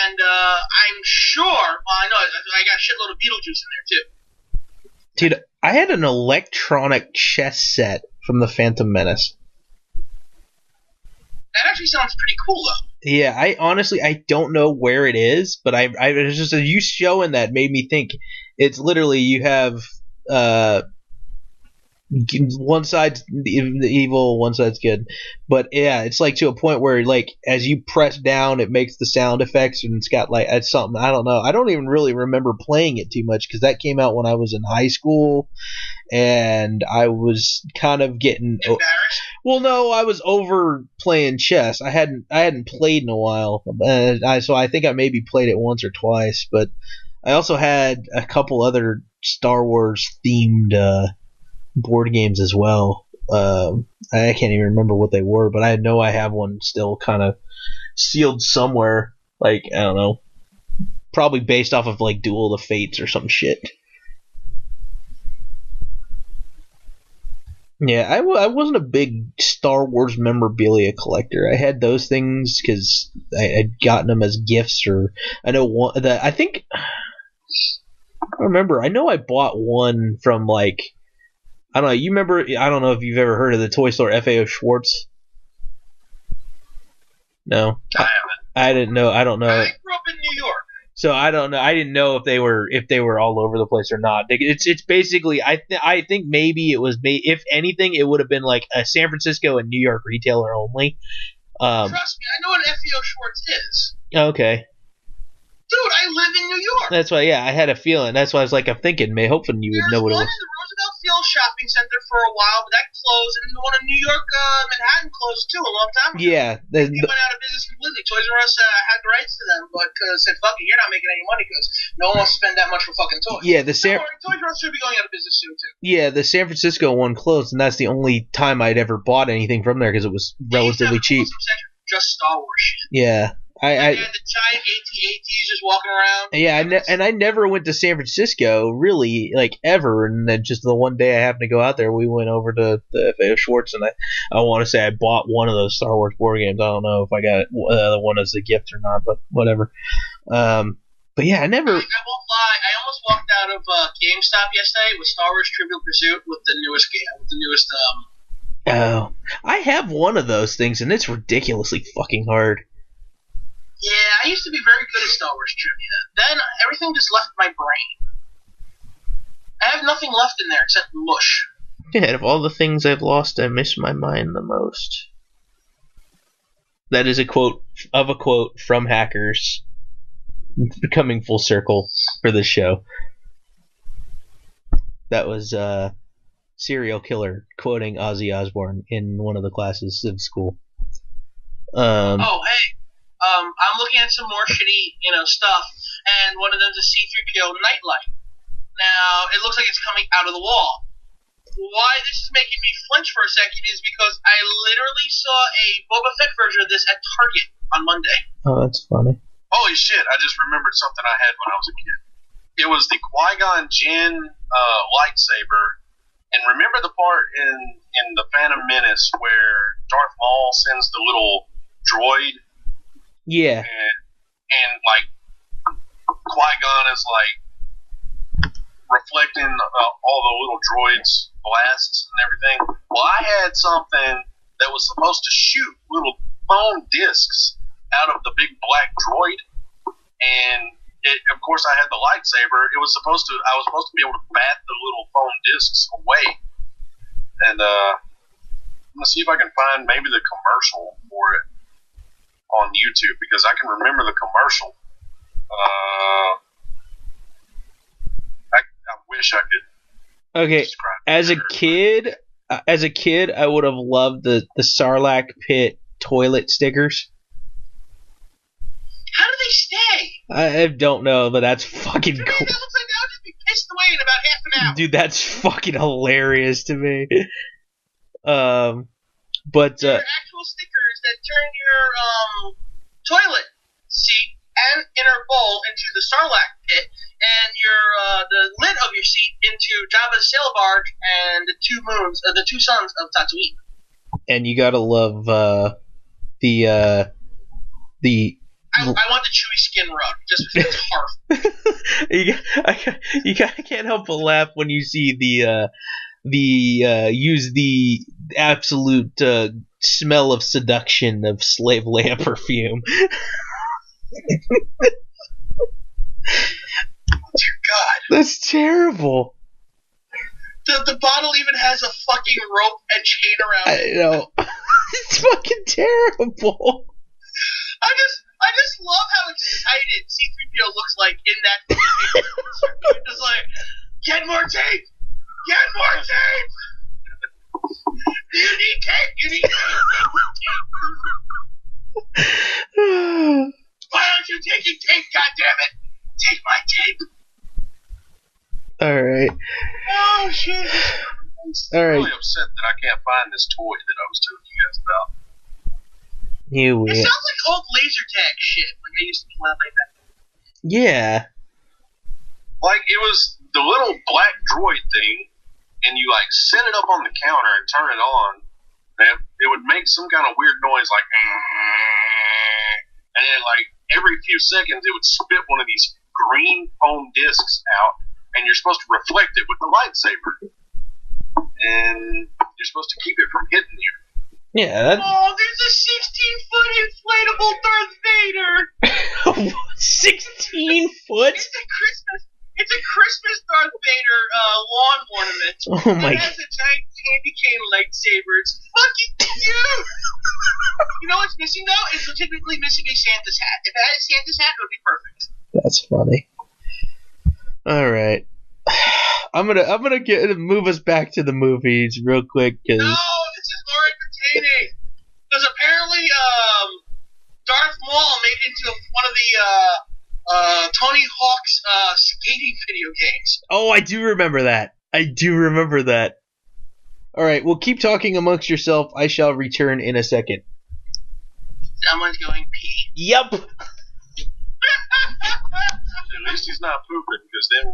B: And I'm sure, well, I know, I got a shitload of Beetlejuice in there too.
D: Dude, I had an electronic chess set from the Phantom Menace.
B: That actually sounds pretty cool, though.
D: Yeah, I don't know where it is, but I was just you showing that made me think. It's literally you have one side's the evil, one side's good, but yeah, it's like to a point where like as you press down, it makes the sound effects, and it's got like it's something I don't know. I don't even really remember playing it too much because that came out when I was in high school, and I was kind of getting
B: embarrassed.
D: Well, no, I was over playing chess. I hadn't played in a while, so I think I maybe played it once or twice. But I also had a couple other Star Wars themed board games as well. I can't even remember what they were, but I know I have one still kind of sealed somewhere. Like I don't know, probably based off of like Duel of the Fates or some shit. Yeah, I wasn't a big Star Wars memorabilia collector. I had those things because I'd gotten them as gifts, or I know one that I think I remember. I know I bought one from like I don't know. You remember? I don't know if you've ever heard of the toy store FAO Schwartz. No,
C: I haven't.
D: I didn't know. I don't know.
B: I grew up in New York.
D: So I don't know. I didn't know if they were all over the place or not. It's basically I think maybe it was if anything it would have been like a San Francisco and New York retailer only.
B: Trust me, I know what FEO Schwartz is.
D: Okay.
B: Dude, I live in New York.
D: That's why, yeah, I had a feeling. That's why I was like, I'm thinking, hoping you would know what it
B: There's one
D: was.
B: in the Roosevelt Field Shopping Center for a while, but that closed, and the one in New York, Manhattan closed too a long time ago.
D: Yeah.
B: They went out of business completely. Toys R Us had the rights to them, but said, fuck it, you're not making any money because no one wants to spend that much for fucking toys.
D: Yeah,
B: Toys R Us should be going out of business soon, too.
D: Yeah, the San Francisco one closed, and that's the only time I'd ever bought anything from there because it was relatively cheap.
B: Just Star Wars shit.
D: Yeah.
B: They had the giant AT-ATs just walking around.
D: Yeah, I never went to San Francisco, really, like, ever. And then just the one day I happened to go out there, we went over to the FAO Schwartz, and I want to say I bought one of those Star Wars board games. I don't know if I got the one as a gift or not, but whatever. But yeah, I never...
B: I won't lie, I almost walked out of GameStop yesterday with Star Wars Trivial Pursuit with the newest game, with the newest...
D: Oh, I have one of those things, and it's ridiculously fucking hard.
B: Yeah, I used to be very good at Star Wars trivia. Then everything just left my brain. I have nothing left in there except mush.
D: Yeah, of all the things I've lost, I miss my mind the most. That is a quote from Hackers, coming full circle for this show. That was Serial Killer quoting Ozzy Osbourne in one of the classes of school.
B: I'm looking at some more shitty, stuff, and one of them's a C-3PO nightlight. Now, it looks like it's coming out of the wall. Why this is making me flinch for a second is because I literally saw a Boba Fett version of this at Target on Monday.
D: Oh, that's funny.
C: Holy shit, I just remembered something I had when I was a kid. It was the Qui-Gon Jinn lightsaber. And remember the part in The Phantom Menace where Darth Maul sends the little droid?
D: Yeah.
C: And like, Qui-Gon is like reflecting all the little droids' blasts and everything. Well, I had something that was supposed to shoot little foam discs out of the big black droid. And of course, I had the lightsaber. I was supposed to be able to bat the little foam discs away. And I'm gonna see if I can find maybe the commercial for it on YouTube because I can remember the commercial. I wish I could.
D: Okay, as a kid, I would have loved the Sarlacc pit toilet stickers.
B: How do they stay?
D: I don't know, but that's fucking cool.
B: That looks like they'll just be pissed away in about half an hour.
D: Dude, that's fucking hilarious to me. But
B: they're actual stickers that turn your toilet seat and inner bowl into the Sarlacc pit, and your the lid of your seat into Jabba's sail barge and the two suns of Tatooine.
D: And you gotta love the
B: I want the chewy skin rug just because it's harf.
D: I can't help but laugh when you see use the absolute smell of seduction of Slave Leia perfume.
B: Dear God,
D: that's terrible.
B: The bottle even has a fucking rope and chain around it.
D: I know. It's fucking terrible.
B: I just love how excited C-3PO looks like in that fucking paper. Just like, get more tape! Get more tape! You need tape! You need tape! Why aren't you taking tape, goddammit? Take my tape.
D: Alright.
B: Oh, shit.
C: I'm really upset that I can't find this toy that I was telling you guys about.
B: It sounds like old laser tag shit, like I used to play like that.
D: Yeah.
C: Like, it was the little black droid thing, and you, like, set it up on the counter and turn it on, and it would make some kind of weird noise, like, and then, like, every few seconds, it would spit one of these green foam discs out, and you're supposed to reflect it with the lightsaber. And you're supposed to keep it from hitting you.
D: Yeah.
B: Oh, there's a 16-foot inflatable Darth Vader.
D: 16 foot?
B: It's a Christmas Darth Vader lawn ornament.
D: Oh my!
B: It has a giant candy cane lightsaber. It's fucking cute. You know what's missing though? It's legitimately missing a Santa's hat. If it had a Santa's hat, it would be perfect.
D: That's funny. All right. I'm gonna move us back to the movies real quick
B: No,
D: because
B: this is more entertaining. Because apparently, Darth Maul made it into one of the Tony Hawk's skating video games.
D: oh, I do remember that. All right, well, keep talking amongst yourself. I shall return in a second.
B: Someone's going pee.
D: Yep.
C: At least he's not pooping, because then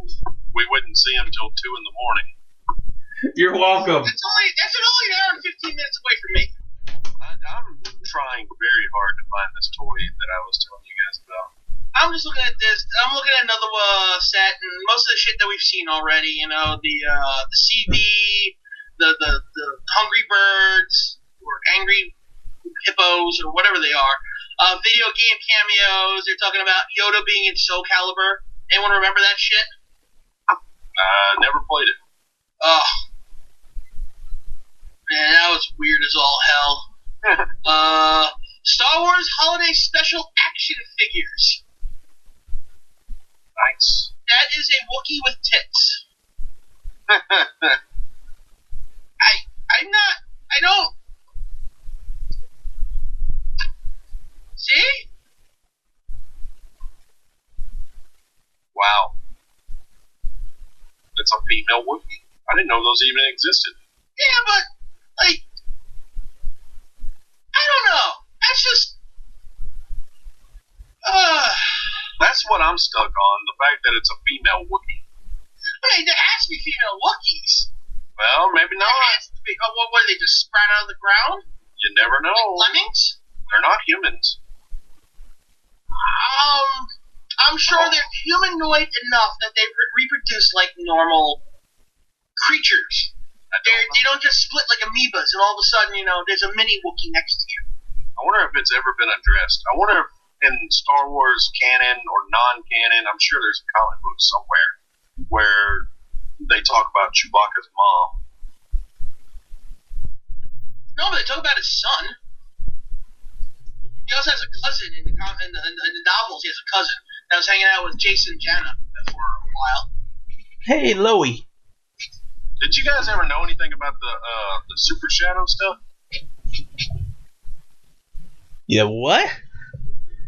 C: we wouldn't see him till 2 in the morning.
D: You're welcome.
B: That's only an hour and 15 minutes away from me.
C: I'm trying very hard to find this toy that I was telling you guys about.
B: I'm just looking at this. I'm looking at another set, and most of the shit that we've seen already. You know, the CD, the Hungry Birds, or Angry Hippos, or whatever they are. Video game cameos. They're talking about Yoda being in Soul Calibur. Anyone remember that shit?
C: Never played it.
B: Oh, man, that was weird as all hell. Star Wars Holiday Special action figures.
C: Nice.
B: That is a Wookiee with tits. I don't. See?
C: Wow. It's a female Wookiee. I didn't know those even existed.
B: Yeah, but, like, I don't know. That's just.
C: That's what I'm stuck on, the fact that it's a female Wookiee.
B: Hey, there has to be female Wookiees.
C: Well, maybe not.
B: There has to be. Oh, what, they just sprout out of the ground?
C: You never know.
B: Like lemmings?
C: They're not humans.
B: I'm sure they're humanoid enough that they reproduce like normal creatures. They don't just split like amoebas, and all of a sudden, there's a mini Wookiee next to you.
C: I wonder if it's ever been addressed. I wonder if in Star Wars canon or non-canon, I'm sure there's a comic book somewhere where they talk about Chewbacca's mom.
B: No, but they talk about his son. He also has a cousin in the novels. He has a cousin that was hanging out with Jason Janna for a while.
D: Hey, Loey.
C: Did you guys ever know anything about the Super Shadow stuff?
D: Yeah, what?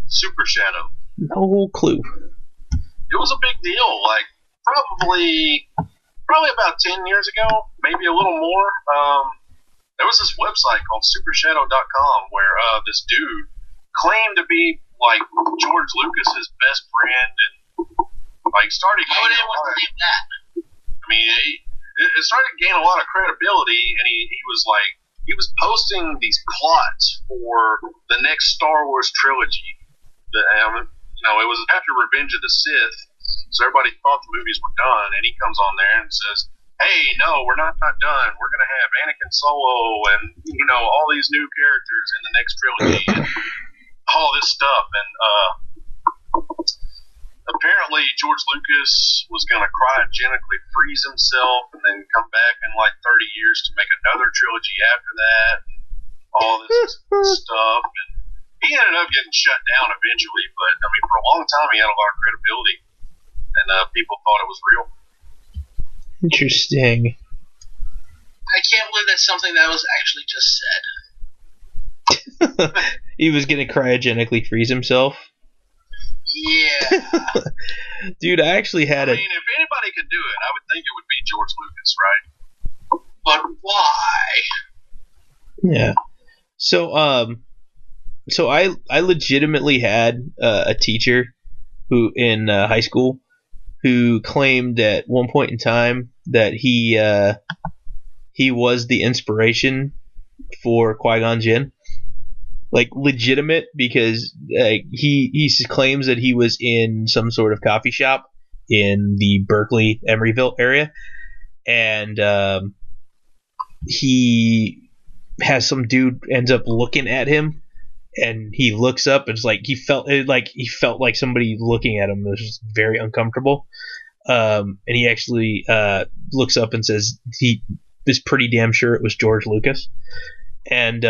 C: Super Shadow.
D: No clue.
C: It was a big deal. Like probably about 10 years ago, maybe a little more. There was this website called SuperShadow.com where this dude claimed to be like George Lucas's best friend, and like started.
B: How would anyone believe that?
C: I mean, it started to gain a lot of credibility, and he was posting these plots for the next Star Wars trilogy. It was after Revenge of the Sith, so everybody thought the movies were done, and he comes on there and says, "Hey, no, we're not done. We're going to have Anakin Solo and all these new characters in the next trilogy, and all this stuff." And apparently George Lucas was going to cryogenically freeze himself and then come back in like 30 years to make another trilogy after that. All this stuff. And he ended up getting shut down eventually, but I mean, for a long time he had a lot of credibility, and people thought it was real.
D: Interesting.
B: I can't believe that's something that was actually just said.
D: He was going to cryogenically freeze himself.
B: Yeah.
D: Dude, I actually had
C: I mean, if anybody could do it, I would think it would be George Lucas, right?
B: But why?
D: Yeah. So I legitimately had a teacher who in high school who claimed at one point in time that he was the inspiration for Qui-Gon Jinn. Like legitimate, because he claims that he was in some sort of coffee shop in the Berkeley Emeryville area, and he has some dude ends up looking at him, and he looks up and it's like he felt like somebody looking at him. It was just very uncomfortable, and he actually looks up and says he is pretty damn sure it was George Lucas, and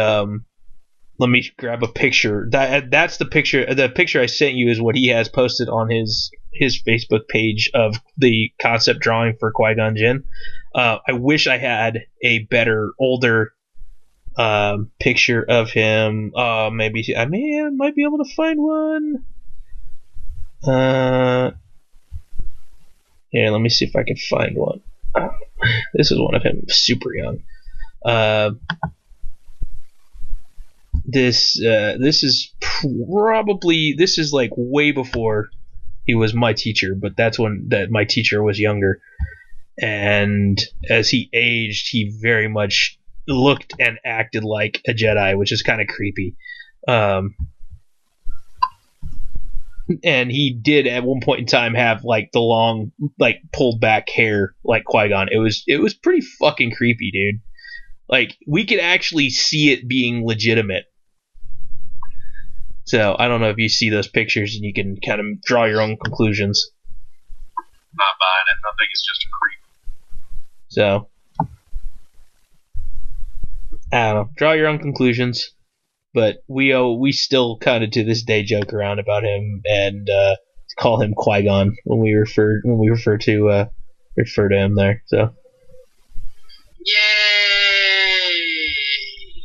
D: let me grab a picture. That's the picture. The picture I sent you is what he has posted on his Facebook page of the concept drawing for Qui-Gon Jinn. I wish I had a better, older picture of him. Maybe I might be able to find one. Yeah, let me see if I can find one. This is one of him, super young. This is probably, this is like way before he was my teacher, but that's when that my teacher was younger. And as he aged, he very much looked and acted like a Jedi, which is kind of creepy. And he did at one point in time have like the long, like pulled back hair like Qui-Gon. It was pretty fucking creepy, dude. Like we could actually see it being legitimate. So I don't know if you see those pictures and you can kind of draw your own conclusions.
C: Not buying it. I think it's just a creep.
D: So I don't know. Draw your own conclusions. But we still kind of to this day joke around about him and call him Qui-Gon when we refer to him there. So
B: Yay!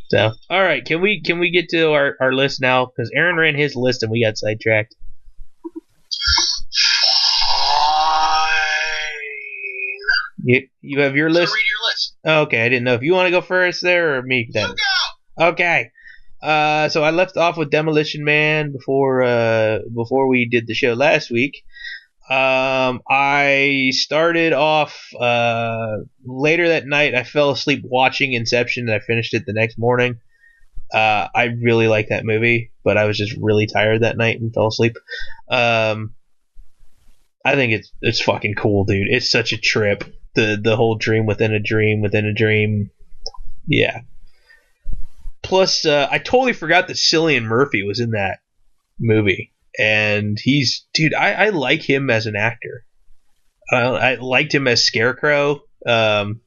D: So all right, can we get to our list now? Because Aaron ran his list and we got sidetracked. You have your list.
B: So read your list.
D: Okay, I didn't know if you want to go first there or me then.
B: You go.
D: Okay. So I left off with Demolition Man before we did the show last week. I started off later that night. I fell asleep watching Inception, and I finished it the next morning. I really like that movie, but I was just really tired that night and fell asleep. I think it's fucking cool, dude. It's such a trip. The whole dream within a dream within a dream. Yeah. Plus, I totally forgot that Cillian Murphy was in that movie. And dude, I like him as an actor. I liked him as Scarecrow. I don't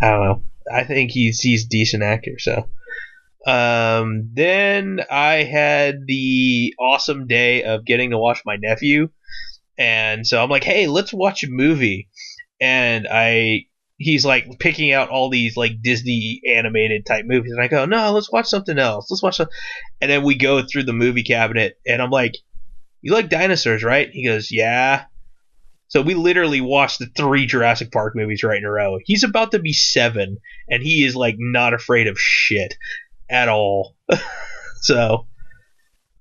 D: know. I think he's a decent actor. So, then I had the awesome day of getting to watch my nephew. And so I'm like, hey, let's watch a movie. And he's like picking out all these like Disney animated type movies, and I go, no, let's watch something else. Let's watch something. And then we go through the movie cabinet, and I'm like, you like dinosaurs, right? He goes, yeah. So we literally watched the 3 Jurassic Park movies right in a row. He's about to be 7, and he is like not afraid of shit at all. So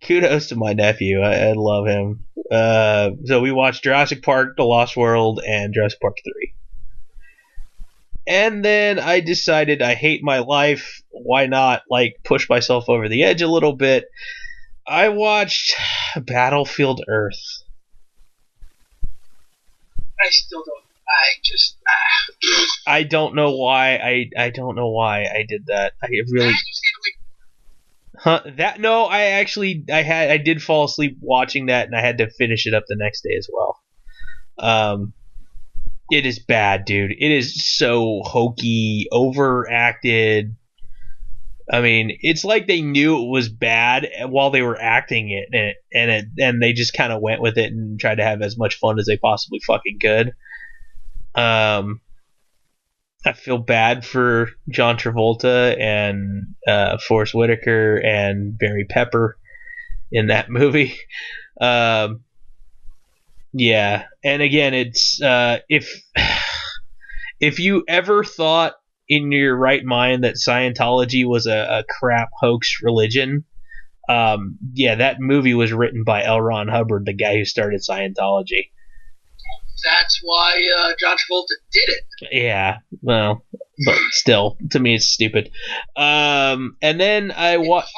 D: kudos to my nephew. I love him. So we watched Jurassic Park, The Lost World, and Jurassic Park 3. And then I decided I hate my life. Why not, like, push myself over the edge a little bit? I watched Battlefield Earth.
B: I still don't.
D: I don't know why. I don't know why I did that. I really. Huh? That no. I did fall asleep watching that, and I had to finish it up the next day as well. It is bad, dude. It is so hokey, overacted. I mean, it's like they knew it was bad while they were acting it, and they just kind of went with it and tried to have as much fun as they possibly fucking could. I feel bad for John Travolta and Forrest Whitaker and Barry Pepper in that movie. Yeah, and again, it's if you ever thought in your right mind that Scientology was a crap hoax religion, yeah, that movie was written by L. Ron Hubbard, the guy who started Scientology.
B: That's why John Travolta did it.
D: Yeah, well, but still, to me, it's stupid. And then I watched.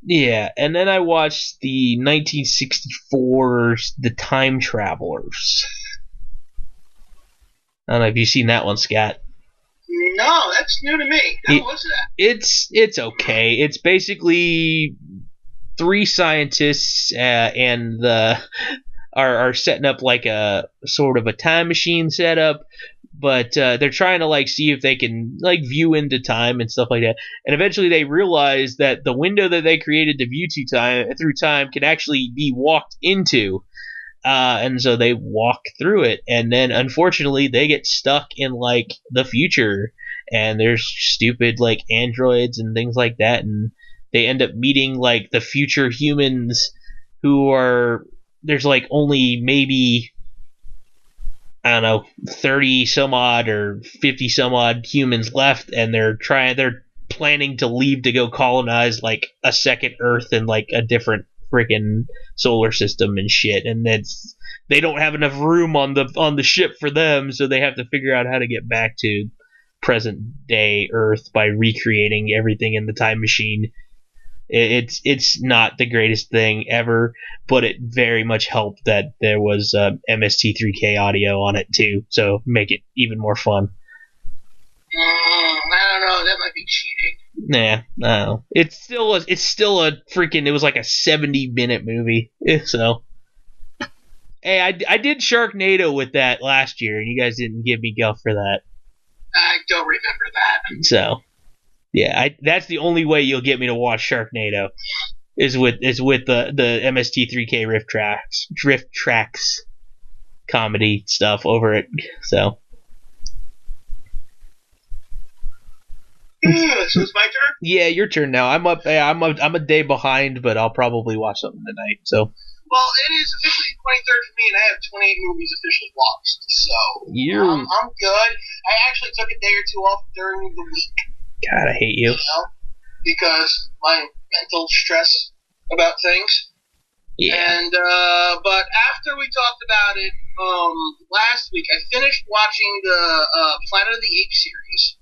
D: Yeah, and then I watched the 1964 The Time Travelers. I don't know if you've seen that one, Scat.
B: No, that's new to me. How was that?
D: It's okay. It's basically 3 scientists and are setting up like a sort of a time machine setup, but they're trying to like see if they can like view into time and stuff like that. And eventually they realize that the window that they created to view through time can actually be walked into. And so they walk through it, and then unfortunately they get stuck in like the future, and there's stupid like androids and things like that, and they end up meeting like the future humans who are there's like only maybe I don't know 30 some odd or 50 some odd humans left, and they're planning to leave to go colonize like a second Earth and like a different freaking solar system and shit, and they don't have enough room on the ship for them, so they have to figure out how to get back to present day Earth by recreating everything in the time machine. It's not the greatest thing ever, but it very much helped that there was MST3K audio on it too, so make it even more fun.
B: I don't know. That might be cheating.
D: Nah, no. It's still a freaking. It was like a 70-minute movie. So, hey, I did Sharknado with that last year, and you guys didn't give me guff for that.
B: I don't remember that.
D: So, yeah, that's the only way you'll get me to watch Sharknado is with the MST3K riff tracks comedy stuff over it. So.
B: So it's my turn?
D: Yeah, your turn now. I'm a day behind, but I'll probably watch something tonight. So.
B: Well, it is officially 23rd for me, and I have 28 movies officially watched. So I'm good. I actually took a day or two off during the week.
D: God, I hate you.
B: Because my mental stress about things.
D: Yeah.
B: And but after we talked about it last week, I finished watching the Planet of the Apes series.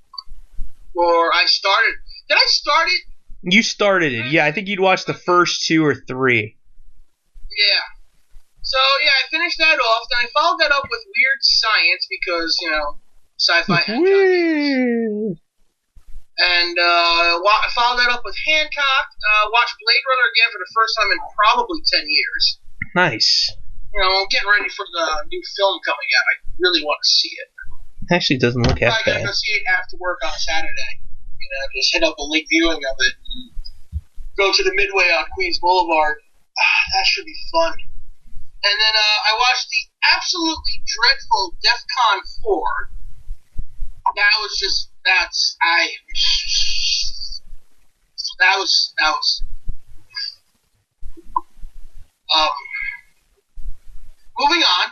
B: Or I started. Did I start it?
D: You started it. Yeah, I think you'd watched the first 2 or 3.
B: Yeah. So, yeah, I finished that off. Then I followed that up with Weird Science because, sci-fi had John. And I followed that up with Hancock. Watched Blade Runner again for the first time in probably 10 years.
D: Nice.
B: I'm getting ready for the new film coming out. I really want to see it.
D: Actually, doesn't look half bad.
B: I gotta go see it after work on Saturday. Just hit up a late viewing of it. And go to the Midway on Queens Boulevard. That should be fun. And then I watched the absolutely dreadful DEFCON 4. That was moving on.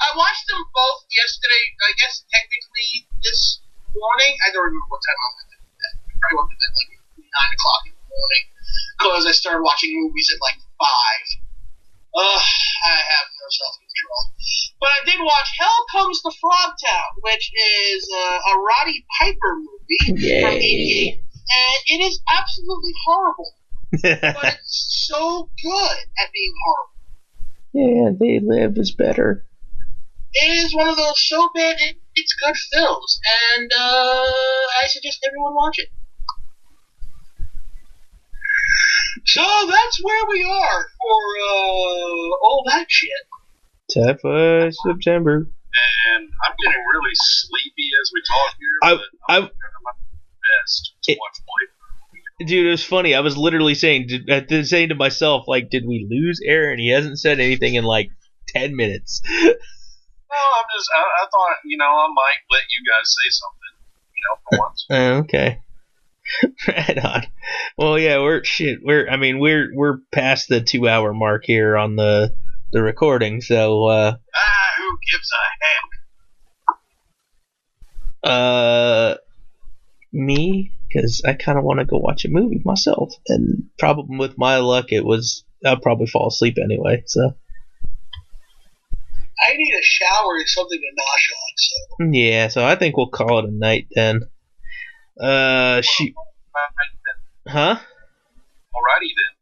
B: I watched them both yesterday, I guess technically this morning. I don't remember what time I went to bed. I probably went to bed like 9 o'clock in the morning because I started watching movies at like 5. I have no self-control. But I did watch Hell Comes to Frogtown, which is a Roddy Piper movie from '88, and it is absolutely horrible. But it's so good at being horrible.
D: Yeah, They Live is better.
B: It is one of those so bad it's good films, and I suggest everyone watch it. So that's where we are for all that shit.
C: Sci-Fi September. And I'm getting really sleepy as we talk here. I'm doing my best to watch Blade.
D: Dude, it was funny. I was literally saying to myself, like, did we lose Aaron? He hasn't said anything in like 10 minutes.
C: No, I thought, I might let you guys say something, for once.
D: Okay. Right on. Well, yeah, we're past the 2-hour mark here on the recording, so
C: who gives a heck?
D: Me, because I kind of want to go watch a movie myself, and problem with my luck, I'll probably fall asleep anyway, so.
B: I need a shower and something to nosh on, so.
D: Yeah, so I think we'll call it a night then. Huh?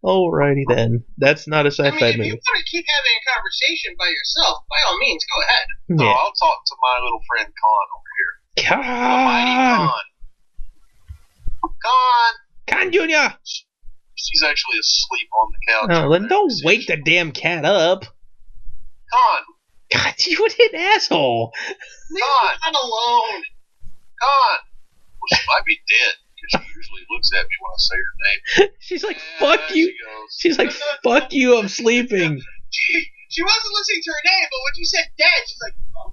D: Alrighty then. That's not a sci-fi movie.
B: If you want to keep having a conversation by yourself, by all means, go ahead.
C: No, I'll talk to my little friend Con over here.
D: Con! Con Jr.!
C: She's actually asleep on the couch.
D: Oh, then don't wake the damn cat up.
C: Con,
D: God, you an asshole.
B: Leave me alone.
C: God. Well, she might be dead because she usually looks at me when I say her name.
D: She's like, fuck
C: There
D: you.
C: She goes.
D: She's like, fuck you, I'm sleeping.
B: She wasn't listening to her name, but when you said dead, she's like, oh.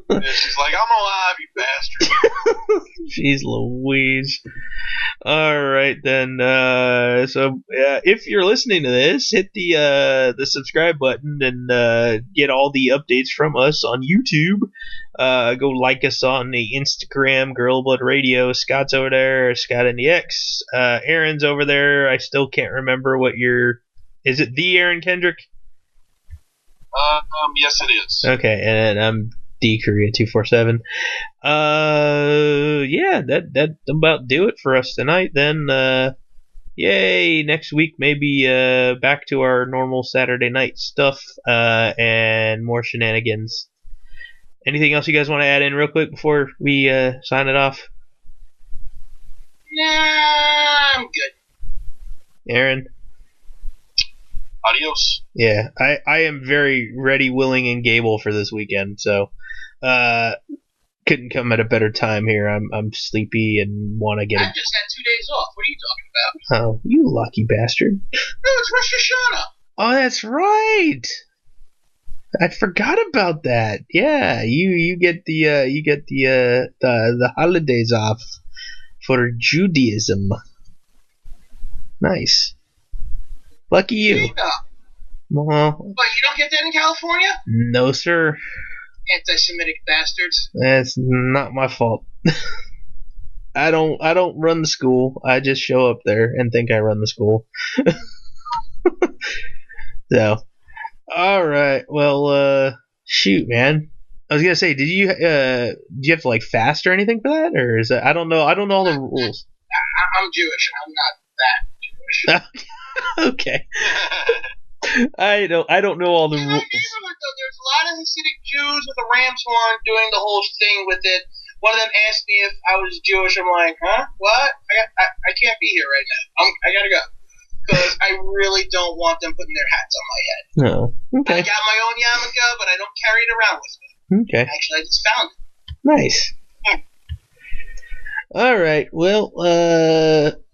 C: And she's like, I'm alive, you bastard.
D: Jeez Louise. All right then. So if you're listening to this, hit the subscribe button and get all the updates from us on YouTube. Go like us on the Instagram, Girl Blood Radio. Scott's over there, Scott and the X. Aaron's over there. I still can't remember what your. Is it the Aaron Kendrick?
C: Yes, it is.
D: Okay, and I'm D Korea 247. Yeah, that about do it for us tonight. Then, yay! Next week maybe back to our normal Saturday night stuff and more shenanigans. Anything else you guys want to add in real quick before we sign it off?
B: Nah, I'm good.
D: Aaron?
C: Adios.
D: Yeah, I am very ready, willing, and able for this weekend, so couldn't come at a better time here. I'm sleepy and want to get
B: I just had 2 days off. What are you talking about?
D: Oh, you lucky bastard.
B: No, it's Rosh Hashanah.
D: Oh, that's right. I forgot about that. Yeah, you get the holidays off for Judaism. Nice. Lucky you.
B: Yeah.
D: Well,
B: But you don't get that in California?
D: no, sir.
B: Anti-Semitic bastards.
D: That's not my fault. I don't run the school. I just show up there and think I run the school. So, all right. Well, shoot, man. I was gonna say, do you have to like fast or anything for that, or is that I don't know all the rules.
B: I'm Jewish. I'm not that Jewish.
D: Okay. I don't know all the
B: In my
D: rules.
B: neighborhood, though, there's a lot of Hasidic Jews with a ram's horn doing the whole thing with it. One of them asked me if I was Jewish. I'm like, huh? What? I can't be here right now. I gotta go. Because I really don't want them putting their hats on my head.
D: No. Okay.
B: I got my own yarmulke, but I don't carry it around with me.
D: Okay.
B: Actually, I just found it.
D: Nice. All right. Well,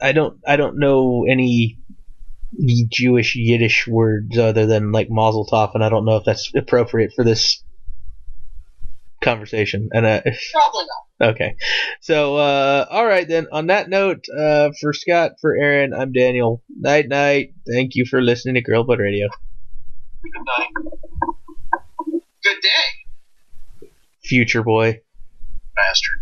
D: I don't know any Jewish Yiddish words other than like Mazel Tov, and I don't know if that's appropriate for this conversation. And
B: Probably not.
D: okay. So, all right then. On that note, for Scott, for Aaron, I'm Daniel. Night, night. Thank you for listening to Girl Blood Radio.
C: Good night.
B: Good day.
D: Future boy.
C: Bastard.